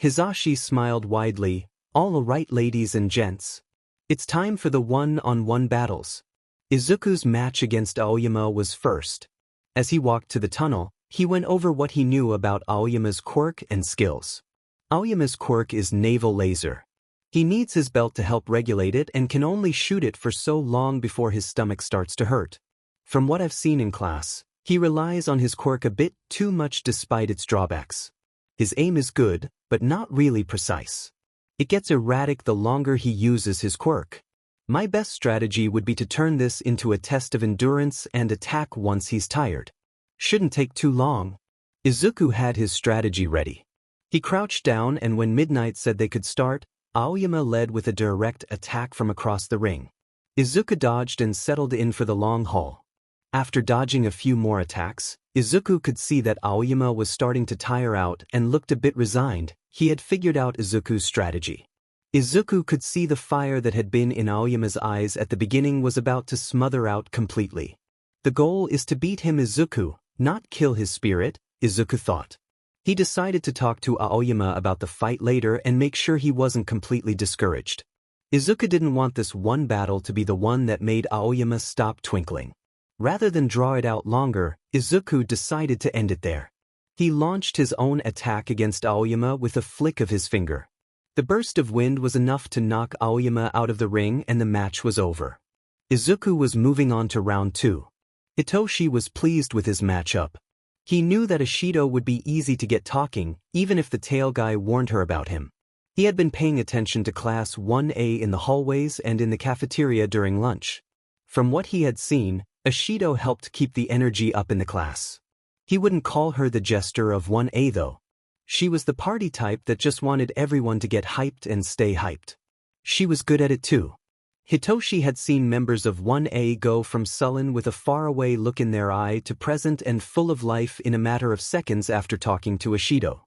Hisashi smiled widely. All right, ladies and gents. It's time for the one-on-one battles. Izuku's match against Aoyama was first. As he walked to the tunnel, he went over what he knew about Aoyama's quirk and skills. Aoyama's quirk is naval laser. He needs his belt to help regulate it and can only shoot it for so long before his stomach starts to hurt. From what I've seen in class, he relies on his quirk a bit too much despite its drawbacks. His aim is good, but not really precise. It gets erratic the longer he uses his quirk. My best strategy would be to turn this into a test of endurance and attack once he's tired. Shouldn't take too long. Izuku had his strategy ready. He crouched down, and when Midnight said they could start, Aoyama led with a direct attack from across the ring. Izuku dodged and settled in for the long haul. After dodging a few more attacks, Izuku could see that Aoyama was starting to tire out and looked a bit resigned. He had figured out Izuku's strategy. Izuku could see the fire that had been in Aoyama's eyes at the beginning was about to smother out completely. The goal is to beat him, Izuku, not kill his spirit, Izuku thought. He decided to talk to Aoyama about the fight later and make sure he wasn't completely discouraged. Izuku didn't want this one battle to be the one that made Aoyama stop twinkling. Rather than draw it out longer, Izuku decided to end it there. He launched his own attack against Aoyama with a flick of his finger. The burst of wind was enough to knock Aoyama out of the ring, and the match was over. Izuku was moving on to round 2. Hitoshi was pleased with his matchup. He knew that Ishido would be easy to get talking, even if the tail guy warned her about him. He had been paying attention to Class 1A in the hallways and in the cafeteria during lunch. From what he had seen, Ishido helped keep the energy up in the class. He wouldn't call her the jester of 1A though. She was the party type that just wanted everyone to get hyped and stay hyped. She was good at it too. Hitoshi had seen members of 1A go from sullen with a faraway look in their eye to present and full of life in a matter of seconds after talking to Ishido.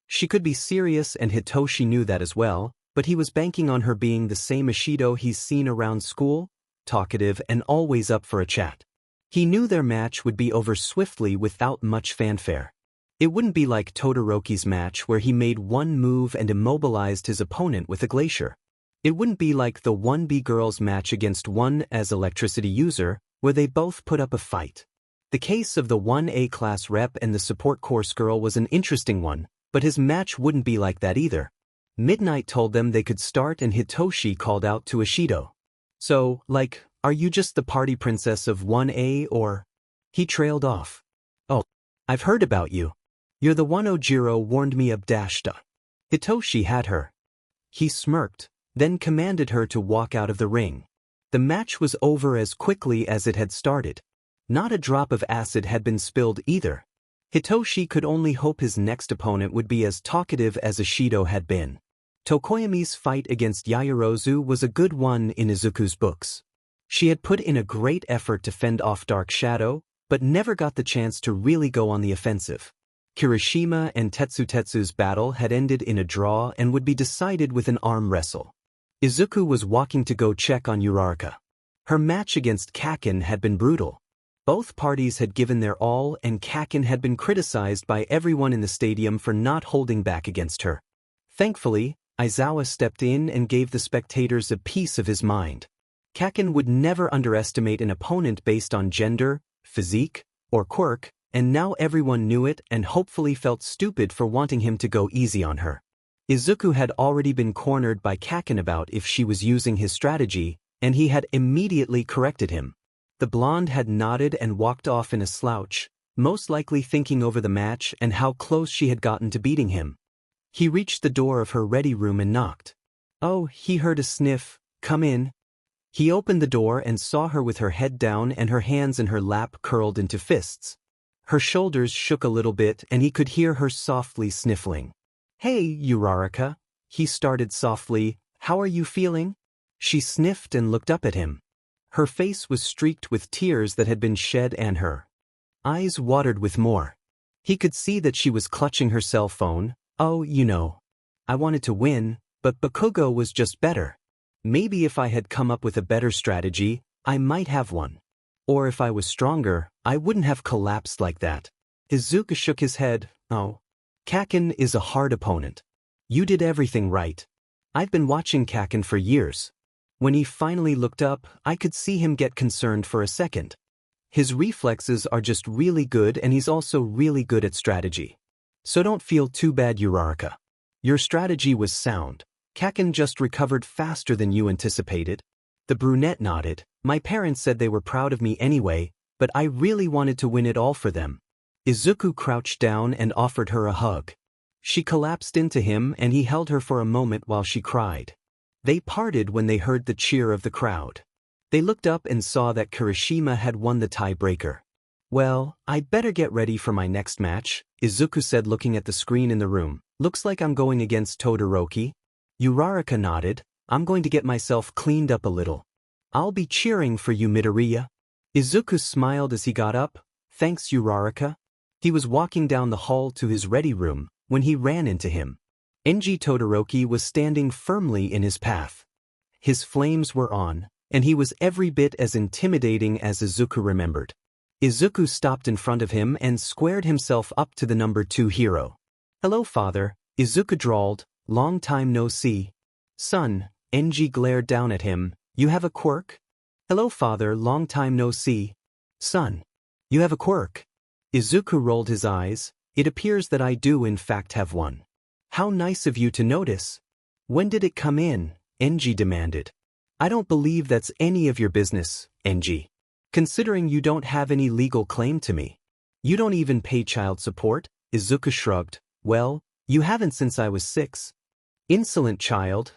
She could be serious, and Hitoshi knew that as well, but he was banking on her being the same Ishido he's seen around school, talkative and always up for a chat. He knew their match would be over swiftly without much fanfare. It wouldn't be like Todoroki's match where he made one move and immobilized his opponent with a glacier. It wouldn't be like the 1B girls match against 1As electricity user, where they both put up a fight. The case of the 1A class rep and the support course girl was an interesting one, but his match wouldn't be like that either. Midnight told them they could start and Hitoshi called out to Ishido. So, like, are you just the party princess of 1A or? He trailed off. Oh, I've heard about you. You're the one Jiro warned me of dashta. Hitoshi had her. He smirked, then commanded her to walk out of the ring. The match was over as quickly as it had started. Not a drop of acid had been spilled either. Hitoshi could only hope his next opponent would be as talkative as Ishido had been. Tokoyami's fight against Yaoyorozu was a good one in Izuku's books. She had put in a great effort to fend off Dark Shadow, but never got the chance to really go on the offensive. Kirishima and Tetsutetsu's battle had ended in a draw and would be decided with an arm wrestle. Izuku was walking to go check on Uraraka. Her match against Kakin had been brutal. Both parties had given their all and Kakin had been criticized by everyone in the stadium for not holding back against her. Thankfully, Aizawa stepped in and gave the spectators a piece of his mind. Kakin would never underestimate an opponent based on gender, physique, or quirk, and now everyone knew it and hopefully felt stupid for wanting him to go easy on her. Izuku had already been cornered by Kakin about if she was using his strategy, and he had immediately corrected him. The blonde had nodded and walked off in a slouch, most likely thinking over the match and how close she had gotten to beating him. He reached the door of her ready room and knocked. Oh, he heard a sniff. Come in. He opened the door and saw her with her head down and her hands in her lap curled into fists. Her shoulders shook a little bit and he could hear her softly sniffling. Hey, Uraraka, he started softly, how are you feeling? She sniffed and looked up at him. Her face was streaked with tears that had been shed and her eyes watered with more. He could see that she was clutching her cell phone. Oh, you know. I wanted to win, but Bakugo was just better. Maybe if I had come up with a better strategy, I might have won. Or if I was stronger, I wouldn't have collapsed like that. Izuku shook his head. Oh. Kakin is a hard opponent. You did everything right. I've been watching Kakin for years. When he finally looked up, I could see him get concerned for a second. His reflexes are just really good and he's also really good at strategy. So don't feel too bad, Uraraka. Your strategy was sound. Kakin just recovered faster than you anticipated. The brunette nodded. My parents said they were proud of me anyway, but I really wanted to win it all for them. Izuku crouched down and offered her a hug. She collapsed into him and he held her for a moment while she cried. They parted when they heard the cheer of the crowd. They looked up and saw that Kirishima had won the tiebreaker. Well, I better get ready for my next match, Izuku said looking at the screen in the room. Looks like I'm going against Todoroki. Uraraka nodded. I'm going to get myself cleaned up a little. I'll be cheering for you, Midoriya. Izuku smiled as he got up. Thanks, Uraraka. He was walking down the hall to his ready room when he ran into him. Todoroki was standing firmly in his path. His flames were on, and he was every bit as intimidating as Izuku remembered. Izuku stopped in front of him and squared himself up to the number 2 hero. Hello, father, Izuku drawled. Long time no see. Son, glared down at him. You have a quirk? Hello, father, long time no see. Son, you have a quirk. Izuku rolled his eyes. It appears that I do in fact have one. How nice of you to notice. When did it come in? Demanded. I don't believe that's any of your business, considering you don't have any legal claim to me. You don't even pay child support? Izuku shrugged. Well, you haven't since I was 6. Insolent child,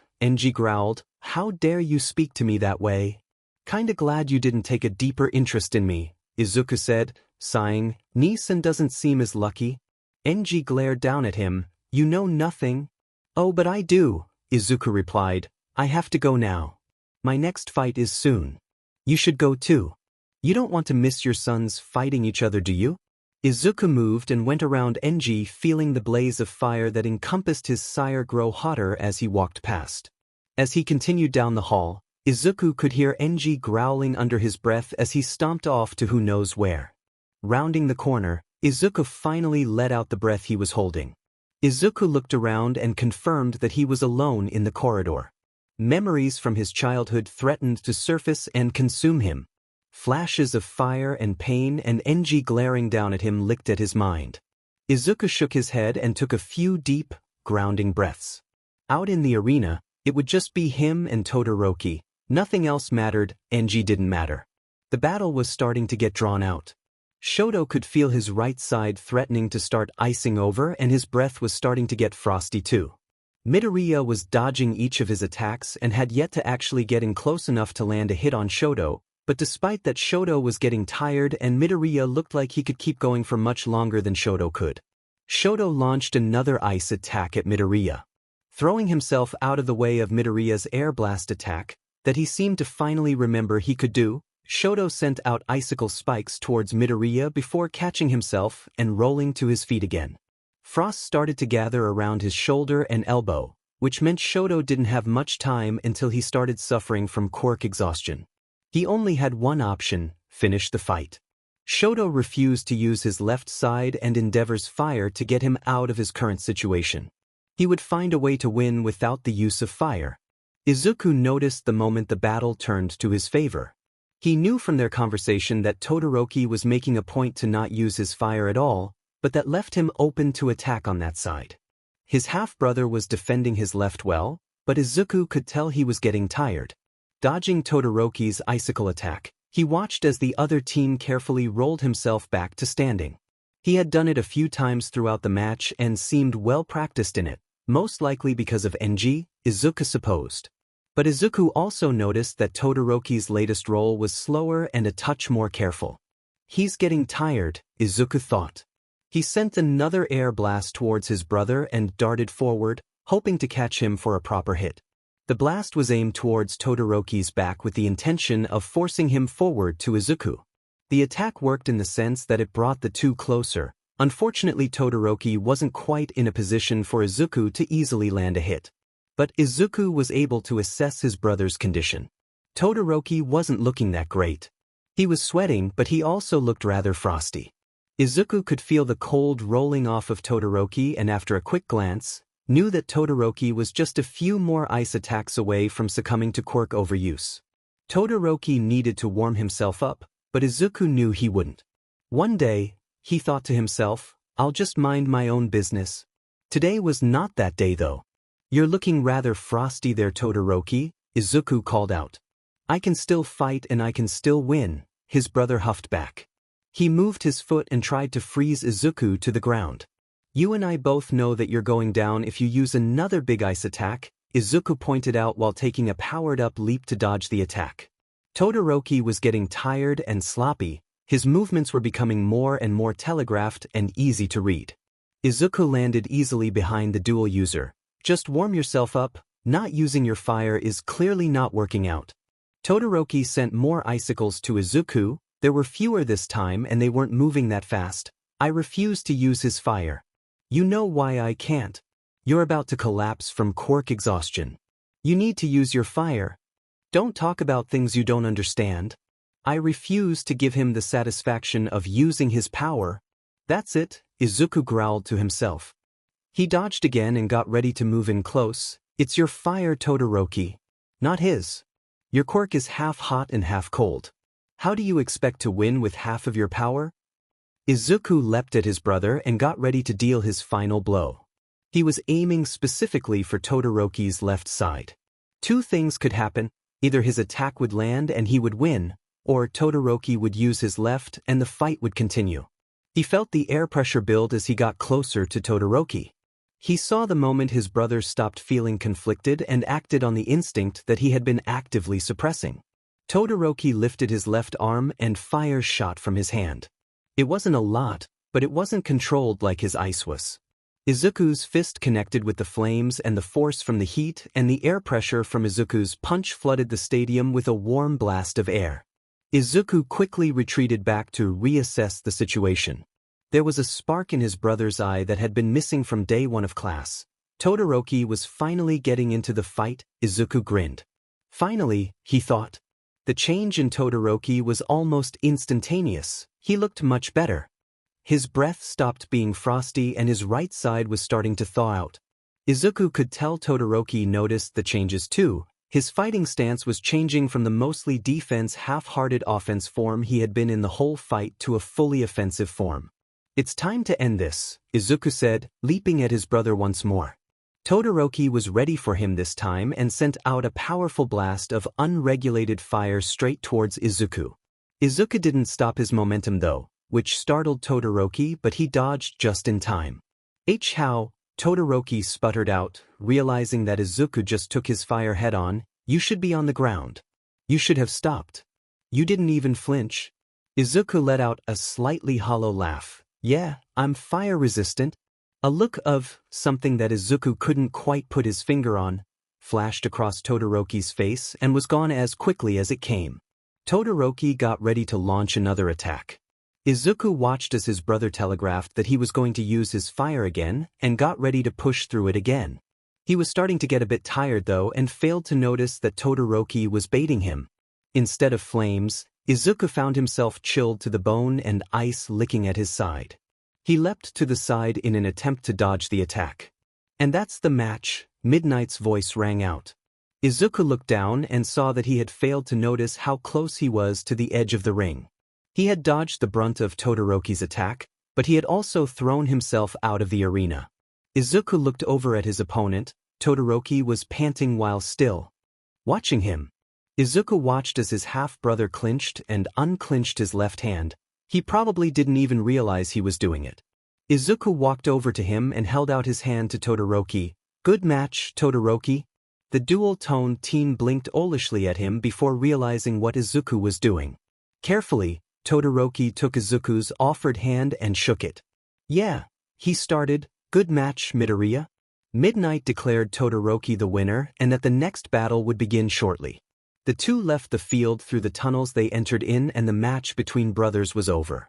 growled. How dare you speak to me that way? Kinda glad you didn't take a deeper interest in me, Izuku said, sighing. Nisan doesn't seem as lucky. Glared down at him. You know nothing? Oh, but I do, Izuku replied. I have to go now. My next fight is soon. You should go too. You don't want to miss your sons fighting each other, do you? Izuku moved and went around feeling the blaze of fire that encompassed his sire grow hotter as he walked past. As he continued down the hall, Izuku could hear Enji growling under his breath as he stomped off to who knows where. Rounding the corner, Izuku finally let out the breath he was holding. Izuku looked around and confirmed that he was alone in the corridor. Memories from his childhood threatened to surface and consume him. Flashes of fire and pain and Enji glaring down at him licked at his mind. Izuku shook his head and took a few deep, grounding breaths. Out in the arena, it would just be him and Todoroki. Nothing else mattered, Enji didn't matter. The battle was starting to get drawn out. Shoto could feel his right side threatening to start icing over and his breath was starting to get frosty too. Midoriya was dodging each of his attacks and had yet to actually get in close enough to land a hit on Shoto, but despite that Shoto was getting tired and Midoriya looked like he could keep going for much longer than Shoto could. Shoto launched another ice attack at Midoriya. Throwing himself out of the way of Midoriya's air blast attack, that he seemed to finally remember he could do, Shoto sent out icicle spikes towards Midoriya before catching himself and rolling to his feet again. Frost started to gather around his shoulder and elbow, which meant Shoto didn't have much time until he started suffering from quirk exhaustion. He only had one option: finish the fight. Shoto refused to use his left side and endeavors fire to get him out of his current situation. He would find a way to win without the use of fire. Izuku noticed the moment the battle turned to his favor. He knew from their conversation that Todoroki was making a point to not use his fire at all, but that left him open to attack on that side. His half-brother was defending his left well, but Izuku could tell he was getting tired. Dodging Todoroki's icicle attack, he watched as the other team carefully rolled himself back to standing. He had done it a few times throughout the match and seemed well practiced in it, most likely because of Enji, Izuku supposed. But Izuku also noticed that Todoroki's latest roll was slower and a touch more careful. He's getting tired, Izuku thought. He sent another air blast towards his brother and darted forward, hoping to catch him for a proper hit. The blast was aimed towards Todoroki's back with the intention of forcing him forward to Izuku. The attack worked in the sense that it brought the two closer. Unfortunately, Todoroki wasn't quite in a position for Izuku to easily land a hit. But Izuku was able to assess his brother's condition. Todoroki wasn't looking that great. He was sweating, but he also looked rather frosty. Izuku could feel the cold rolling off of Todoroki and after a quick glance, knew that Todoroki was just a few more ice attacks away from succumbing to quirk overuse. Todoroki needed to warm himself up, but Izuku knew he wouldn't. One day, he thought to himself, I'll just mind my own business. Today was not that day though. You're looking rather frosty there, Todoroki, Izuku called out. I can still fight and I can still win, his brother huffed back. He moved his foot and tried to freeze Izuku to the ground. You and I both know that you're going down if you use another big ice attack, Izuku pointed out while taking a powered-up leap to dodge the attack. Todoroki was getting tired and sloppy, his movements were becoming more and more telegraphed and easy to read. Izuku landed easily behind the dual user. Just warm yourself up, not using your fire is clearly not working out. Todoroki sent more icicles to Izuku, there were fewer this time and they weren't moving that fast. I refused to use his fire. You know why I can't. You're about to collapse from quirk exhaustion. You need to use your fire. Don't talk about things you don't understand. I refuse to give him the satisfaction of using his power. That's it, Izuku growled to himself. He dodged again and got ready to move in close. It's your fire, Todoroki. Not his. Your quirk is half hot and half cold. How do you expect to win with half of your power? Izuku leapt at his brother and got ready to deal his final blow. He was aiming specifically for Todoroki's left side. Two things could happen, either his attack would land and he would win, or Todoroki would use his left and the fight would continue. He felt the air pressure build as he got closer to Todoroki. He saw the moment his brother stopped feeling conflicted and acted on the instinct that he had been actively suppressing. Todoroki lifted his left arm and fire shot from his hand. It wasn't a lot, but it wasn't controlled like his ice was. Izuku's fist connected with the flames and the force from the heat and the air pressure from Izuku's punch flooded the stadium with a warm blast of air. Izuku quickly retreated back to reassess the situation. There was a spark in his brother's eye that had been missing from day one of class. Todoroki was finally getting into the fight, Izuku grinned. Finally, he thought. The change in Todoroki was almost instantaneous. He looked much better. His breath stopped being frosty and his right side was starting to thaw out. Izuku could tell Todoroki noticed the changes too. His fighting stance was changing from the mostly defense half-hearted offense form he had been in the whole fight to a fully offensive form. "It's time to end this," Izuku said, leaping at his brother once more. Todoroki was ready for him this time and sent out a powerful blast of unregulated fire straight towards Izuku. Izuku didn't stop his momentum though, which startled Todoroki, but he dodged just in time. How? Todoroki sputtered out, realizing that Izuku just took his fire head-on. "You should be on the ground. You should have stopped. You didn't even flinch." Izuku let out a slightly hollow laugh. "Yeah, I'm fire-resistant." A look of something that Izuku couldn't quite put his finger on flashed across Todoroki's face and was gone as quickly as it came. Todoroki got ready to launch another attack. Izuku watched as his brother telegraphed that he was going to use his fire again and got ready to push through it again. He was starting to get a bit tired though and failed to notice that Todoroki was baiting him. Instead of flames, Izuku found himself chilled to the bone and ice licking at his side. He leapt to the side in an attempt to dodge the attack. "And that's the match," Midnight's voice rang out. Izuku looked down and saw that he had failed to notice how close he was to the edge of the ring. He had dodged the brunt of Todoroki's attack, but he had also thrown himself out of the arena. Izuku looked over at his opponent. Todoroki was panting while still watching him. Izuku watched as his half-brother clinched and unclinched his left hand. He probably didn't even realize he was doing it. Izuku walked over to him and held out his hand to Todoroki. "Good match, Todoroki." The dual-tone teen blinked owlishly at him before realizing what Izuku was doing. Carefully, Todoroki took Izuku's offered hand and shook it. "Yeah," he started. "Good match, Midoriya." Midnight declared Todoroki the winner and that the next battle would begin shortly. The two left the field through the tunnels they entered in and the match between brothers was over.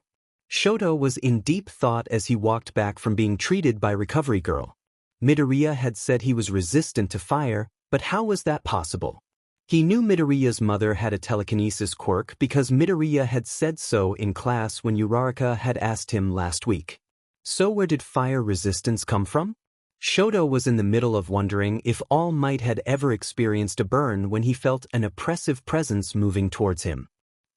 Shoto was in deep thought as he walked back from being treated by Recovery Girl. Midoriya had said he was resistant to fire, but how was that possible? He knew Midoriya's mother had a telekinesis quirk because Midoriya had said so in class when Uraraka had asked him last week. So where did fire resistance come from? Shoto was in the middle of wondering if All Might had ever experienced a burn when he felt an oppressive presence moving towards him.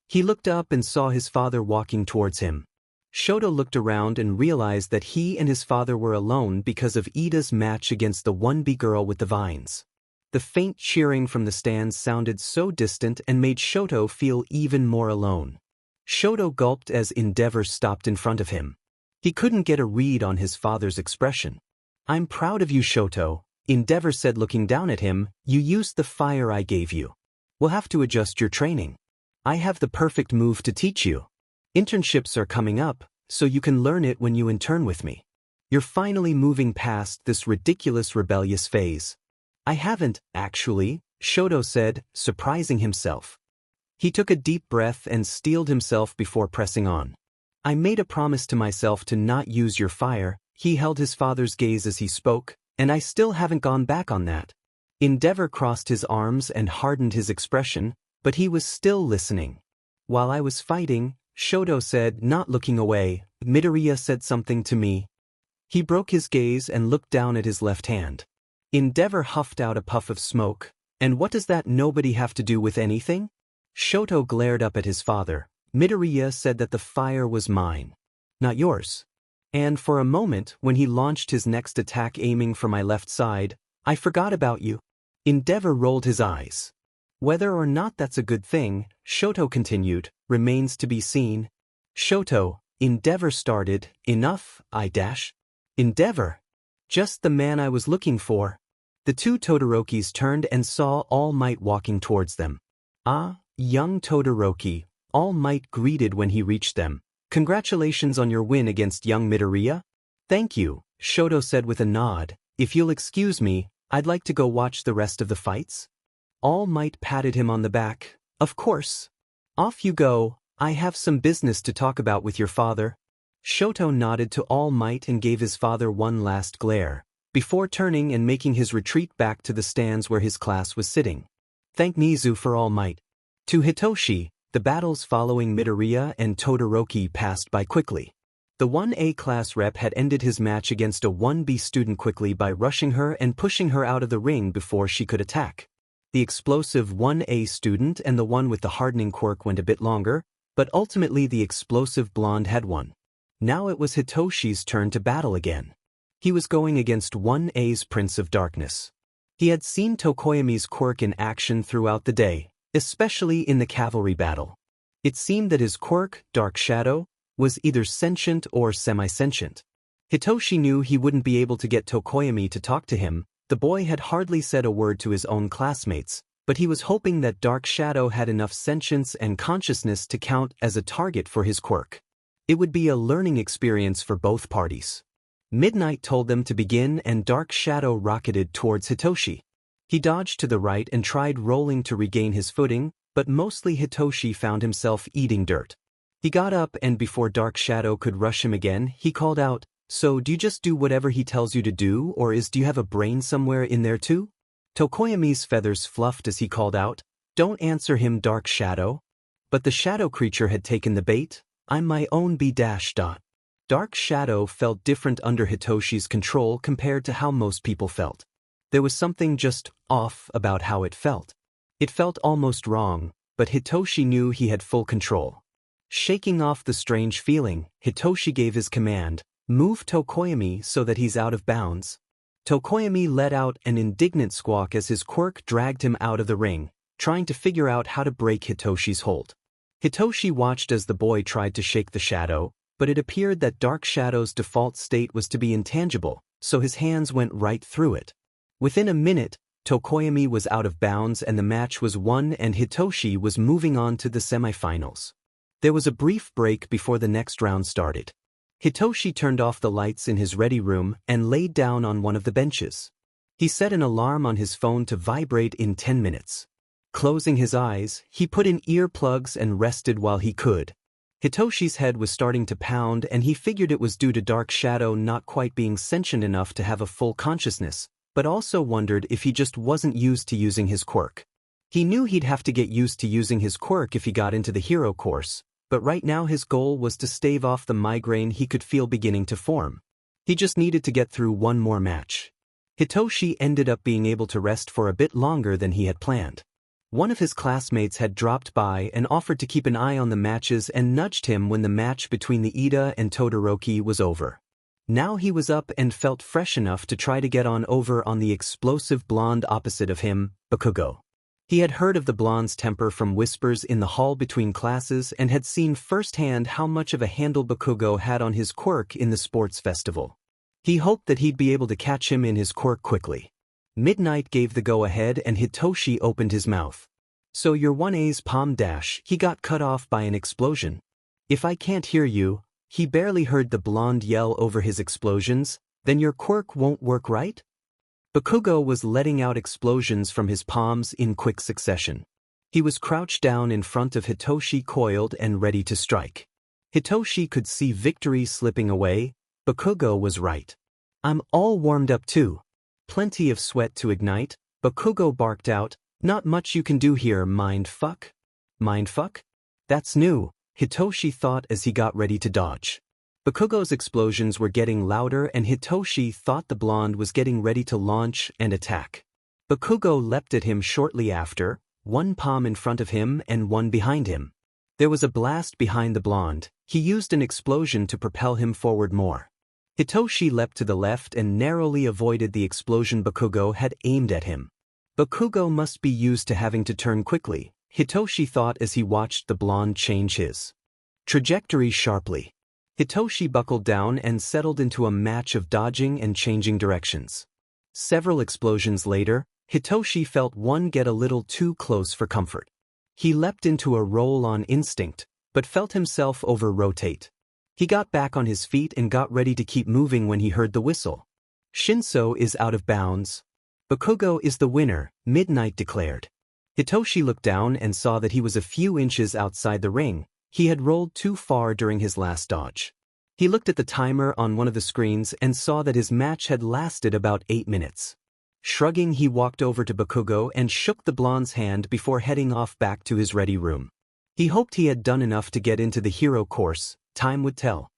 He looked up and saw his father walking towards him. Shoto looked around and realized that he and his father were alone because of Ida's match against the 1B girl with the vines. The faint cheering from the stands sounded so distant and made Shoto feel even more alone. Shoto gulped as Endeavor stopped in front of him. He couldn't get a read on his father's expression. "I'm proud of you, Shoto," Endeavor said looking down at him. "You used the fire I gave you. We'll have to adjust your training. I have the perfect move to teach you. Internships are coming up, so you can learn it when you intern with me. You're finally moving past this ridiculous rebellious phase." "I haven't, actually," Shoto said, surprising himself. He took a deep breath and steeled himself before pressing on. "I made a promise to myself to not use your fire." He held his father's gaze as he spoke, "and I still haven't gone back on that." Endeavor crossed his arms and hardened his expression, but he was still listening. "While I was fighting," Shoto said, not looking away, "Midoriya said something to me." He broke his gaze and looked down at his left hand. Endeavor huffed out a puff of smoke. "And what does that nobody have to do with anything?" Shoto glared up at his father. "Midoriya said that the fire was mine, not yours. And for a moment, when he launched his next attack aiming for my left side, I forgot about you." Endeavor rolled his eyes. "Whether or not that's a good thing," Shoto continued, "remains to be seen." "Shoto," Endeavor started. "Enough, Endeavor. Just the man I was looking for." The two Todorokis turned and saw All Might walking towards them. "Ah, young Todoroki," All Might greeted when he reached them. "Congratulations on your win against young Midoriya." "Thank you," Shoto said with a nod. "If you'll excuse me, I'd like to go watch the rest of the fights." All Might patted him on the back. "Of course. Off you go. I have some business to talk about with your father." Shoto nodded to All Might and gave his father one last glare, before turning and making his retreat back to the stands where his class was sitting. Thank Nizu for all might. To Hitoshi, the battles following Midoriya and Todoroki passed by quickly. The 1A class rep had ended his match against a 1B student quickly by rushing her and pushing her out of the ring before she could attack. The explosive 1A student and the one with the hardening quirk went a bit longer, but ultimately the explosive blonde had won. Now it was Hitoshi's turn to battle again. He was going against 1A's Prince of Darkness. He had seen Tokoyami's quirk in action throughout the day, especially in the cavalry battle. It seemed that his quirk, Dark Shadow, was either sentient or semi-sentient. Hitoshi knew he wouldn't be able to get Tokoyami to talk to him. The boy had hardly said a word to his own classmates, but he was hoping that Dark Shadow had enough sentience and consciousness to count as a target for his quirk. It would be a learning experience for both parties. Midnight told them to begin and Dark Shadow rocketed towards Hitoshi. He dodged to the right and tried rolling to regain his footing, but mostly Hitoshi found himself eating dirt. He got up and before Dark Shadow could rush him again, he called out, "So do you just do whatever he tells you to do, or do you have a brain somewhere in there too?" Tokoyami's feathers fluffed as he called out, "Don't answer him, Dark Shadow." But the shadow creature had taken the bait. "I'm my own B-. Dark Shadow felt different under Hitoshi's control compared to how most people felt. There was something just off about how it felt. It felt almost wrong, but Hitoshi knew he had full control. Shaking off the strange feeling, Hitoshi gave his command, "Move Tokoyami so that he's out of bounds." Tokoyami let out an indignant squawk as his quirk dragged him out of the ring, trying to figure out how to break Hitoshi's hold. Hitoshi watched as the boy tried to shake the shadow, but it appeared that Dark Shadow's default state was to be intangible, so his hands went right through it. Within a minute, Tokoyami was out of bounds and the match was won and Hitoshi was moving on to the semifinals. There was a brief break before the next round started. Hitoshi turned off the lights in his ready room and laid down on one of the benches. He set an alarm on his phone to vibrate in 10 minutes. Closing his eyes, he put in earplugs and rested while he could. Hitoshi's head was starting to pound and he figured it was due to Dark Shadow not quite being sentient enough to have a full consciousness, but also wondered if he just wasn't used to using his quirk. He knew he'd have to get used to using his quirk if he got into the hero course, but right now his goal was to stave off the migraine he could feel beginning to form. He just needed to get through one more match. Hitoshi ended up being able to rest for a bit longer than he had planned. One of his classmates had dropped by and offered to keep an eye on the matches and nudged him when the match between the Ida and Todoroki was over. Now he was up and felt fresh enough to try to get on over on the explosive blonde opposite of him, Bakugo. He had heard of the blonde's temper from whispers in the hall between classes and had seen firsthand how much of a handle Bakugo had on his quirk in the sports festival. He hoped that he'd be able to catch him in his quirk quickly. Midnight gave the go-ahead and Hitoshi opened his mouth. "So your 1A's palm dash," he got cut off by an explosion. "If I can't hear you," he barely heard the blonde yell over his explosions, "then your quirk won't work, right?" Bakugo was letting out explosions from his palms in quick succession. He was crouched down in front of Hitoshi, coiled and ready to strike. Hitoshi could see victory slipping away. Bakugo was right. "I'm all warmed up too." Plenty of sweat to ignite, Bakugo barked out, "Not much you can do here, mindfuck." "Mindfuck? That's new," Hitoshi thought as he got ready to dodge. Bakugo's explosions were getting louder and Hitoshi thought the blonde was getting ready to launch and attack. Bakugo leapt at him shortly after, one palm in front of him and one behind him. There was a blast behind the blonde. He used an explosion to propel him forward more. Hitoshi leapt to the left and narrowly avoided the explosion Bakugo had aimed at him. Bakugo must be used to having to turn quickly, Hitoshi thought as he watched the blonde change his trajectory sharply. Hitoshi buckled down and settled into a match of dodging and changing directions. Several explosions later, Hitoshi felt one get a little too close for comfort. He leapt into a roll on instinct, but felt himself over-rotate. He got back on his feet and got ready to keep moving when he heard the whistle. "Shinso is out of bounds." "Bakugo is the winner," Midnight declared. Hitoshi looked down and saw that he was a few inches outside the ring. He had rolled too far during his last dodge. He looked at the timer on one of the screens and saw that his match had lasted about 8 minutes. Shrugging, he walked over to Bakugo and shook the blonde's hand before heading off back to his ready room. He hoped he had done enough to get into the hero course, time would tell.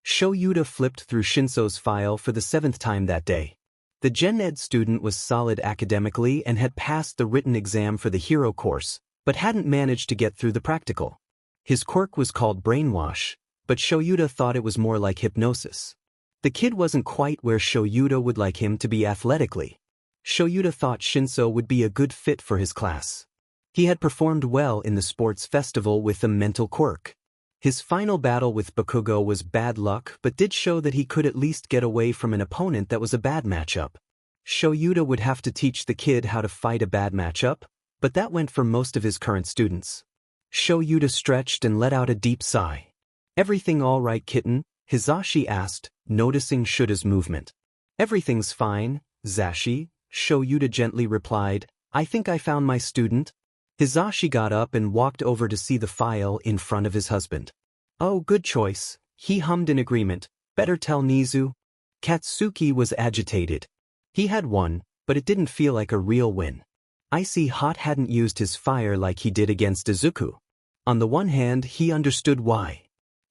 Shoyuta flipped through Shinso's file for the 7th time that day. The Gen Ed student was solid academically and had passed the written exam for the hero course, but hadn't managed to get through the practical. His quirk was called brainwash, but Shoyuta thought it was more like hypnosis. The kid wasn't quite where Shoyuta would like him to be athletically. Shoyuta thought Shinso would be a good fit for his class. He had performed well in the sports festival with the mental quirk. His final battle with Bakugo was bad luck but did show that he could at least get away from an opponent that was a bad matchup. Shoyuta would have to teach the kid how to fight a bad matchup, but that went for most of his current students. Shoyuta stretched and let out a deep sigh. "Everything all right, kitten?" Hizashi asked, noticing Shuta's movement. "Everything's fine, Zashi," Shoyuta gently replied. "I think I found my student." Hizashi got up and walked over to see the file in front of his husband. "Oh, good choice," he hummed in agreement. "Better tell Nizu." Katsuki was agitated. He had won, but it didn't feel like a real win. Icy Hot hadn't used his fire like he did against Izuku. On the one hand, he understood why.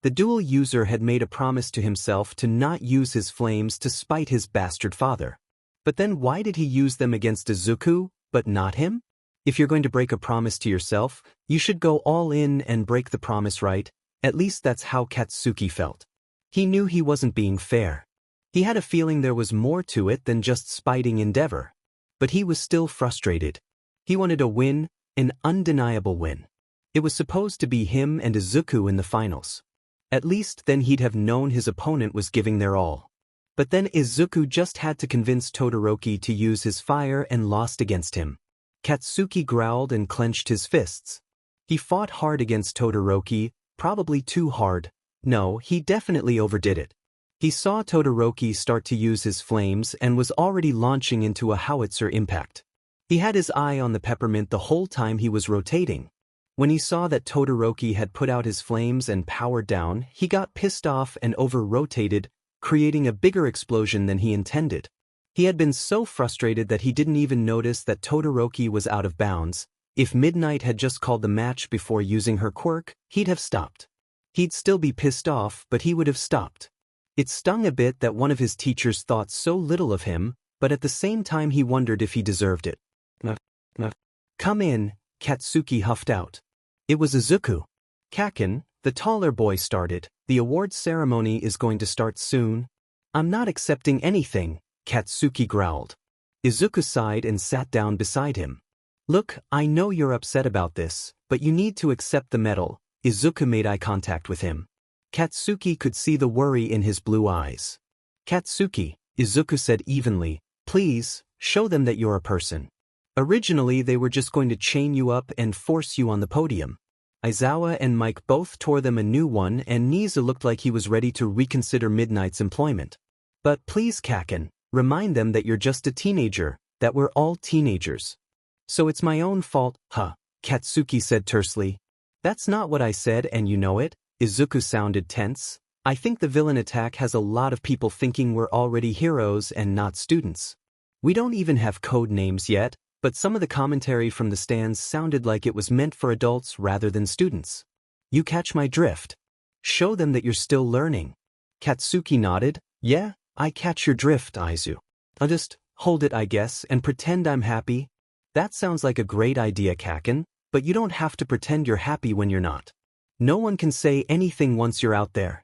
The dual user had made a promise to himself to not use his flames to spite his bastard father. But then why did he use them against Izuku, but not him? If you're going to break a promise to yourself, you should go all in and break the promise right. At least that's how Katsuki felt. He knew he wasn't being fair. He had a feeling there was more to it than just spiting endeavor. But he was still frustrated. He wanted a win, an undeniable win. It was supposed to be him and Izuku in the finals. At least then he'd have known his opponent was giving their all. But then Izuku just had to convince Todoroki to use his fire and lost against him. Katsuki growled and clenched his fists. He fought hard against Todoroki, probably too hard. No, he definitely overdid it. He saw Todoroki start to use his flames and was already launching into a howitzer impact. He had his eye on the peppermint the whole time he was rotating. When he saw that Todoroki had put out his flames and powered down, he got pissed off and over-rotated, creating a bigger explosion than he intended. He had been so frustrated that he didn't even notice that Todoroki was out of bounds. If Midnight had just called the match before using her quirk, he'd have stopped. He'd still be pissed off, but he would have stopped. It stung a bit that one of his teachers thought so little of him, but at the same time he wondered if he deserved it. "Come in," Katsuki huffed out. It was Izuku. "Kaken," the taller boy started, "the awards ceremony is going to start soon." "I'm not accepting anything," Katsuki growled. Izuku sighed and sat down beside him. "Look, I know you're upset about this, but you need to accept the medal." Izuku made eye contact with him. Katsuki could see the worry in his blue eyes. "Katsuki," Izuku said evenly, "please, show them that you're a person. Originally they were just going to chain you up and force you on the podium." Aizawa and Mike both tore them a new one and Nizu looked like he was ready to reconsider Midnight's employment. "But please, Kaken, remind them that you're just a teenager, that we're all teenagers." "So it's my own fault, huh?" Katsuki said tersely. "That's not what I said and you know it." Izuku sounded tense. "I think the villain attack has a lot of people thinking we're already heroes and not students. We don't even have code names yet, but some of the commentary from the stands sounded like it was meant for adults rather than students. You catch my drift? Show them that you're still learning." Katsuki nodded. "Yeah, I catch your drift, Aizu. I'll just hold it, I guess, and pretend I'm happy." "That sounds like a great idea, Kaken, but you don't have to pretend you're happy when you're not. No one can say anything once you're out there."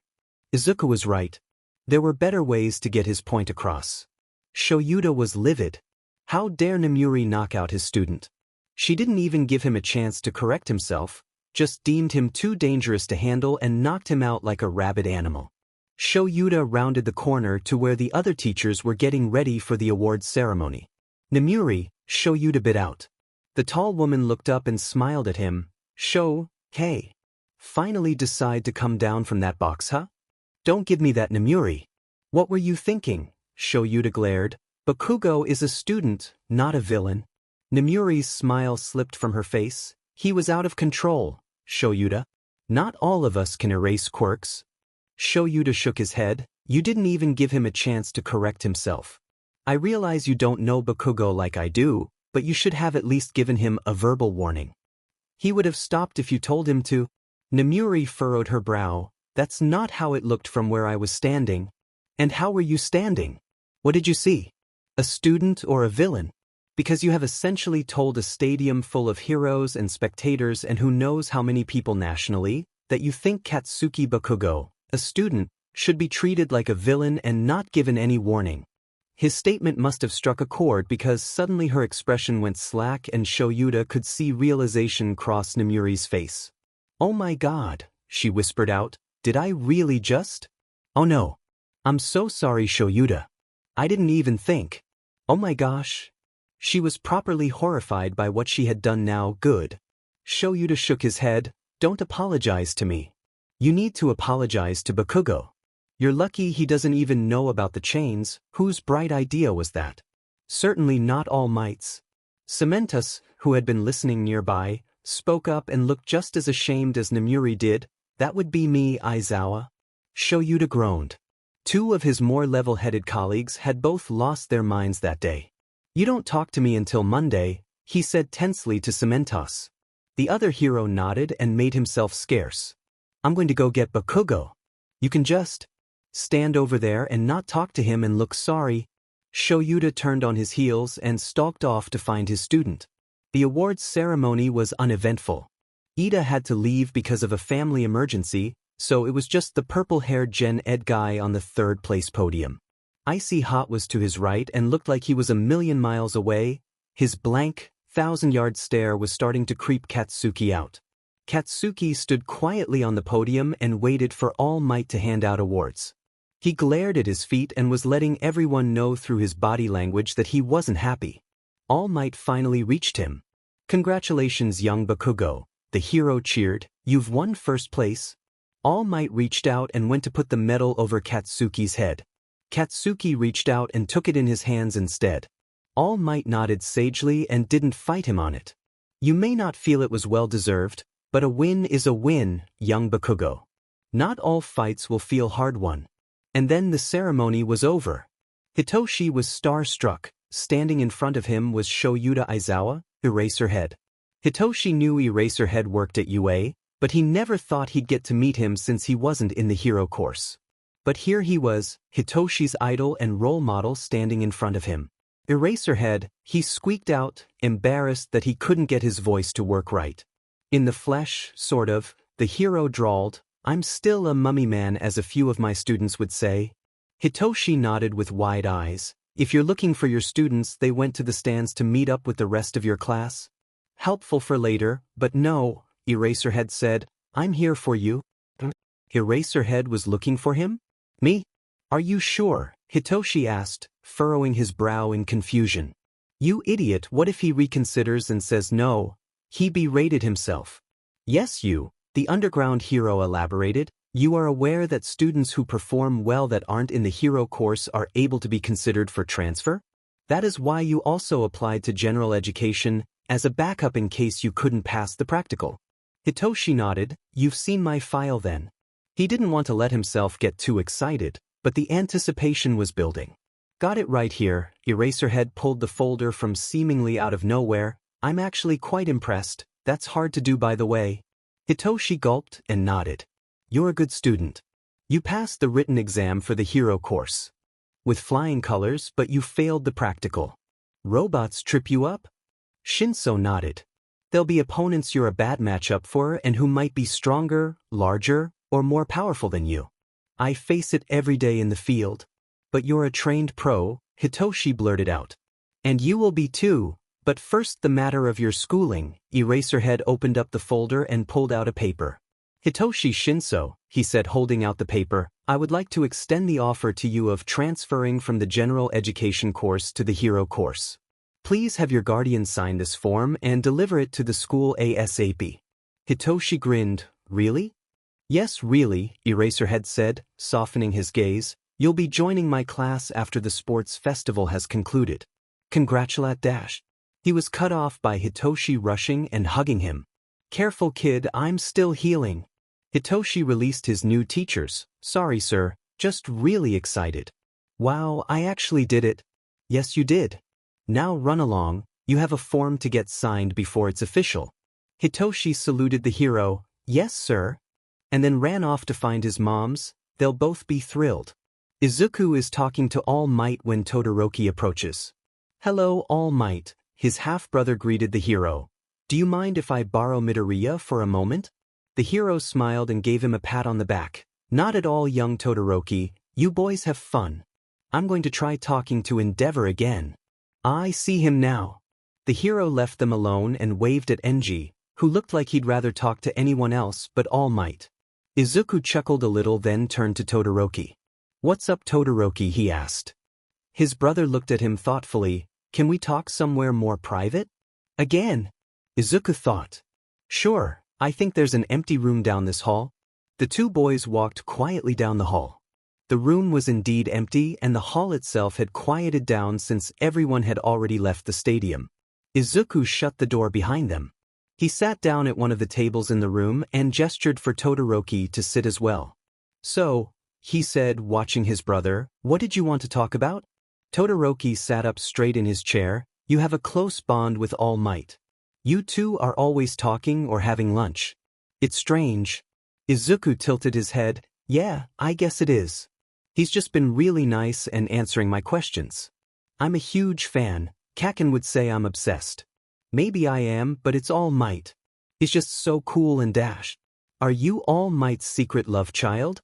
Izuku was right. There were better ways to get his point across. Shoyuta was livid. How dare Namuri knock out his student? She didn't even give him a chance to correct himself, just deemed him too dangerous to handle and knocked him out like a rabid animal. Shoyuta rounded the corner to where the other teachers were getting ready for the awards ceremony. "Namuri," Shoyuta bit out. The tall woman looked up and smiled at him. "Hey. Finally decide to come down from that box, huh? Don't give me that, Namuri." "What were you thinking?" Shoyuta glared. "Bakugo is a student, not a villain." Namuri's smile slipped from her face. "He was out of control, Shoyuta. Not all of us can erase quirks." Shoyuta shook his head. "You didn't even give him a chance to correct himself." I realize you don't know Bakugo like I do, but you should have at least given him a verbal warning. He would have stopped if you told him to. Nemuri furrowed her brow. That's not how it looked from where I was standing. And how were you standing? What did you see? A student or a villain? Because you have essentially told a stadium full of heroes and spectators and who knows how many people nationally, that you think Katsuki Bakugo, a student, should be treated like a villain and not given any warning. His statement must have struck a chord because suddenly her expression went slack and Shoyuta could see realization cross Nemuri's face. Oh my god, she whispered out, did I really just? Oh no. I'm so sorry, Shoyuta. I didn't even think. Oh my gosh. She was properly horrified by what she had done now. Good. Shoyuta shook his head. Don't apologize to me. You need to apologize to Bakugo. You're lucky he doesn't even know about the chains. Whose bright idea was that? Certainly not All Might's. Cementus, who had been listening nearby, spoke up and looked just as ashamed as Nemuri did. That would be me, Aizawa. Shoyuta groaned. Two of his more level-headed colleagues had both lost their minds that day. You don't talk to me until Monday, he said tensely to Cementos. The other hero nodded and made himself scarce. I'm going to go get Bakugo. You can just stand over there and not talk to him and look sorry. Shoyuta turned on his heels and stalked off to find his student. The awards ceremony was uneventful. Ida had to leave because of a family emergency, so it was just the purple-haired Gen Ed guy on the third-place podium. Icy Hot was to his right and looked like he was a million miles away. His blank, 1,000-yard stare was starting to creep Katsuki out. Katsuki stood quietly on the podium and waited for All Might to hand out awards. He glared at his feet and was letting everyone know through his body language that he wasn't happy. All Might finally reached him. Congratulations, young Bakugo, the hero cheered. You've won first place. All Might reached out and went to put the medal over Katsuki's head. Katsuki reached out and took it in his hands instead. All Might nodded sagely and didn't fight him on it. You may not feel it was well-deserved, but a win is a win, young Bakugo. Not all fights will feel hard-won. And then the ceremony was over. Hitoshi was star-struck. Standing in front of him was Shoyuta Aizawa, Eraserhead. Hitoshi knew Eraserhead worked at UA, but he never thought he'd get to meet him since he wasn't in the hero course. But here he was, Hitoshi's idol and role model standing in front of him. Eraserhead, he squeaked out, embarrassed that he couldn't get his voice to work right. In the flesh, sort of, the hero drawled, I'm still a mummy man, as a few of my students would say. Hitoshi nodded with wide eyes. If you're looking for your students, they went to the stands to meet up with the rest of your class. Helpful for later, but no, Eraserhead said, I'm here for you. Eraserhead was looking for him? Me? Are you sure? Hitoshi asked, furrowing his brow in confusion. You idiot, what if he reconsiders and says no? He berated himself. Yes, you, the underground hero elaborated. You are aware that students who perform well that aren't in the hero course are able to be considered for transfer? That is why you also applied to general education, as a backup in case you couldn't pass the practical. Hitoshi nodded. You've seen my file then. He didn't want to let himself get too excited, but the anticipation was building. Got it right here. Eraserhead pulled the folder from seemingly out of nowhere. I'm actually quite impressed. That's hard to do, by the way. Hitoshi gulped and nodded. You're a good student. You passed the written exam for the hero course. With flying colors, but you failed the practical. Robots trip you up? Shinso nodded. There'll be opponents you're a bad matchup for and who might be stronger, larger, or more powerful than you. I face it every day in the field. But you're a trained pro, Hitoshi blurted out. And you will be too, but first the matter of your schooling. Eraserhead opened up the folder and pulled out a paper. Hitoshi Shinso, he said, holding out the paper, I would like to extend the offer to you of transferring from the general education course to the hero course. Please have your guardian sign this form and deliver it to the school ASAP. Hitoshi grinned. Really? Yes, really, Eraserhead said, softening his gaze. You'll be joining my class after the sports festival has concluded. Congratulate dash. He was cut off by Hitoshi rushing and hugging him. Careful, kid, I'm still healing. Hitoshi released his new teachers. Sorry, sir, just really excited. Wow, I actually did it. Yes, you did. Now run along, you have a form to get signed before it's official. Hitoshi saluted the hero, yes sir, and then ran off to find his moms. They'll both be thrilled. Izuku is talking to All Might when Todoroki approaches. Hello All Might, his half-brother greeted the hero. Do you mind if I borrow Midoriya for a moment? The hero smiled and gave him a pat on the back. Not at all, young Todoroki, you boys have fun. I'm going to try talking to Endeavor again. I see him now. The hero left them alone and waved at Enji, who looked like he'd rather talk to anyone else but All Might. Izuku chuckled a little, then turned to Todoroki. What's up, Todoroki? He asked. His brother looked at him thoughtfully. Can we talk somewhere more private? Again? Izuku thought. Sure, I think there's an empty room down this hall. The two boys walked quietly down the hall. The room was indeed empty, and the hall itself had quieted down since everyone had already left the stadium. Izuku shut the door behind them. He sat down at one of the tables in the room and gestured for Todoroki to sit as well. So, he said, watching his brother, what did you want to talk about? Todoroki sat up straight in his chair. You have a close bond with All Might. You two are always talking or having lunch. It's strange. Izuku tilted his head. Yeah, I guess it is. He's just been really nice and answering my questions. I'm a huge fan. Kaken would say I'm obsessed. Maybe I am, but it's All Might. He's just so cool and dash. Are you All Might's secret love child?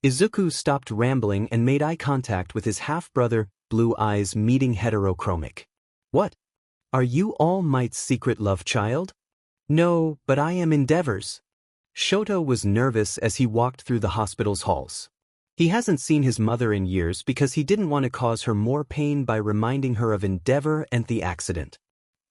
Izuku stopped rambling and made eye contact with his half-brother, blue eyes meeting heterochromic. What? Are you All Might's secret love child? No, but I am Endeavor's. Shoto was nervous as he walked through the hospital's halls. He hasn't seen his mother in years because he didn't want to cause her more pain by reminding her of Endeavor and the accident.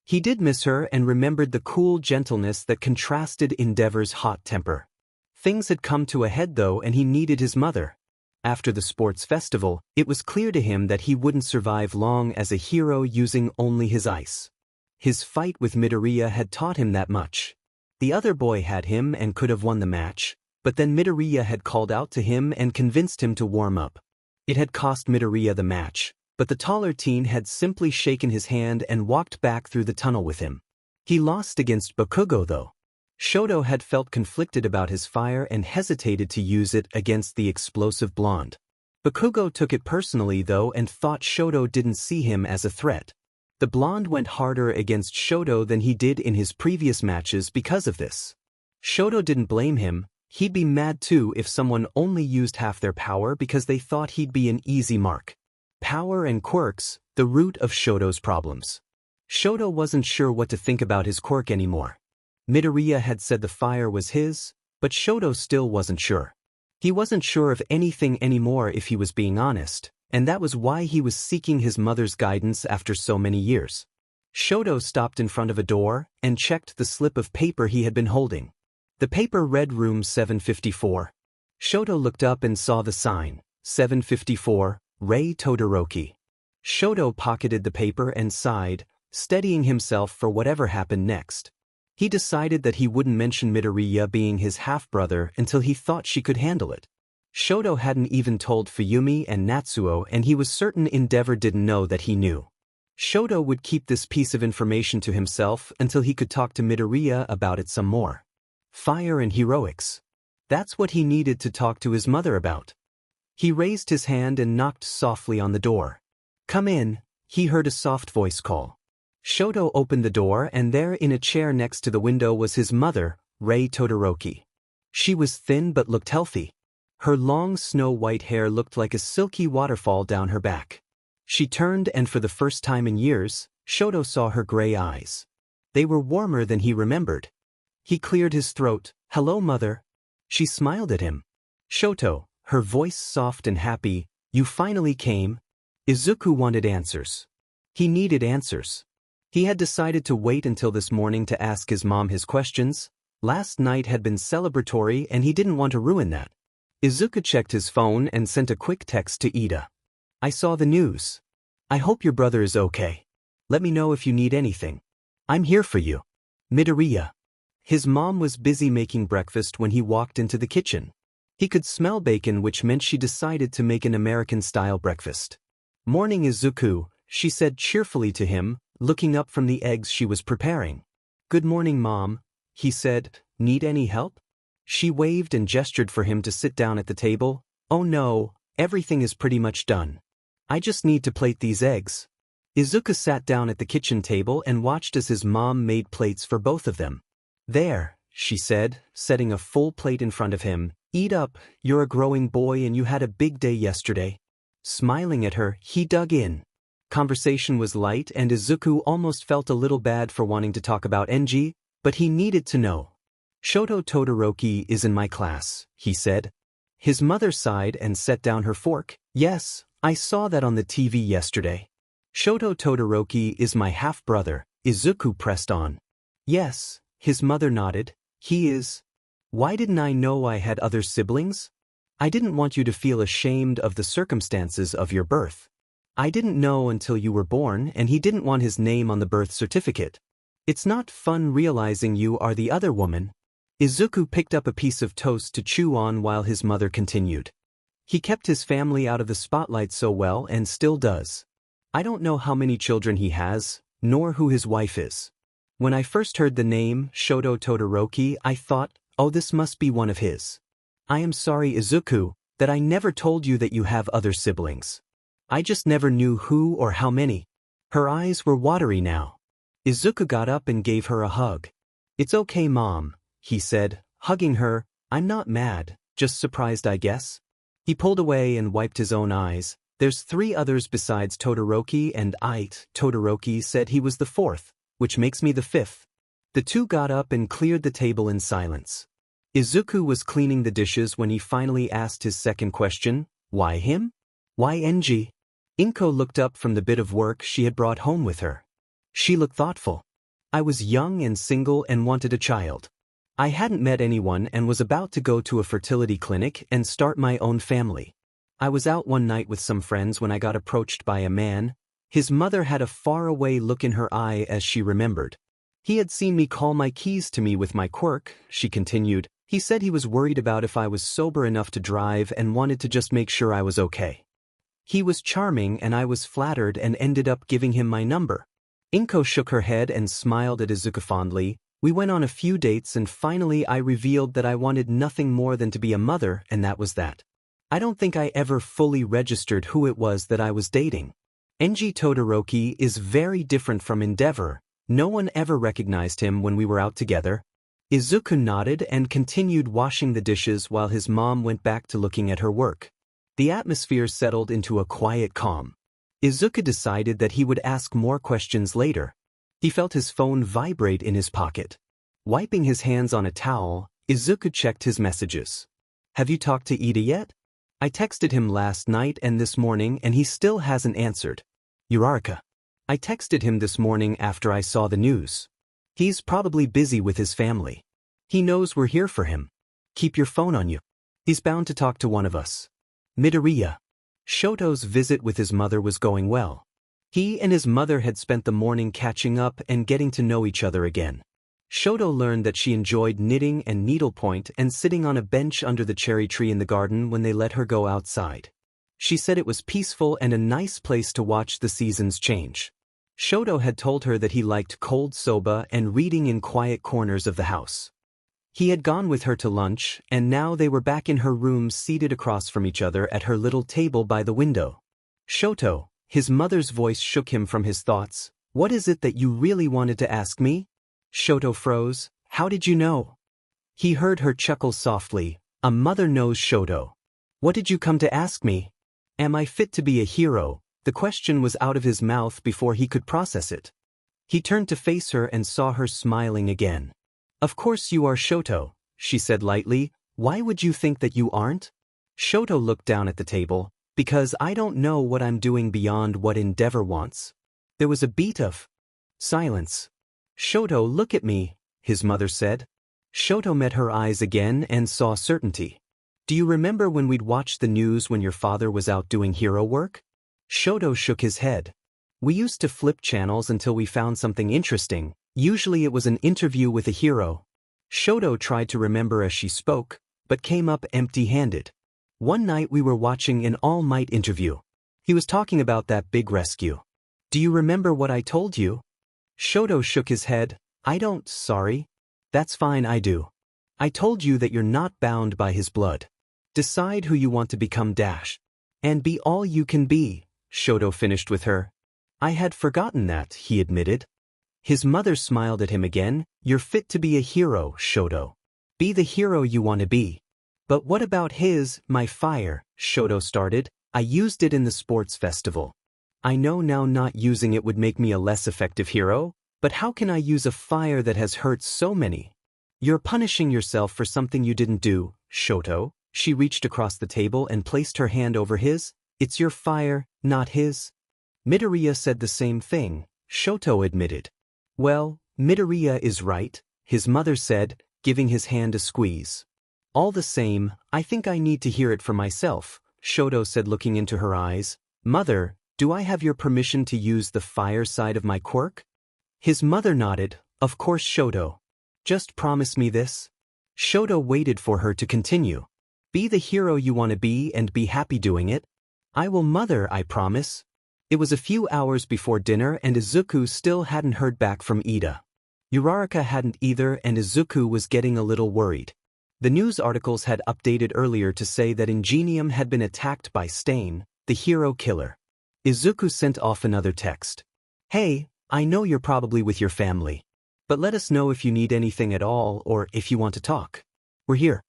He did miss her and remembered the cool gentleness that contrasted Endeavor's hot temper. Things had come to a head though, and he needed his mother. After the sports festival, it was clear to him that he wouldn't survive long as a hero using only his ice. His fight with Midoriya had taught him that much. The other boy had him and could have won the match, but then Midoriya had called out to him and convinced him to warm up. It had cost Midoriya the match, but the taller teen had simply shaken his hand and walked back through the tunnel with him. He lost against Bakugo though. Shoto had felt conflicted about his fire and hesitated to use it against the explosive blonde. Bakugo took it personally though and thought Shoto didn't see him as a threat. The blonde went harder against Shoto than he did in his previous matches because of this. Shoto didn't blame him. He'd be mad too if someone only used half their power because they thought he'd be an easy mark. Power and quirks, the root of Shoto's problems. Shoto wasn't sure what to think about his quirk anymore. Midoriya had said the fire was his, but Shoto still wasn't sure. He wasn't sure of anything anymore if he was being honest, and that was why he was seeking his mother's guidance after so many years. Shoto stopped in front of a door and checked the slip of paper he had been holding. The paper read Room 754. Shoto looked up and saw the sign, 754, Rei Todoroki. Shoto pocketed the paper and sighed, steadying himself for whatever happened next. He decided that he wouldn't mention Midoriya being his half-brother until he thought she could handle it. Shoto hadn't even told Fuyumi and Natsuo, and he was certain Endeavor didn't know that he knew. Shoto would keep this piece of information to himself until he could talk to Midoriya about it some more. Fire and heroics. That's what he needed to talk to his mother about. He raised his hand and knocked softly on the door. Come in, he heard a soft voice call. Shoto opened the door and there in a chair next to the window was his mother, Rei Todoroki. She was thin but looked healthy. Her long snow-white hair looked like a silky waterfall down her back. She turned and for the first time in years, Shoto saw her gray eyes. They were warmer than he remembered. He cleared his throat. Hello, mother. She smiled at him. Shoto, her voice soft and happy, you finally came. Izuku wanted answers. He needed answers. He had decided to wait until this morning to ask his mom his questions. Last night had been celebratory and he didn't want to ruin that. Izuku checked his phone and sent a quick text to Ida. I saw the news. I hope your brother is okay. Let me know if you need anything. I'm here for you. Midoriya. His mom was busy making breakfast when he walked into the kitchen. He could smell bacon, which meant she decided to make an American-style breakfast. Morning, Izuku, she said cheerfully to him, looking up from the eggs she was preparing. "Good morning, Mom," he said. "Need any help?" She waved and gestured for him to sit down at the table. "Oh no, everything is pretty much done. I just need to plate these eggs." Izuku sat down at the kitchen table and watched as his mom made plates for both of them. "There," she said, setting a full plate in front of him. "Eat up, you're a growing boy and you had a big day yesterday." Smiling at her, he dug in. Conversation was light and Izuku almost felt a little bad for wanting to talk about Enji, but he needed to know. "Shoto Todoroki is in my class," he said. His mother sighed and set down her fork. "Yes, I saw that on the TV yesterday." "Shoto Todoroki is my half-brother," Izuku pressed on. "Yes," his mother nodded. "He is." "Why didn't I know I had other siblings?" "I didn't want you to feel ashamed of the circumstances of your birth. I didn't know until you were born and he didn't want his name on the birth certificate. It's not fun realizing you are the other woman." Izuku picked up a piece of toast to chew on while his mother continued. "He kept his family out of the spotlight so well and still does. I don't know how many children he has, nor who his wife is. When I first heard the name, Shoto Todoroki, I thought, oh, this must be one of his. I am sorry, Izuku, that I never told you that you have other siblings. I just never knew who or how many." Her eyes were watery now. Izuku got up and gave her a hug. "It's okay, Mom," he said, hugging her. "I'm not mad, just surprised, I guess." He pulled away and wiped his own eyes. "There's 3 others besides Todoroki and Todoroki said he was the 4th, which makes me the 5th. The 2 got up and cleared the table in silence. Izuku was cleaning the dishes when he finally asked his second question. "Why him? Why Enji?" Inko looked up from the bit of work she had brought home with her. She looked thoughtful. "I was young and single and wanted a child. I hadn't met anyone and was about to go to a fertility clinic and start my own family. I was out one night with some friends when I got approached by a man." His mother had a faraway look in her eye as she remembered. "He had seen me call my keys to me with my quirk," she continued. "He said he was worried about if I was sober enough to drive and wanted to just make sure I was okay. He was charming and I was flattered and ended up giving him my number." Inko shook her head and smiled at Izuku fondly. "We went on a few dates and finally I revealed that I wanted nothing more than to be a mother, and that was that. I don't think I ever fully registered who it was that I was dating. Enji Todoroki is very different from Endeavor. No one ever recognized him when we were out together." Izuku nodded and continued washing the dishes while his mom went back to looking at her work. The atmosphere settled into a quiet calm. Izuku decided that he would ask more questions later. He felt his phone vibrate in his pocket. Wiping his hands on a towel, Izuku checked his messages. "Have you talked to Ida yet? I texted him last night and this morning and he still hasn't answered. Uraraka. I texted him this morning after I saw the news. He's probably busy with his family. He knows we're here for him. Keep your phone on you. He's bound to talk to one of us. Midoriya." Shoto's visit with his mother was going well. He and his mother had spent the morning catching up and getting to know each other again. Shoto learned that she enjoyed knitting and needlepoint and sitting on a bench under the cherry tree in the garden when they let her go outside. She said it was peaceful and a nice place to watch the seasons change. Shoto had told her that he liked cold soba and reading in quiet corners of the house. He had gone with her to lunch, and now they were back in her room seated across from each other at her little table by the window. "Shoto," his mother's voice shook him from his thoughts. "What is it that you really wanted to ask me?" Shoto froze. "How did you know?" He heard her chuckle softly. A mother knows Shoto. "What did you come to ask me? Am I fit to be a hero?" The question was out of his mouth before he could process it. He turned to face her and saw her smiling again. "Of course you are, Shoto," she said lightly. "Why would you think that you aren't?" Shoto looked down at the table. "Because I don't know what I'm doing beyond what Endeavor wants." There was a beat of silence. "Shoto, look at me," his mother said. Shoto met her eyes again and saw certainty. "Do you remember when we'd watched the news when your father was out doing hero work?" Shoto shook his head. "We used to flip channels until we found something interesting. Usually it was an interview with a hero." Shoto tried to remember as she spoke, but came up empty-handed. "One night we were watching an All Might interview. He was talking about that big rescue. Do you remember what I told you? Shoto shook his head. Sorry. That's fine, I do. I told you that you're not bound by his blood. Decide who you want to become dash. And be all you can be, Shoto finished with her. I had forgotten that, he admitted. His mother smiled at him again. You're fit to be a hero, Shoto. Be the hero you want to be. But what about my fire, Shoto started. I used it in the sports festival. I know now not using it would make me a less effective hero, but how can I use a fire that has hurt so many? You're punishing yourself for something you didn't do, Shoto. She reached across the table and placed her hand over his. It's your fire, not his. Midoriya said the same thing, Shoto admitted. Well, Midoriya is right, his mother said, giving his hand a squeeze. All the same, I think I need to hear it for myself, Shoto said looking into her eyes. Mother, do I have your permission to use the fire side of my quirk? His mother nodded. Of course, Shoto. Just promise me this. Shoto waited for her to continue. Be the hero you want to be and be happy doing it. I will, mother, I promise. It was a few hours before dinner and Izuku still hadn't heard back from Ida. Uraraka hadn't either and Izuku was getting a little worried. The news articles had updated earlier to say that Ingenium had been attacked by Stain, the hero killer. Izuku sent off another text. Hey, I know you're probably with your family. But let us know if you need anything at all or if you want to talk. We're here.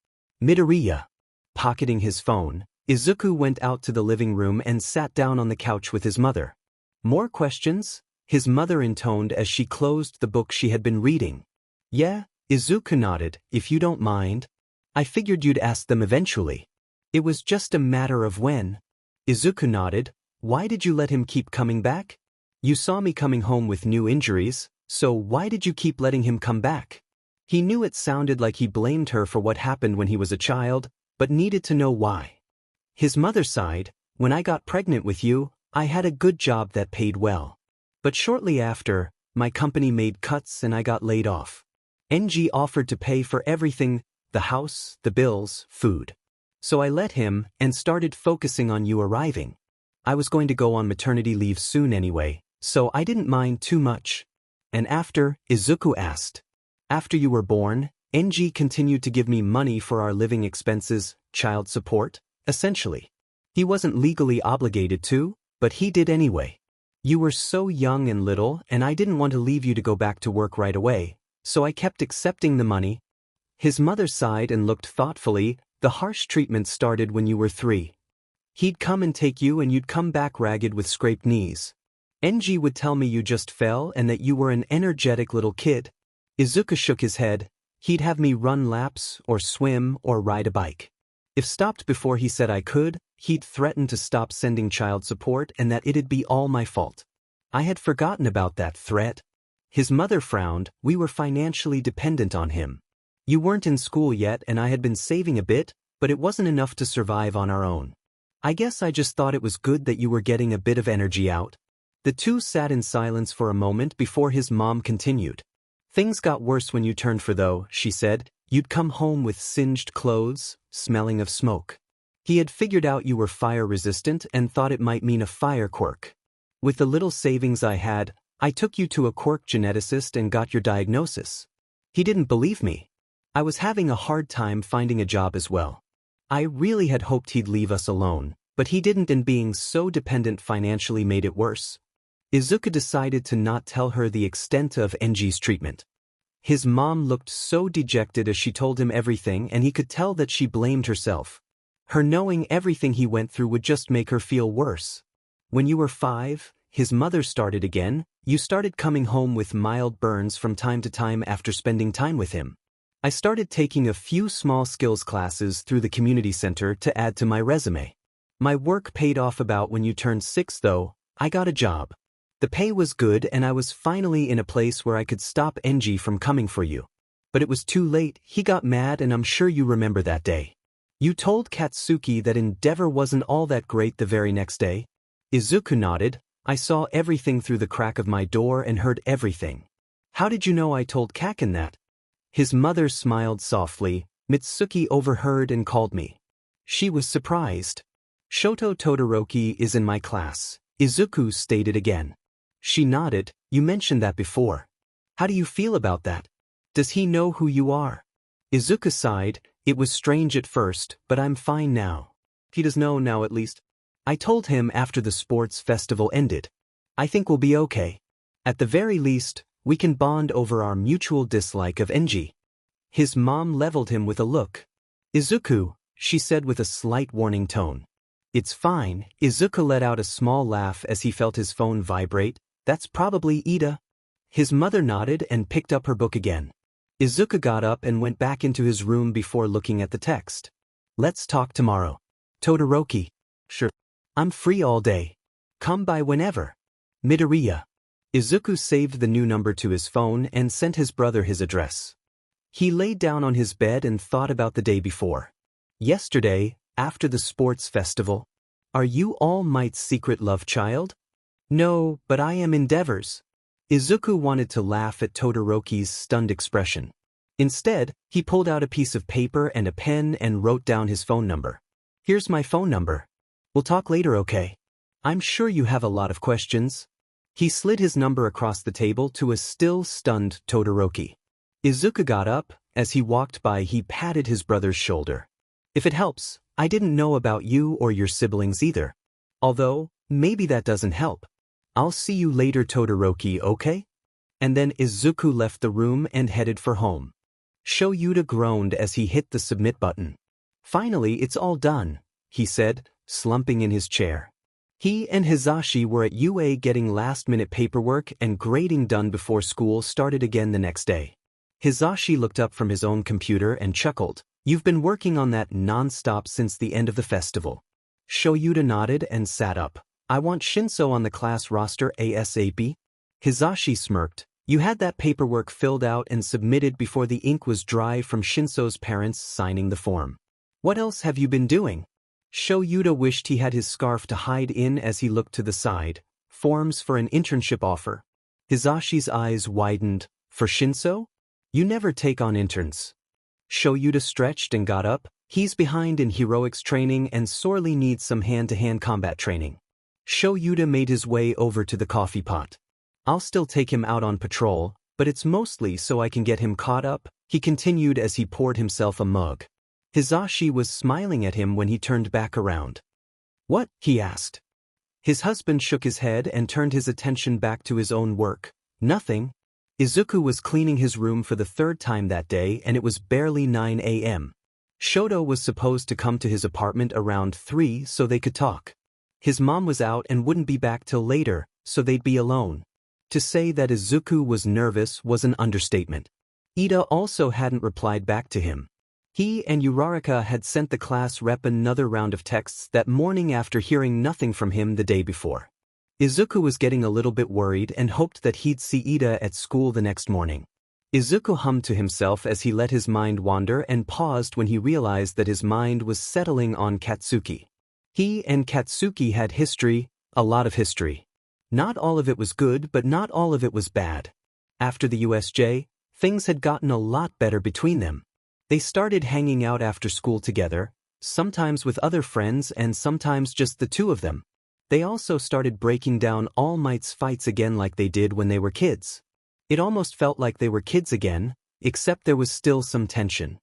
Midoriya. Pocketing his phone, Izuku went out to the living room and sat down on the couch with his mother. More questions? His mother intoned as she closed the book she had been reading. Yeah, Izuku nodded, if you don't mind. I figured you'd ask them eventually. It was just a matter of when. Izuku nodded. Why did you let him keep coming back? You saw me coming home with new injuries, so why did you keep letting him come back? He knew it sounded like he blamed her for what happened when he was a child, but needed to know why. His mother sighed. When I got pregnant with you, I had a good job that paid well. But shortly after, my company made cuts and I got laid off. NG offered to pay for everything, the house, the bills, food. So I let him and started focusing on you arriving. I was going to go on maternity leave soon anyway, so I didn't mind too much. And after, Izuku asked. After you were born, NG continued to give me money for our living expenses, child support, essentially. He wasn't legally obligated to, but he did anyway. You were so young and little and I didn't want to leave you to go back to work right away, so I kept accepting the money. His mother sighed and looked thoughtfully. The harsh treatment started when you were 3. He'd come and take you and you'd come back ragged with scraped knees. NG would tell me you just fell and that you were an energetic little kid. Izuku shook his head. He'd have me run laps or swim or ride a bike. If stopped before he said I could, he'd threaten to stop sending child support and that it'd be all my fault. I had forgotten about that threat. His mother frowned. We were financially dependent on him. You weren't in school yet and I had been saving a bit, but it wasn't enough to survive on our own. I guess I just thought it was good that you were getting a bit of energy out. The two sat in silence for a moment before his mom continued. Things got worse when you turned 4 though, she said. You'd come home with singed clothes, smelling of smoke. He had figured out you were fire-resistant and thought it might mean a fire quirk. With the little savings I had, I took you to a quirk geneticist and got your diagnosis. He didn't believe me. I was having a hard time finding a job as well. I really had hoped he'd leave us alone, but he didn't, and being so dependent financially made it worse. Izuku decided to not tell her the extent of NG's treatment. His mom looked so dejected as she told him everything and he could tell that she blamed herself. Her knowing everything he went through would just make her feel worse. When you were 5, his mother started again. You started coming home with mild burns from time to time after spending time with him. I started taking a few small skills classes through the community center to add to my resume. My work paid off about when you turned 6 though. I got a job. The pay was good and I was finally in a place where I could stop NG from coming for you. But it was too late. He got mad and I'm sure you remember that day. You told Katsuki that Endeavor wasn't all that great the very next day. Izuku nodded. I saw everything through the crack of my door and heard everything. How did you know I told Kakin that? His mother smiled softly. Mitsuki overheard and called me. She was surprised. Shoto Todoroki is in my class, Izuku stated again. She nodded. You mentioned that before. How do you feel about that? Does he know who you are? Izuku sighed. It was strange at first, but I'm fine now. He does know now at least. I told him after the sports festival ended. I think we'll be okay. At the very least, we can bond over our mutual dislike of Enji. His mom leveled him with a look. Izuku, she said with a slight warning tone. It's fine. Izuku let out a small laugh as he felt his phone vibrate. That's probably Ida. His mother nodded and picked up her book again. Izuku got up and went back into his room before looking at the text. Let's talk tomorrow. Todoroki. Sure. I'm free all day. Come by whenever. Midoriya. Izuku saved the new number to his phone and sent his brother his address. He laid down on his bed and thought about the day before. Yesterday, after the sports festival. Are you All Might's secret love child? No, but I am Endeavor's. Izuku wanted to laugh at Todoroki's stunned expression. Instead, he pulled out a piece of paper and a pen and wrote down his phone number. Here's my phone number. We'll talk later, okay? I'm sure you have a lot of questions. He slid his number across the table to a still stunned Todoroki. Izuku got up. As he walked by, he patted his brother's shoulder. If it helps, I didn't know about you or your siblings either. Although, maybe that doesn't help. I'll see you later, Todoroki, okay? And then Izuku left the room and headed for home. Shoyuta groaned as he hit the submit button. Finally, it's all done, he said, slumping in his chair. He and Hisashi were at UA getting last-minute paperwork and grading done before school started again the next day. Hisashi looked up from his own computer and chuckled. You've been working on that non-stop since the end of the festival. Shoyuta nodded and sat up. I want Shinso on the class roster ASAP. Hisashi smirked. You had that paperwork filled out and submitted before the ink was dry from Shinso's parents signing the form. What else have you been doing? Shoyuta wished he had his scarf to hide in as he looked to the side. Forms for an internship offer. Hisashi's eyes widened. For Shinso? You never take on interns. Shoyuta stretched and got up. He's behind in heroics training and sorely needs some hand-to-hand combat training. Shoyuta made his way over to the coffee pot. I'll still take him out on patrol, but it's mostly so I can get him caught up, he continued as he poured himself a mug. Hisashi was smiling at him when he turned back around. What? He asked. His husband shook his head and turned his attention back to his own work. Nothing. Izuku was cleaning his room for the third time that day and it was barely 9 a.m. Shoto was supposed to come to his apartment around 3 so they could talk. His mom was out and wouldn't be back till later, so they'd be alone. To say that Izuku was nervous was an understatement. Ida also hadn't replied back to him. He and Uraraka had sent the class rep another round of texts that morning after hearing nothing from him the day before. Izuku was getting a little bit worried and hoped that he'd see Ida at school the next morning. Izuku hummed to himself as he let his mind wander and paused when he realized that his mind was settling on Katsuki. He and Katsuki had history, a lot of history. Not all of it was good, but not all of it was bad. After the USJ, things had gotten a lot better between them. They started hanging out after school together, sometimes with other friends and sometimes just the two of them. They also started breaking down All Might's fights again like they did when they were kids. It almost felt like they were kids again, except there was still some tension.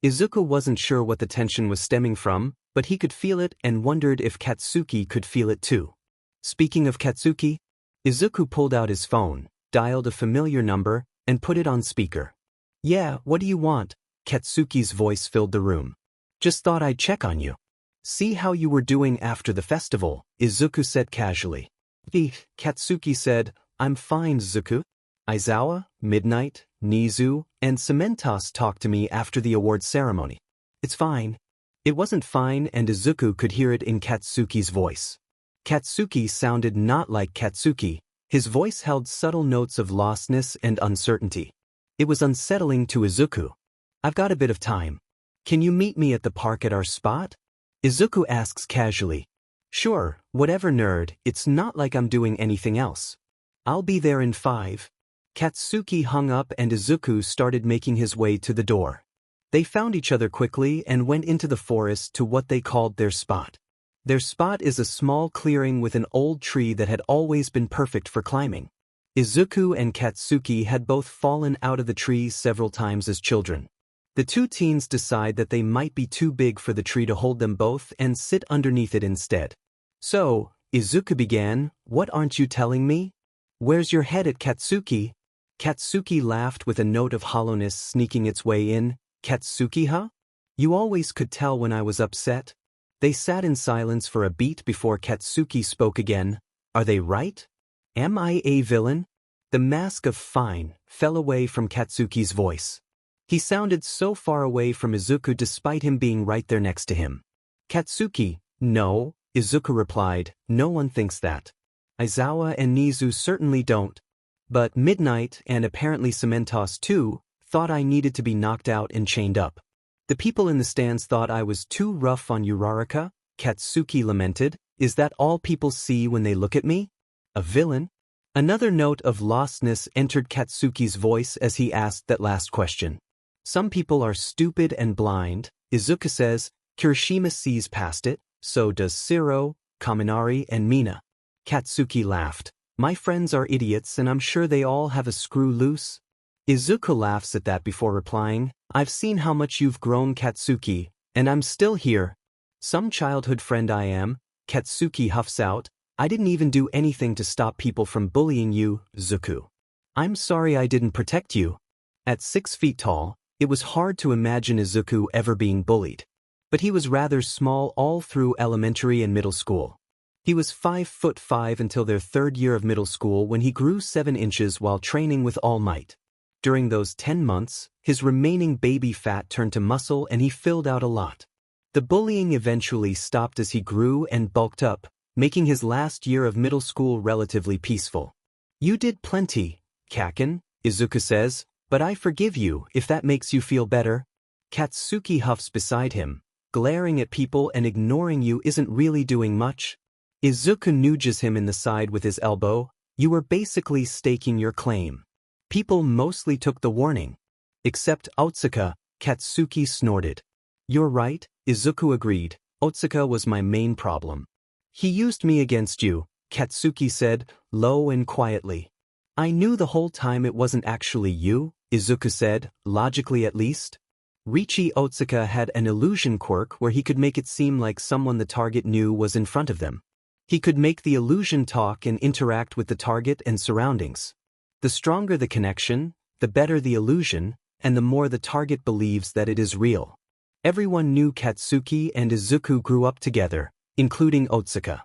Izuku wasn't sure what the tension was stemming from, but he could feel it and wondered if Katsuki could feel it too. Speaking of Katsuki, Izuku pulled out his phone, dialed a familiar number, and put it on speaker. Yeah, what do you want? Katsuki's voice filled the room. Just thought I'd check on you. See how you were doing after the festival, Izuku said casually. Katsuki said, I'm fine, Izuku. Aizawa, Midnight, Nizu, and Cementos talked to me after the award ceremony. It's fine. It wasn't fine and Izuku could hear it in Katsuki's voice. Katsuki sounded not like Katsuki. His voice held subtle notes of lostness and uncertainty. It was unsettling to Izuku. I've got a bit of time. Can you meet me at the park at our spot? Izuku asks casually. Sure, whatever nerd, it's not like I'm doing anything else. I'll be there in 5. Katsuki hung up and Izuku started making his way to the door. They found each other quickly and went into the forest to what they called their spot. Their spot is a small clearing with an old tree that had always been perfect for climbing. Izuku and Katsuki had both fallen out of the tree several times as children. The two teens decide that they might be too big for the tree to hold them both and sit underneath it instead. So, Izuku began, "What aren't you telling me? Where's your head at Katsuki?" Katsuki laughed with a note of hollowness sneaking its way in. "Katsuki, huh? You always could tell when I was upset." They sat in silence for a beat before Katsuki spoke again. "Are they right? Am I a villain?" The mask of fine fell away from Katsuki's voice. He sounded so far away from Izuku despite him being right there next to him. "Katsuki, no," Izuku replied, "no one thinks that. Aizawa and Nizu certainly don't. But Midnight, and apparently Cementos too, thought I needed to be knocked out and chained up. The people in the stands thought I was too rough on Uraraka," Katsuki lamented. "Is that all people see when they look at me? A villain?" Another note of lostness entered Katsuki's voice as he asked that last question. "Some people are stupid and blind," Izuku says. "Kirishima sees past it, so does Shiro, Kaminari and Mina." Katsuki laughed. "My friends are idiots and I'm sure they all have a screw loose." Izuku laughs at that before replying, "I've seen how much you've grown, Katsuki, and I'm still here." "Some childhood friend I am," Katsuki huffs out. "I didn't even do anything to stop people from bullying you, Izuku. I'm sorry I didn't protect you." At 6 feet tall, it was hard to imagine Izuku ever being bullied. But he was rather small all through elementary and middle school. He was 5'5" until their 3rd year of middle school when he grew 7 inches while training with All Might. During those 10 months, his remaining baby fat turned to muscle and he filled out a lot. The bullying eventually stopped as he grew and bulked up, making his last year of middle school relatively peaceful. "You did plenty, Kaken," Izuku says, "but I forgive you if that makes you feel better." Katsuki huffs beside him. "Glaring at people and ignoring you isn't really doing much." Izuku nudges him in the side with his elbow. "You were basically staking your claim. People mostly took the warning. Except Otsuka," Katsuki snorted. "You're right," Izuku agreed. "Otsuka was my main problem. He used me against you," Katsuki said, low and quietly. "I knew the whole time it wasn't actually you," Izuku said, "logically at least. Richi Otsuka had an illusion quirk where he could make it seem like someone the target knew was in front of them. He could make the illusion talk and interact with the target and surroundings. The stronger the connection, the better the illusion, and the more the target believes that it is real. Everyone knew Katsuki and Izuku grew up together, including Otsuka.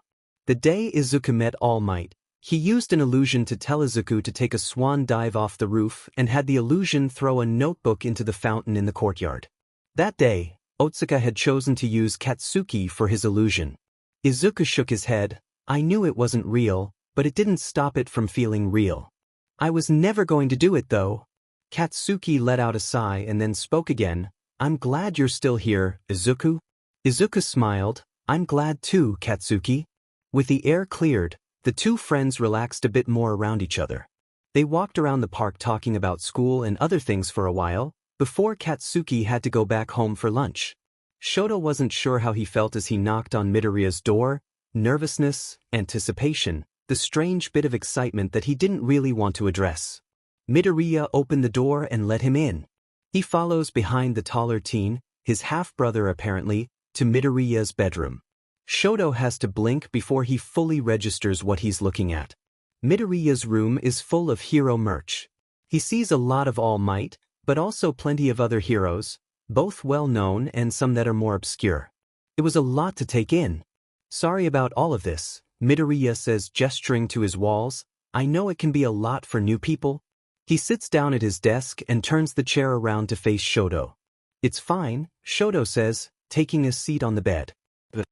The day Izuku met All Might, he used an illusion to tell Izuku to take a swan dive off the roof and had the illusion throw a notebook into the fountain in the courtyard. That day, Otsuka had chosen to use Katsuki for his illusion. Izuku shook his head. "I knew it wasn't real, but it didn't stop it from feeling real. I was never going to do it though." Katsuki let out a sigh and then spoke again. "I'm glad you're still here, Izuku." Izuku smiled. "I'm glad too, Katsuki." With the air cleared, the two friends relaxed a bit more around each other. They walked around the park talking about school and other things for a while, before Katsuki had to go back home for lunch. Shoto wasn't sure how he felt as he knocked on Midoriya's door. Nervousness, anticipation, the strange bit of excitement that he didn't really want to address. Midoriya opened the door and let him in. He follows behind the taller teen, his half-brother apparently, to Midoriya's bedroom. Shoto has to blink before he fully registers what he's looking at. Midoriya's room is full of hero merch. He sees a lot of All Might, but also plenty of other heroes, both well-known and some that are more obscure. It was a lot to take in. "Sorry about all of this," Midoriya says, gesturing to his walls. "I know it can be a lot for new people." He sits down at his desk and turns the chair around to face Shoto. "It's fine," Shoto says, taking a seat on the bed. The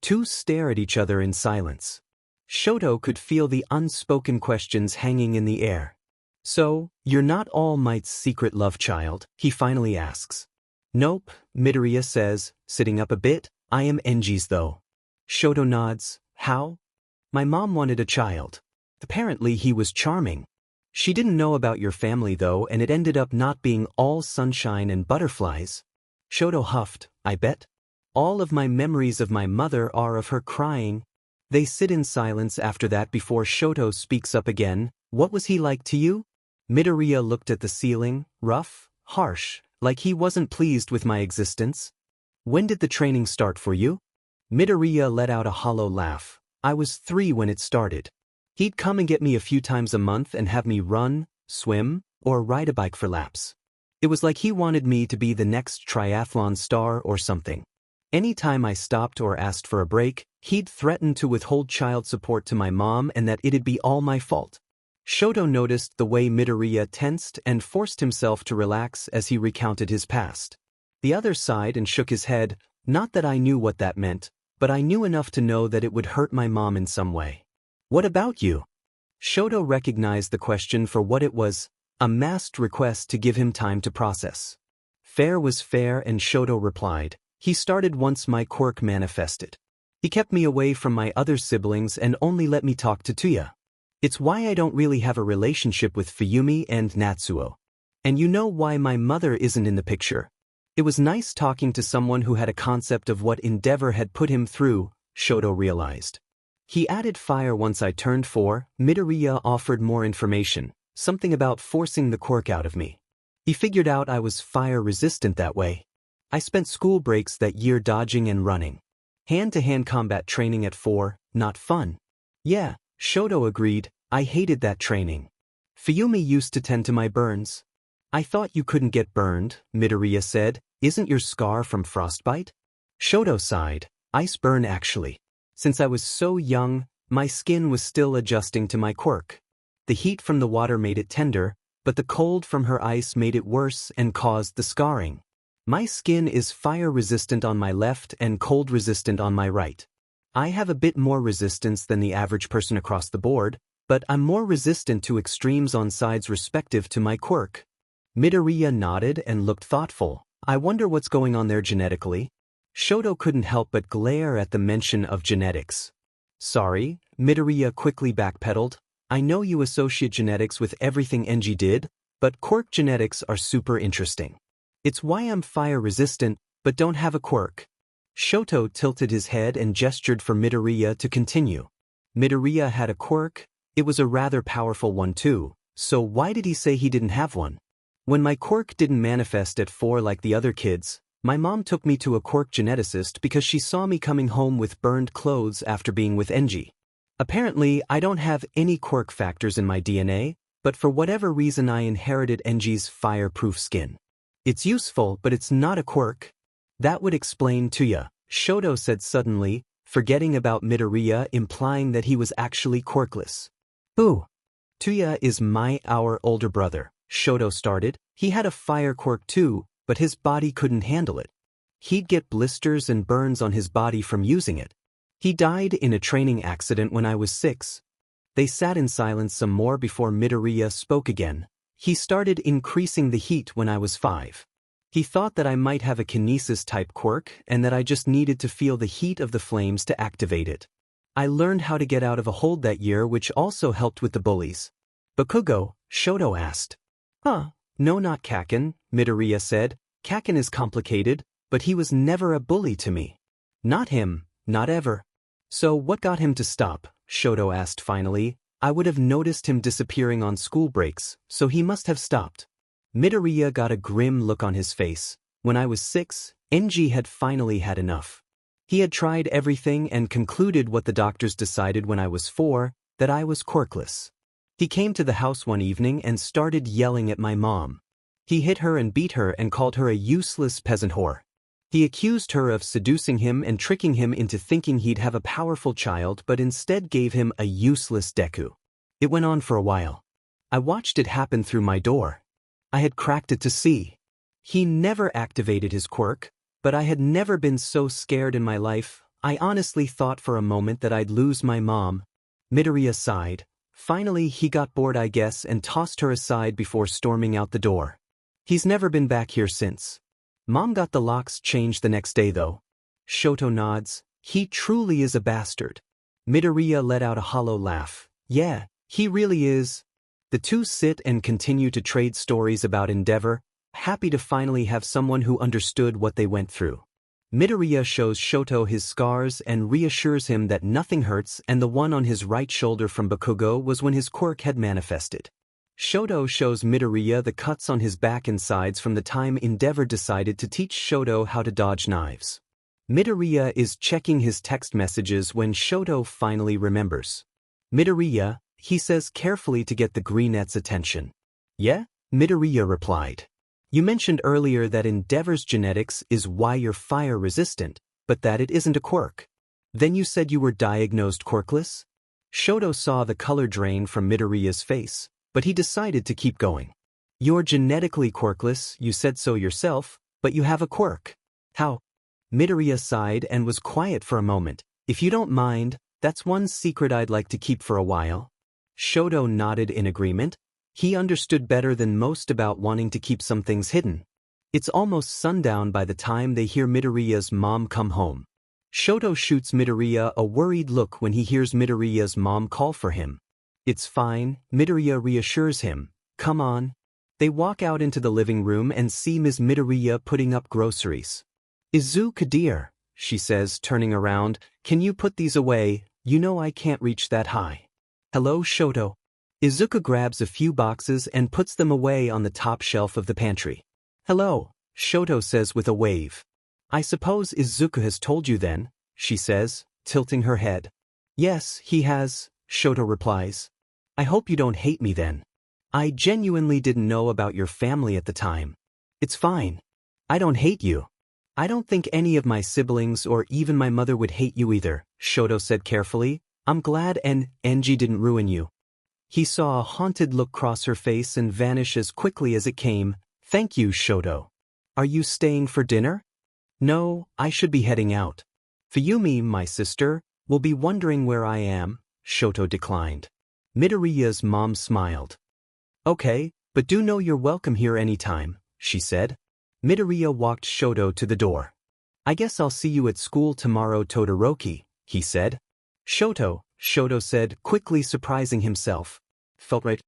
two stare at each other in silence. Shoto could feel the unspoken questions hanging in the air. "So, you're not All Might's secret love child?" he finally asks. "Nope," Midoriya says, sitting up a bit. "I am Enji's though." Shoto nods. "How?" "My mom wanted a child. Apparently he was charming. She didn't know about your family though, and it ended up not being all sunshine and butterflies." Shoto huffed. "I bet." All of my memories of my mother are of her crying. They sit in silence after that before Shoto speaks up again. What was he like to you? Midoriya looked at the ceiling, rough, harsh, like he wasn't pleased with my existence. When did the training start for you? Midoriya let out a hollow laugh. I was 3 when it started. He'd come and get me a few times a month and have me run, swim, or ride a bike for laps. It was like he wanted me to be the next triathlon star or something. Any time I stopped or asked for a break, he'd threaten to withhold child support to my mom and that it'd be all my fault. Shoto noticed the way Midoriya tensed and forced himself to relax as he recounted his past. The other sighed and shook his head, not that I knew what that meant, but I knew enough to know that it would hurt my mom in some way. What about you? Shoto recognized the question for what it was, a masked request to give him time to process. Fair was fair, and Shoto replied, he started once my quirk manifested. He kept me away from my other siblings and only let me talk to Tenya. It's why I don't really have a relationship with Fuyumi and Natsuo. And you know why my mother isn't in the picture. It was nice talking to someone who had a concept of what Endeavor had put him through, Shoto realized. He added fire once I turned 4, Midoriya offered more information, something about forcing the quirk out of me. He figured out I was fire-resistant that way. I spent school breaks that year dodging and running. Hand-to-hand combat training at 4, not fun. Yeah, Shoto agreed, I hated that training. Fuyumi used to tend to my burns. I thought you couldn't get burned, Midoriya said, isn't your scar from frostbite? Shoto sighed, ice burn actually. Since I was so young, my skin was still adjusting to my quirk. The heat from the water made it tender, but the cold from her ice made it worse and caused the scarring. My skin is fire-resistant on my left and cold-resistant on my right. I have a bit more resistance than the average person across the board, but I'm more resistant to extremes on sides respective to my quirk. Midoriya nodded and looked thoughtful. I wonder what's going on there genetically. Shoto couldn't help but glare at the mention of genetics. Sorry, Midoriya quickly backpedaled. I know you associate genetics with everything Enji did, but quirk genetics are super interesting. It's why I'm fire-resistant, but don't have a quirk. Shoto tilted his head and gestured for Midoriya to continue. Midoriya had a quirk. It was a rather powerful one too, so why did he say he didn't have one? When my quirk didn't manifest at 4 like the other kids, my mom took me to a quirk geneticist because she saw me coming home with burned clothes after being with Enji. Apparently, I don't have any quirk factors in my DNA, but for whatever reason I inherited Enji's fireproof skin. It's useful, but it's not a quirk. That would explain Tenya, Shoto said suddenly, forgetting about Midoriya, implying that he was actually quirkless. Who? Tenya is our older brother, Shoto started. He had a fire quirk too, but his body couldn't handle it. He'd get blisters and burns on his body from using it. He died in a training accident when I was 6. They sat in silence some more before Midoriya spoke again. He started increasing the heat when I was 5. He thought that I might have a kinesis-type quirk and that I just needed to feel the heat of the flames to activate it. I learned how to get out of a hold that year, which also helped with the bullies. Bakugo, Shoto asked. Huh, no, not Kakin, Midoriya said. Kakin is complicated, but he was never a bully to me. Not him, not ever. So what got him to stop? Shoto asked finally. I would have noticed him disappearing on school breaks, so he must have stopped. Midoriya got a grim look on his face. When I was 6, Enji had finally had enough. He had tried everything and concluded what the doctors decided when I was 4, that I was quirkless. He came to the house one evening and started yelling at my mom. He hit her and beat her and called her a useless peasant whore. He accused her of seducing him and tricking him into thinking he'd have a powerful child, but instead gave him a useless Deku. It went on for a while. I watched it happen through my door. I had cracked it to see. He never activated his quirk, but I had never been so scared in my life. I honestly thought for a moment that I'd lose my mom. Midoriya sighed. Finally, he got bored, I guess, and tossed her aside before storming out the door. He's never been back here since. Mom got the locks changed the next day, though. Shoto nods. He truly is a bastard. Midoriya let out a hollow laugh. Yeah, he really is. The two sit and continue to trade stories about Endeavor, happy to finally have someone who understood what they went through. Midoriya shows Shoto his scars and reassures him that nothing hurts, and the one on his right shoulder from Bakugo was when his quirk had manifested. Shoto shows Midoriya the cuts on his back and sides from the time Endeavor decided to teach Shoto how to dodge knives. Midoriya is checking his text messages when Shoto finally remembers. Midoriya, he says carefully to get the greenette's attention. Yeah? Midoriya replied. You mentioned earlier that Endeavor's genetics is why you're fire-resistant, but that it isn't a quirk. Then you said you were diagnosed quirkless? Shoto saw the color drain from Midoriya's face, but he decided to keep going. You're genetically quirkless, you said so yourself, but you have a quirk. How? Midoriya sighed and was quiet for a moment. If you don't mind, that's one secret I'd like to keep for a while. Shoto nodded in agreement. He understood better than most about wanting to keep some things hidden. It's almost sundown by the time they hear Midoriya's mom come home. Shoto shoots Midoriya a worried look when he hears Midoriya's mom call for him. It's fine, Midoriya reassures him. Come on. They walk out into the living room and see Ms. Midoriya putting up groceries. Izuku dear, she says, turning around, can you put these away? You know I can't reach that high. Hello, Shoto. Izuku grabs a few boxes and puts them away on the top shelf of the pantry. Hello, Shoto says with a wave. I suppose Izuku has told you then, she says, tilting her head. Yes, he has, Shoto replies. I hope you don't hate me then. I genuinely didn't know about your family at the time. It's fine. I don't hate you. I don't think any of my siblings or even my mother would hate you either, Shoto said carefully. I'm glad Enji didn't ruin you. He saw a haunted look cross her face and vanish as quickly as it came. Thank you, Shoto. Are you staying for dinner? No, I should be heading out. Fuyumi, my sister, will be wondering where I am, Shoto declined. Midoriya's mom smiled. Okay, but do know you're welcome here anytime, she said. Midoriya walked Shoto to the door. I guess I'll see you at school tomorrow, Todoroki, he said. Shoto said, quickly surprising himself. Felt right.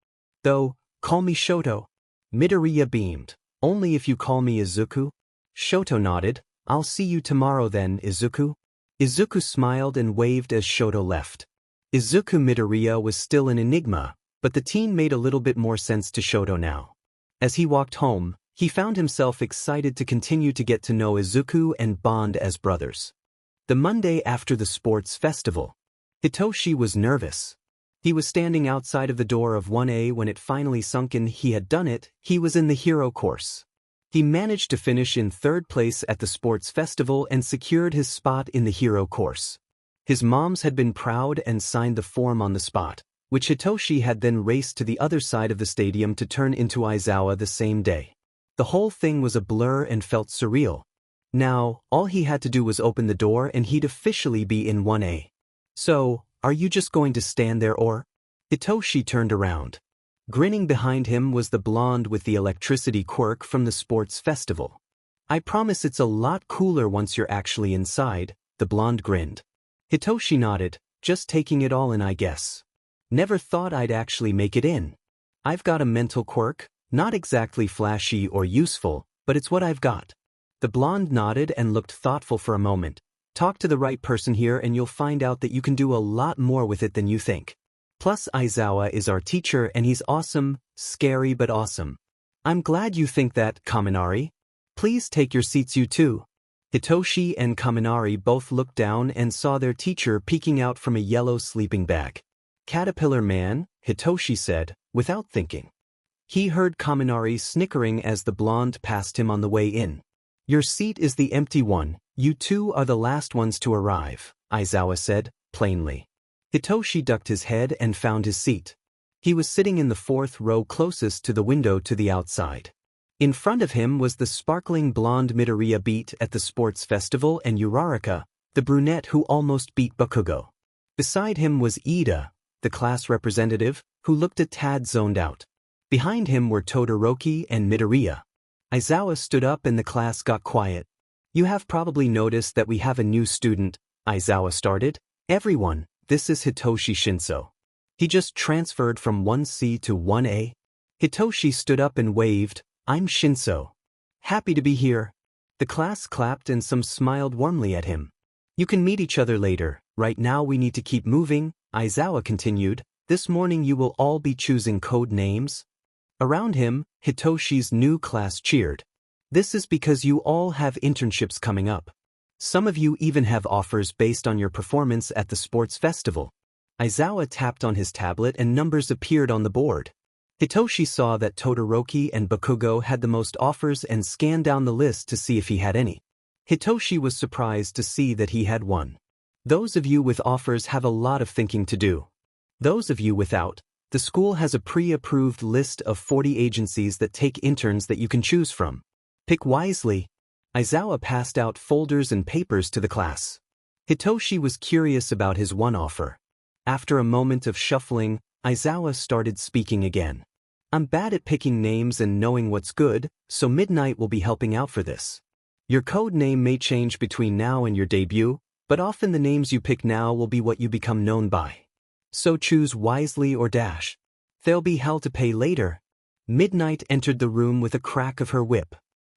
Though, call me Shoto. Midoriya beamed. Only if you call me Izuku? Shoto nodded. I'll see you tomorrow then, Izuku. Izuku smiled and waved as Shoto left. Izuku Midoriya was still an enigma, but the teen made a little bit more sense to Shoto now. As he walked home, he found himself excited to continue to get to know Izuku and bond as brothers. The Monday after the sports festival, Hitoshi was nervous. He was standing outside of the door of 1A when it finally sunk in. He had done it. He was in the hero course. He managed to finish in third place at the sports festival and secured his spot in the hero course. His moms had been proud and signed the form on the spot, which Hitoshi had then raced to the other side of the stadium to turn into Aizawa the same day. The whole thing was a blur and felt surreal. Now, all he had to do was open the door and he'd officially be in 1A. So, are you just going to stand there or? Hitoshi turned around. Grinning behind him was the blonde with the electricity quirk from the sports festival. I promise it's a lot cooler once you're actually inside, the blonde grinned. Hitoshi nodded, just taking it all in I guess. Never thought I'd actually make it in. I've got a mental quirk, not exactly flashy or useful, but it's what I've got. The blonde nodded and looked thoughtful for a moment. Talk to the right person here and you'll find out that you can do a lot more with it than you think. Plus Aizawa is our teacher and he's awesome, scary but awesome. I'm glad you think that, Kaminari. Please take your seats you too. Hitoshi and Kaminari both looked down and saw their teacher peeking out from a yellow sleeping bag. Caterpillar man, Hitoshi said, without thinking. He heard Kaminari snickering as the blonde passed him on the way in. Your seat is the empty one, you two are the last ones to arrive, Aizawa said, plainly. Hitoshi ducked his head and found his seat. He was sitting in the fourth row closest to the window to the outside. In front of him was the sparkling blonde Midoriya beat at the sports festival and Uraraka, the brunette who almost beat Bakugo. Beside him was Ida, the class representative, who looked a tad zoned out. Behind him were Todoroki and Midoriya. Aizawa stood up and the class got quiet. You have probably noticed that we have a new student, Aizawa started. Everyone, this is Hitoshi Shinso. He just transferred from 1C to 1A. Hitoshi stood up and waved, I'm Shinso. Happy to be here. The class clapped and some smiled warmly at him. You can meet each other later, right now we need to keep moving, Aizawa continued. This morning you will all be choosing code names. Around him, Hitoshi's new class cheered. This is because you all have internships coming up. Some of you even have offers based on your performance at the sports festival. Aizawa tapped on his tablet and numbers appeared on the board. Hitoshi saw that Todoroki and Bakugo had the most offers and scanned down the list to see if he had any. Hitoshi was surprised to see that he had one. Those of you with offers have a lot of thinking to do. Those of you without, the school has a pre-approved list of 40 agencies that take interns that you can choose from. Pick wisely. Aizawa passed out folders and papers to the class. Hitoshi was curious about his one offer. After a moment of shuffling, Aizawa started speaking again. I'm bad at picking names and knowing what's good, so Midnight will be helping out for this. Your code name may change between now and your debut, but often the names you pick now will be what you become known by. So choose wisely or dash. There'll be hell to pay later. Midnight entered the room with a crack of her whip.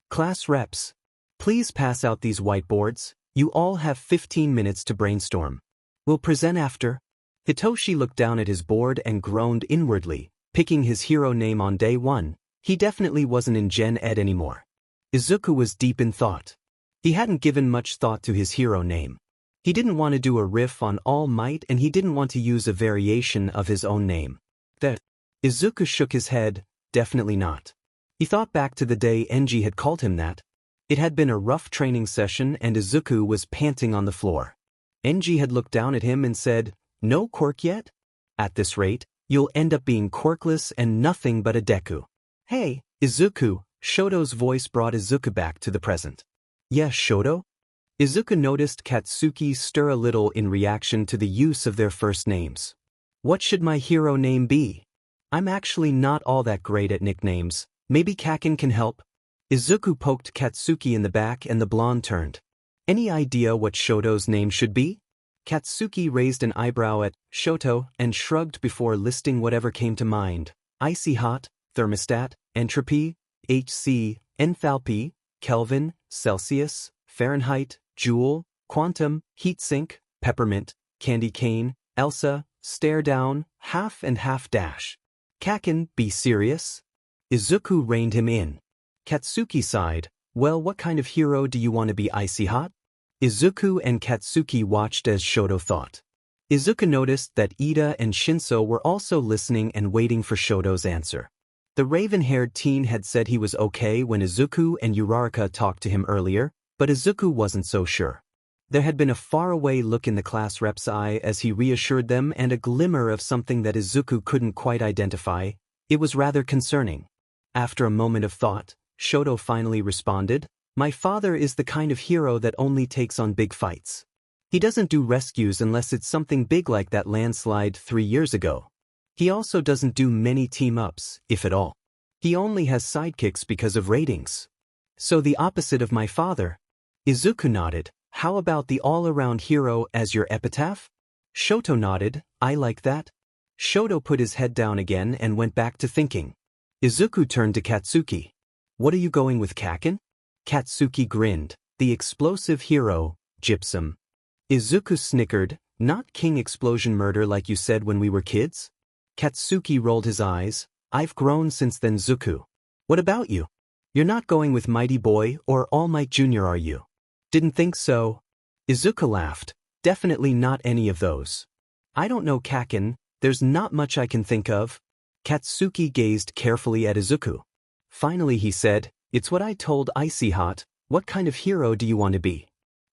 Class reps, please pass out these whiteboards. You all have 15 minutes to brainstorm. We'll present after. Hitoshi looked down at his board and groaned inwardly. Picking his hero name on day one, he definitely wasn't in Gen Ed anymore. Izuku was deep in thought. He hadn't given much thought to his hero name. He didn't want to do a riff on All Might and he didn't want to use a variation of his own name. Izuku shook his head, definitely not. He thought back to the day Enji had called him that. It had been a rough training session and Izuku was panting on the floor. Enji had looked down at him and said, "No quirk yet? At this rate, you'll end up being quirkless and nothing but a Deku." "Hey, Izuku," Shoto's voice brought Izuku back to the present. "Yes, Shoto?" Izuku noticed Katsuki stir a little in reaction to the use of their first names. "What should my hero name be? I'm actually not all that great at nicknames. Maybe Kakin can help?" Izuku poked Katsuki in the back and the blonde turned. "Any idea what Shoto's name should be?" Katsuki raised an eyebrow at Shoto and shrugged before listing whatever came to mind. Icy hot, thermostat, entropy, HC, enthalpy, Kelvin, Celsius, Fahrenheit, joule, quantum, heatsink, peppermint, candy cane, Elsa, stare down, half and half dash. Kakin, be serious? Izuku reined him in. Katsuki sighed. Well, what kind of hero do you want to be, icy hot? Izuku and Katsuki watched as Shoto thought. Izuku noticed that Ida and Shinso were also listening and waiting for Shoto's answer. The raven-haired teen had said he was okay when Izuku and Uraraka talked to him earlier, but Izuku wasn't so sure. There had been a faraway look in the class rep's eye as he reassured them and a glimmer of something that Izuku couldn't quite identify. It was rather concerning. After a moment of thought, Shoto finally responded, "My father is the kind of hero that only takes on big fights. He doesn't do rescues unless it's something big like that landslide 3 years ago. He also doesn't do many team-ups, if at all. He only has sidekicks because of ratings. So the opposite of my father." Izuku nodded. "How about the all-around hero as your epitaph?" Shoto nodded. "I like that." Shoto put his head down again and went back to thinking. Izuku turned to Katsuki. "What are you going with, Kakin?" Katsuki grinned. "The explosive hero, Gypsum." Izuku snickered. "Not King Explosion Murder like you said when we were kids?" Katsuki rolled his eyes. "I've grown since then, Zuku. What about you? You're not going with Mighty Boy or All Might Jr., are you?" "Didn't think so." Izuku laughed. "Definitely not any of those." "I don't know, Kakin. There's not much I can think of." Katsuki gazed carefully at Izuku. Finally he said, "It's what I told Icy Hot. What kind of hero do you want to be?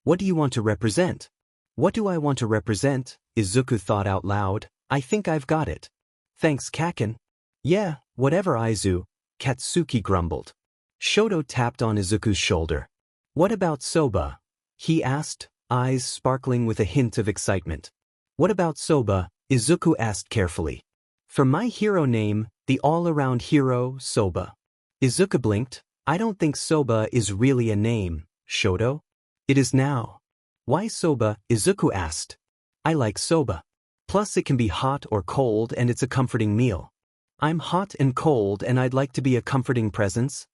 What do you want to represent?" "What do I want to represent?" Izuku thought out loud. "I think I've got it." "Thanks, Kakin." "Yeah, whatever, Aizu," Katsuki grumbled. Shoto tapped on Izuku's shoulder. "What about Soba?" he asked, eyes sparkling with a hint of excitement. "What about Soba?" Izuku asked carefully. "For my hero name, the all-around hero, Soba." Izuku blinked. "I don't think Soba is really a name, Shoto." "It is now." "Why Soba?" Izuku asked. "I like Soba. Plus it can be hot or cold and it's a comforting meal. I'm hot and cold and I'd like to be a comforting presence."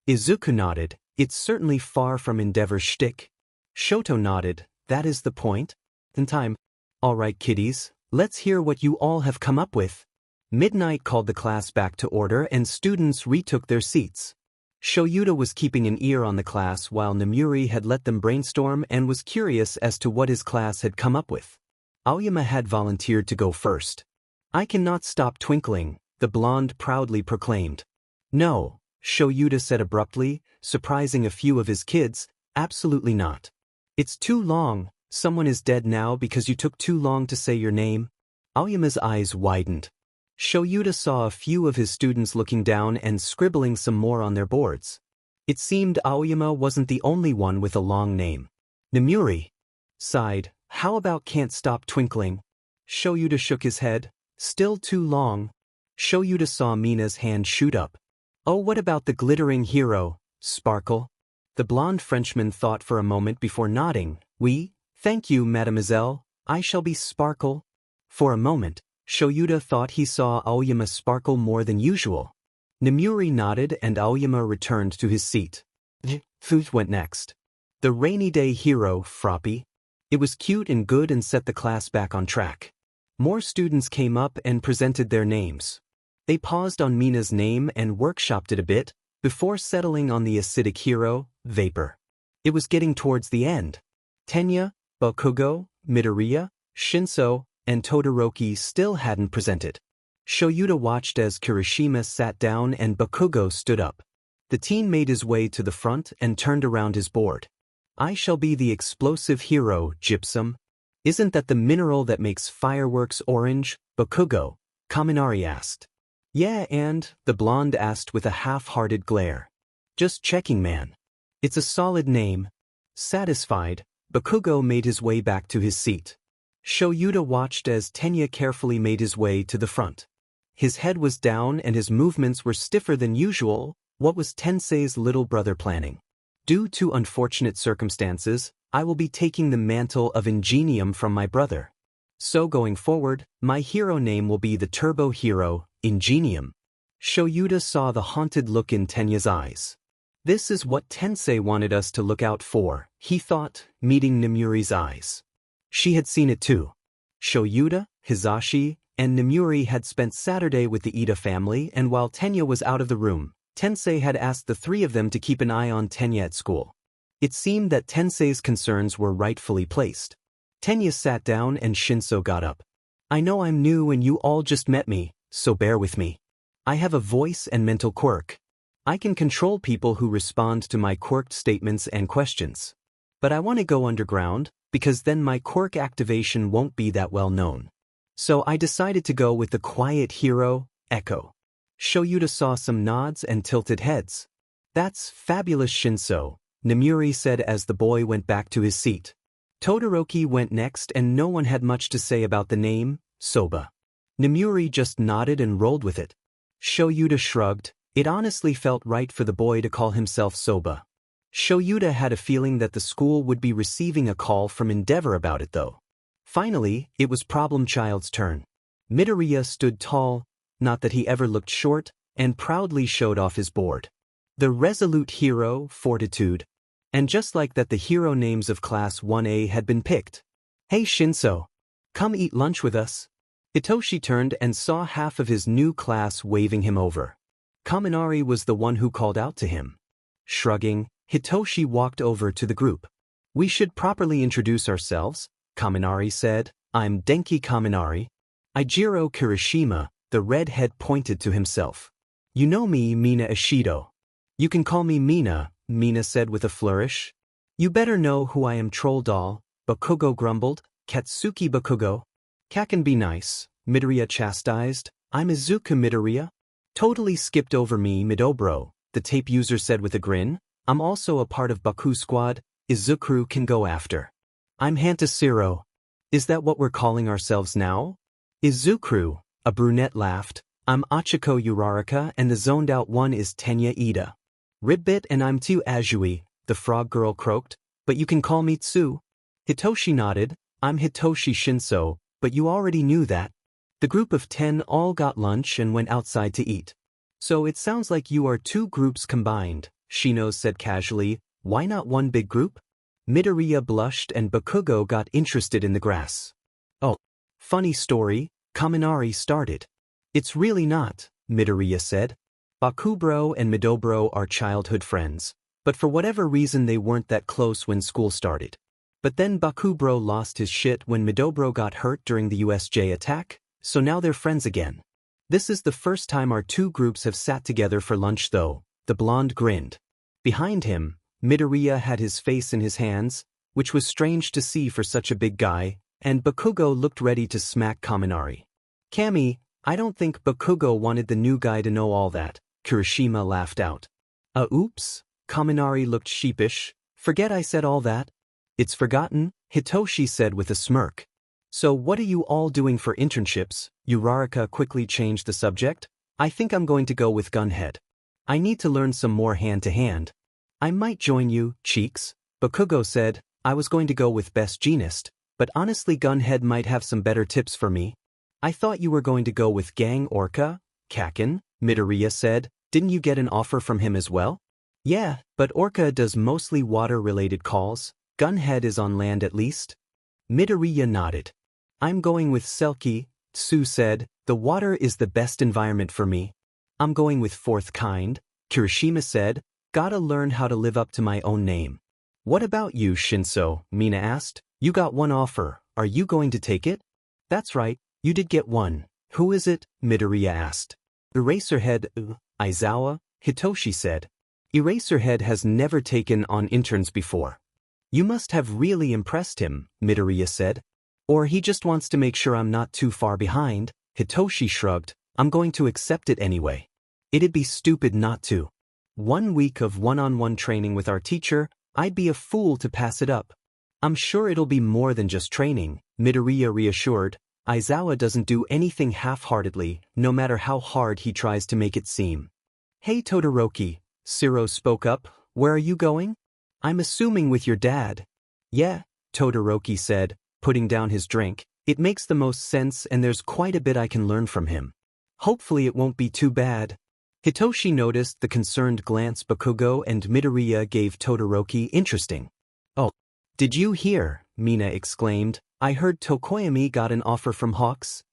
Izuku nodded. It's certainly far from Endeavor's shtick. Shoto nodded. That is the point? In time. All right, kiddies, let's hear what you all have come up with. Midnight called the class back to order and students retook their seats. Shoyuta was keeping an ear on the class while Namuri had let them brainstorm and was curious as to what his class had come up with. Aoyama had volunteered to go first. I cannot stop twinkling, the blonde proudly proclaimed. No, Shoyuta said abruptly, surprising a few of his kids, absolutely not. It's too long, someone is dead now because you took too long to say your name. Aoyama's eyes widened. Shoyuta saw a few of his students looking down and scribbling some more on their boards. It seemed Aoyama wasn't the only one with a long name. Namuri sighed. How about can't stop twinkling? Shoyuta shook his head. Still too long. Shoyuta saw Mina's hand shoot up. Oh, what about the glittering hero, Sparkle? The blonde Frenchman thought for a moment before nodding. Oui, thank you, mademoiselle, I shall be Sparkle. For a moment, Shoyuta thought he saw Aoyama sparkle more than usual. Namuri nodded and Aoyama returned to his seat. Food went next. The rainy day hero, Froppy. It was cute and good and set the class back on track. More students came up and presented their names. They paused on Mina's name and workshopped it a bit, before settling on the acidic hero, Vapor. It was getting towards the end. Tenya, Bakugo, Midoriya, Shinso, and Todoroki still hadn't presented. Shoyuta watched as Kirishima sat down and Bakugo stood up. The teen made his way to the front and turned around his board. I shall be the explosive hero, Gypsum. Isn't that the mineral that makes fireworks orange, Bakugo? Kaminari asked. Yeah, and, the blonde asked with a half-hearted glare. Just checking, man. It's a solid name. Satisfied, Bakugo made his way back to his seat. Shoyuta watched as Tenya carefully made his way to the front. His head was down and his movements were stiffer than usual. What was Tensei's little brother planning? Due to unfortunate circumstances, I will be taking the mantle of Ingenium from my brother. So going forward, my hero name will be the Turbo Hero, Ingenium. Shoyuta saw the haunted look in Tenya's eyes. This is what Tensei wanted us to look out for, he thought, meeting Namuri's eyes. She had seen it too. Shoyuta, Hizashi, and Namuri had spent Saturday with the Ida family, and while Tenya was out of the room, Tensei had asked the three of them to keep an eye on Tenya at school. It seemed that Tensei's concerns were rightfully placed. Tenya sat down and Shinso got up. I know I'm new and you all just met me, so bear with me. I have a voice and mental quirk. I can control people who respond to my quirked statements and questions. But I want to go underground, because then my quirk activation won't be that well known. So I decided to go with the quiet hero, Echo. Shoyuta saw some nods and tilted heads. That's fabulous, Shinso, Namuri said as the boy went back to his seat. Todoroki went next and no one had much to say about the name, Soba. Namuri just nodded and rolled with it. Shoyuta shrugged. It honestly felt right for the boy to call himself Soba. Shoyuta had a feeling that the school would be receiving a call from Endeavor about it though. Finally, it was Problem Child's turn. Midoriya stood tall, not that he ever looked short, and proudly showed off his board. The resolute hero, Fortitude. And just like that the hero names of Class 1A had been picked. Hey Shinso. Come eat lunch with us. Hitoshi turned and saw half of his new class waving him over. Kaminari was the one who called out to him. Shrugging, Hitoshi walked over to the group. We should properly introduce ourselves, Kaminari said. I'm Denki Kaminari. Jiro Kirishima, the redhead pointed to himself. You know me, Mina Ishido. You can call me Mina, Mina said with a flourish. You better know who I am, Troll Doll, Bakugo grumbled. Katsuki Bakugo. Can be nice, Midoriya chastised. I'm Izuku Midoriya. Totally skipped over me, Midobro, the tape user said with a grin. I'm also a part of Baku Squad. Izuku can go after. I'm Hantasiro. Is that what we're calling ourselves now? Izuku, a brunette laughed. I'm Achiko Uraraka and the zoned out one is Tenya Ida. Ribbit and I'm Tsu Azui, the frog girl croaked, but you can call me Tsu. Hitoshi nodded. I'm Hitoshi Shinso, but you already knew that. The group of 10 all got lunch and went outside to eat. So it sounds like you are two groups combined, Shino said casually, why not one big group? Midoriya blushed and Bakugo got interested in the grass. Oh, funny story, Kaminari started. It's really not, Midoriya said. Bakubro and Midobro are childhood friends, but for whatever reason they weren't that close when school started. But then Bakubro lost his shit when Midobro got hurt during the USJ attack, so now they're friends again. This is the first time our two groups have sat together for lunch though, the blonde grinned. Behind him, Midoriya had his face in his hands, which was strange to see for such a big guy, and Bakugo looked ready to smack Kaminari. Kami, I don't think Bakugo wanted the new guy to know all that, Kirishima laughed out. Oops, Kaminari looked sheepish, forget I said all that? It's forgotten, Hitoshi said with a smirk. So what are you all doing for internships? Uraraka quickly changed the subject. I think I'm going to go with Gunhead. I need to learn some more hand-to-hand. I might join you, Cheeks, Bakugo said. I was going to go with Best Jeanist, but honestly Gunhead might have some better tips for me. I thought you were going to go with Gang Orca, Kakin, Midoriya said. Didn't you get an offer from him as well? Yeah, but Orca does mostly water-related calls. Gunhead is on land at least. Midoriya nodded. I'm going with Selkie, Tsu said. The water is the best environment for me. I'm going with Fourth Kind, Kirishima said. Gotta learn how to live up to my own name. What about you, Shinso? Mina asked. You got one offer. Are you going to take it? That's right, you did get one. Who is it? Midoriya asked. Eraserhead, Aizawa, Hitoshi said. Eraserhead has never taken on interns before. You must have really impressed him, Midoriya said. Or he just wants to make sure I'm not too far behind. Hitoshi shrugged. I'm going to accept it anyway. It'd be stupid not to. 1 week of one-on-one training with our teacher, I'd be a fool to pass it up. I'm sure it'll be more than just training, Midoriya reassured. Aizawa doesn't do anything half-heartedly, no matter how hard he tries to make it seem. Hey Todoroki, Shiro spoke up, where are you going? I'm assuming with your dad. Yeah, Todoroki said, putting down his drink. It makes the most sense and there's quite a bit I can learn from him. Hopefully it won't be too bad. Hitoshi noticed the concerned glance Bakugo and Midoriya gave Todoroki. Interesting. Oh, did you hear? Mina exclaimed. I heard Tokoyami got an offer from Hawks.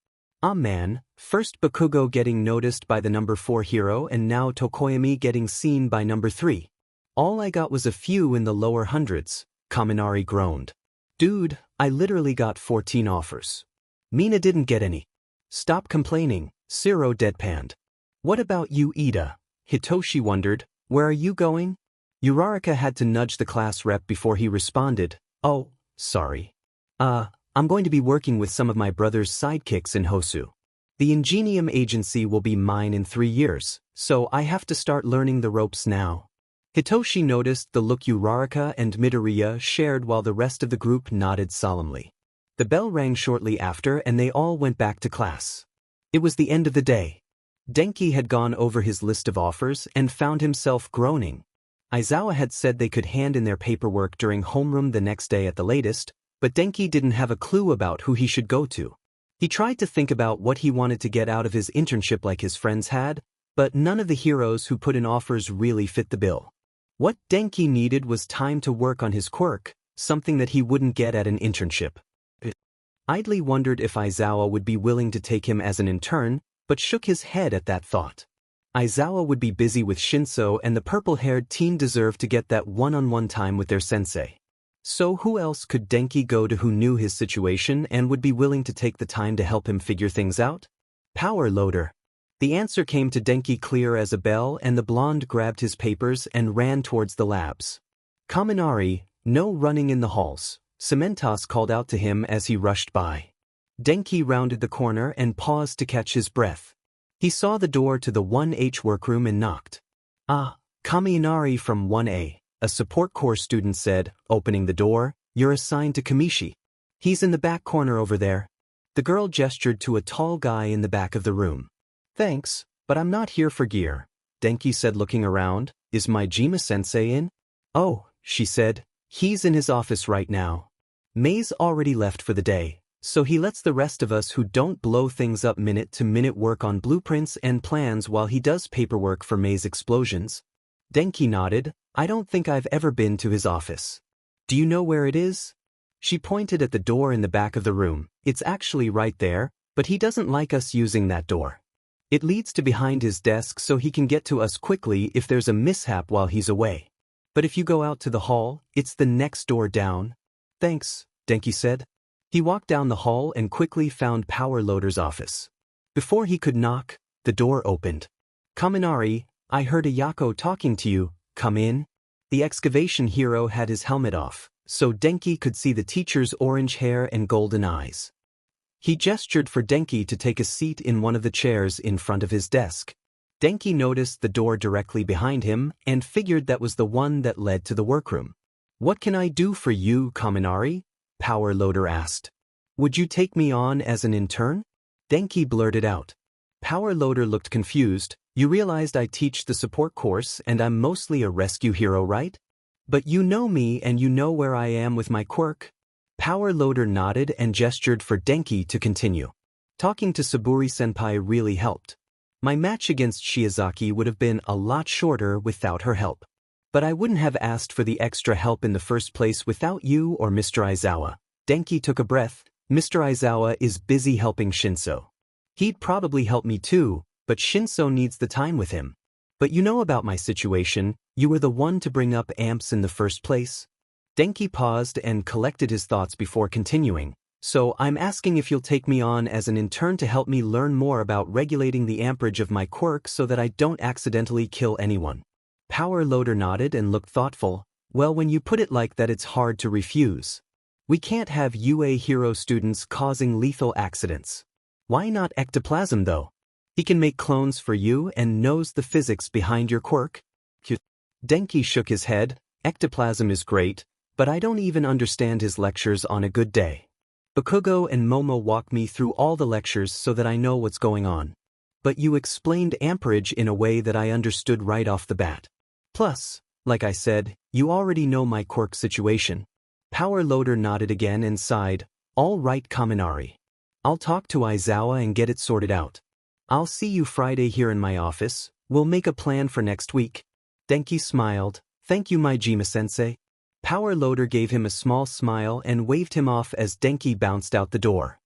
Ah man, first Bakugo getting noticed by the number 4 hero and now Tokoyami getting seen by number 3. All I got was a few in the lower hundreds, Kaminari groaned. Dude, I literally got 14 offers. Mina didn't get any. Stop complaining, Shiro deadpanned. What about you, Ida? Hitoshi wondered. Where are you going? Uraraka had to nudge the class rep before he responded. Oh, sorry. I'm going to be working with some of my brother's sidekicks in Hosu. The Ingenium agency will be mine in 3 years, so I have to start learning the ropes now. Hitoshi noticed the look Uraraka and Midoriya shared while the rest of the group nodded solemnly. The bell rang shortly after and they all went back to class. It was the end of the day. Denki had gone over his list of offers and found himself groaning. Aizawa had said they could hand in their paperwork during homeroom the next day at the latest, but Denki didn't have a clue about who he should go to. He tried to think about what he wanted to get out of his internship like his friends had, but none of the heroes who put in offers really fit the bill. What Denki needed was time to work on his quirk, something that he wouldn't get at an internship. Idly wondered if Aizawa would be willing to take him as an intern, but shook his head at that thought. Aizawa would be busy with Shinso and the purple-haired teen deserved to get that one-on-one time with their sensei. So who else could Denki go to who knew his situation and would be willing to take the time to help him figure things out? Power loader. The answer came to Denki clear as a bell and the blonde grabbed his papers and ran towards the labs. Kaminari, no running in the halls, Cementos called out to him as he rushed by. Denki rounded the corner and paused to catch his breath. He saw the door to the 1H workroom and knocked. Ah, Kaminari from 1A, a support corps student said, opening the door. You're assigned to Kamishi. He's in the back corner over there. The girl gestured to a tall guy in the back of the room. Thanks, but I'm not here for gear, Denki said looking around. Is my Jima-sensei in? Oh, she said. He's in his office right now. May's already left for the day, so he lets the rest of us who don't blow things up minute to minute work on blueprints and plans while he does paperwork for May's explosions. Denki nodded. I don't think I've ever been to his office. Do you know where it is? She pointed at the door in the back of the room. It's actually right there, but he doesn't like us using that door. It leads to behind his desk so he can get to us quickly if there's a mishap while he's away. But if you go out to the hall, it's the next door down. Thanks, Denki said. He walked down the hall and quickly found Power Loader's office. Before he could knock, the door opened. Kaminari, I heard Ayako talking to you, come in. The excavation hero had his helmet off, so Denki could see the teacher's orange hair and golden eyes. He gestured for Denki to take a seat in one of the chairs in front of his desk. Denki noticed the door directly behind him and figured that was the one that led to the workroom. What can I do for you, Kaminari? Power Loader asked. Would you take me on as an intern? Denki blurted out. Power Loader looked confused. You realized I teach the support course and I'm mostly a rescue hero, right? But you know me and you know where I am with my quirk. Power Loader nodded and gestured for Denki to continue. Talking to Saburi-senpai really helped. My match against Shiozaki would have been a lot shorter without her help. But I wouldn't have asked for the extra help in the first place without you or Mr. Aizawa. Denki took a breath. Mr. Aizawa is busy helping Shinso. He'd probably help me too, but Shinso needs the time with him. But you know about my situation, you were the one to bring up amps in the first place. Denki paused and collected his thoughts before continuing. So I'm asking if you'll take me on as an intern to help me learn more about regulating the amperage of my quirk so that I don't accidentally kill anyone. Power Loader nodded and looked thoughtful. Well, when you put it like that, it's hard to refuse. We can't have UA hero students causing lethal accidents. Why not ectoplasm though? He can make clones for you and knows the physics behind your quirk. Denki shook his head. Ectoplasm is great, but I don't even understand his lectures on a good day. Bakugo and Momo walk me through all the lectures so that I know what's going on. But you explained amperage in a way that I understood right off the bat. Plus, like I said, you already know my quirk situation. Power Loader nodded again and sighed. All right, Kaminari. I'll talk to Aizawa and get it sorted out. I'll see you Friday here in my office. We'll make a plan for next week. Denki smiled. Thank you, Majima-sensei. Power Loader gave him a small smile and waved him off as Denki bounced out the door.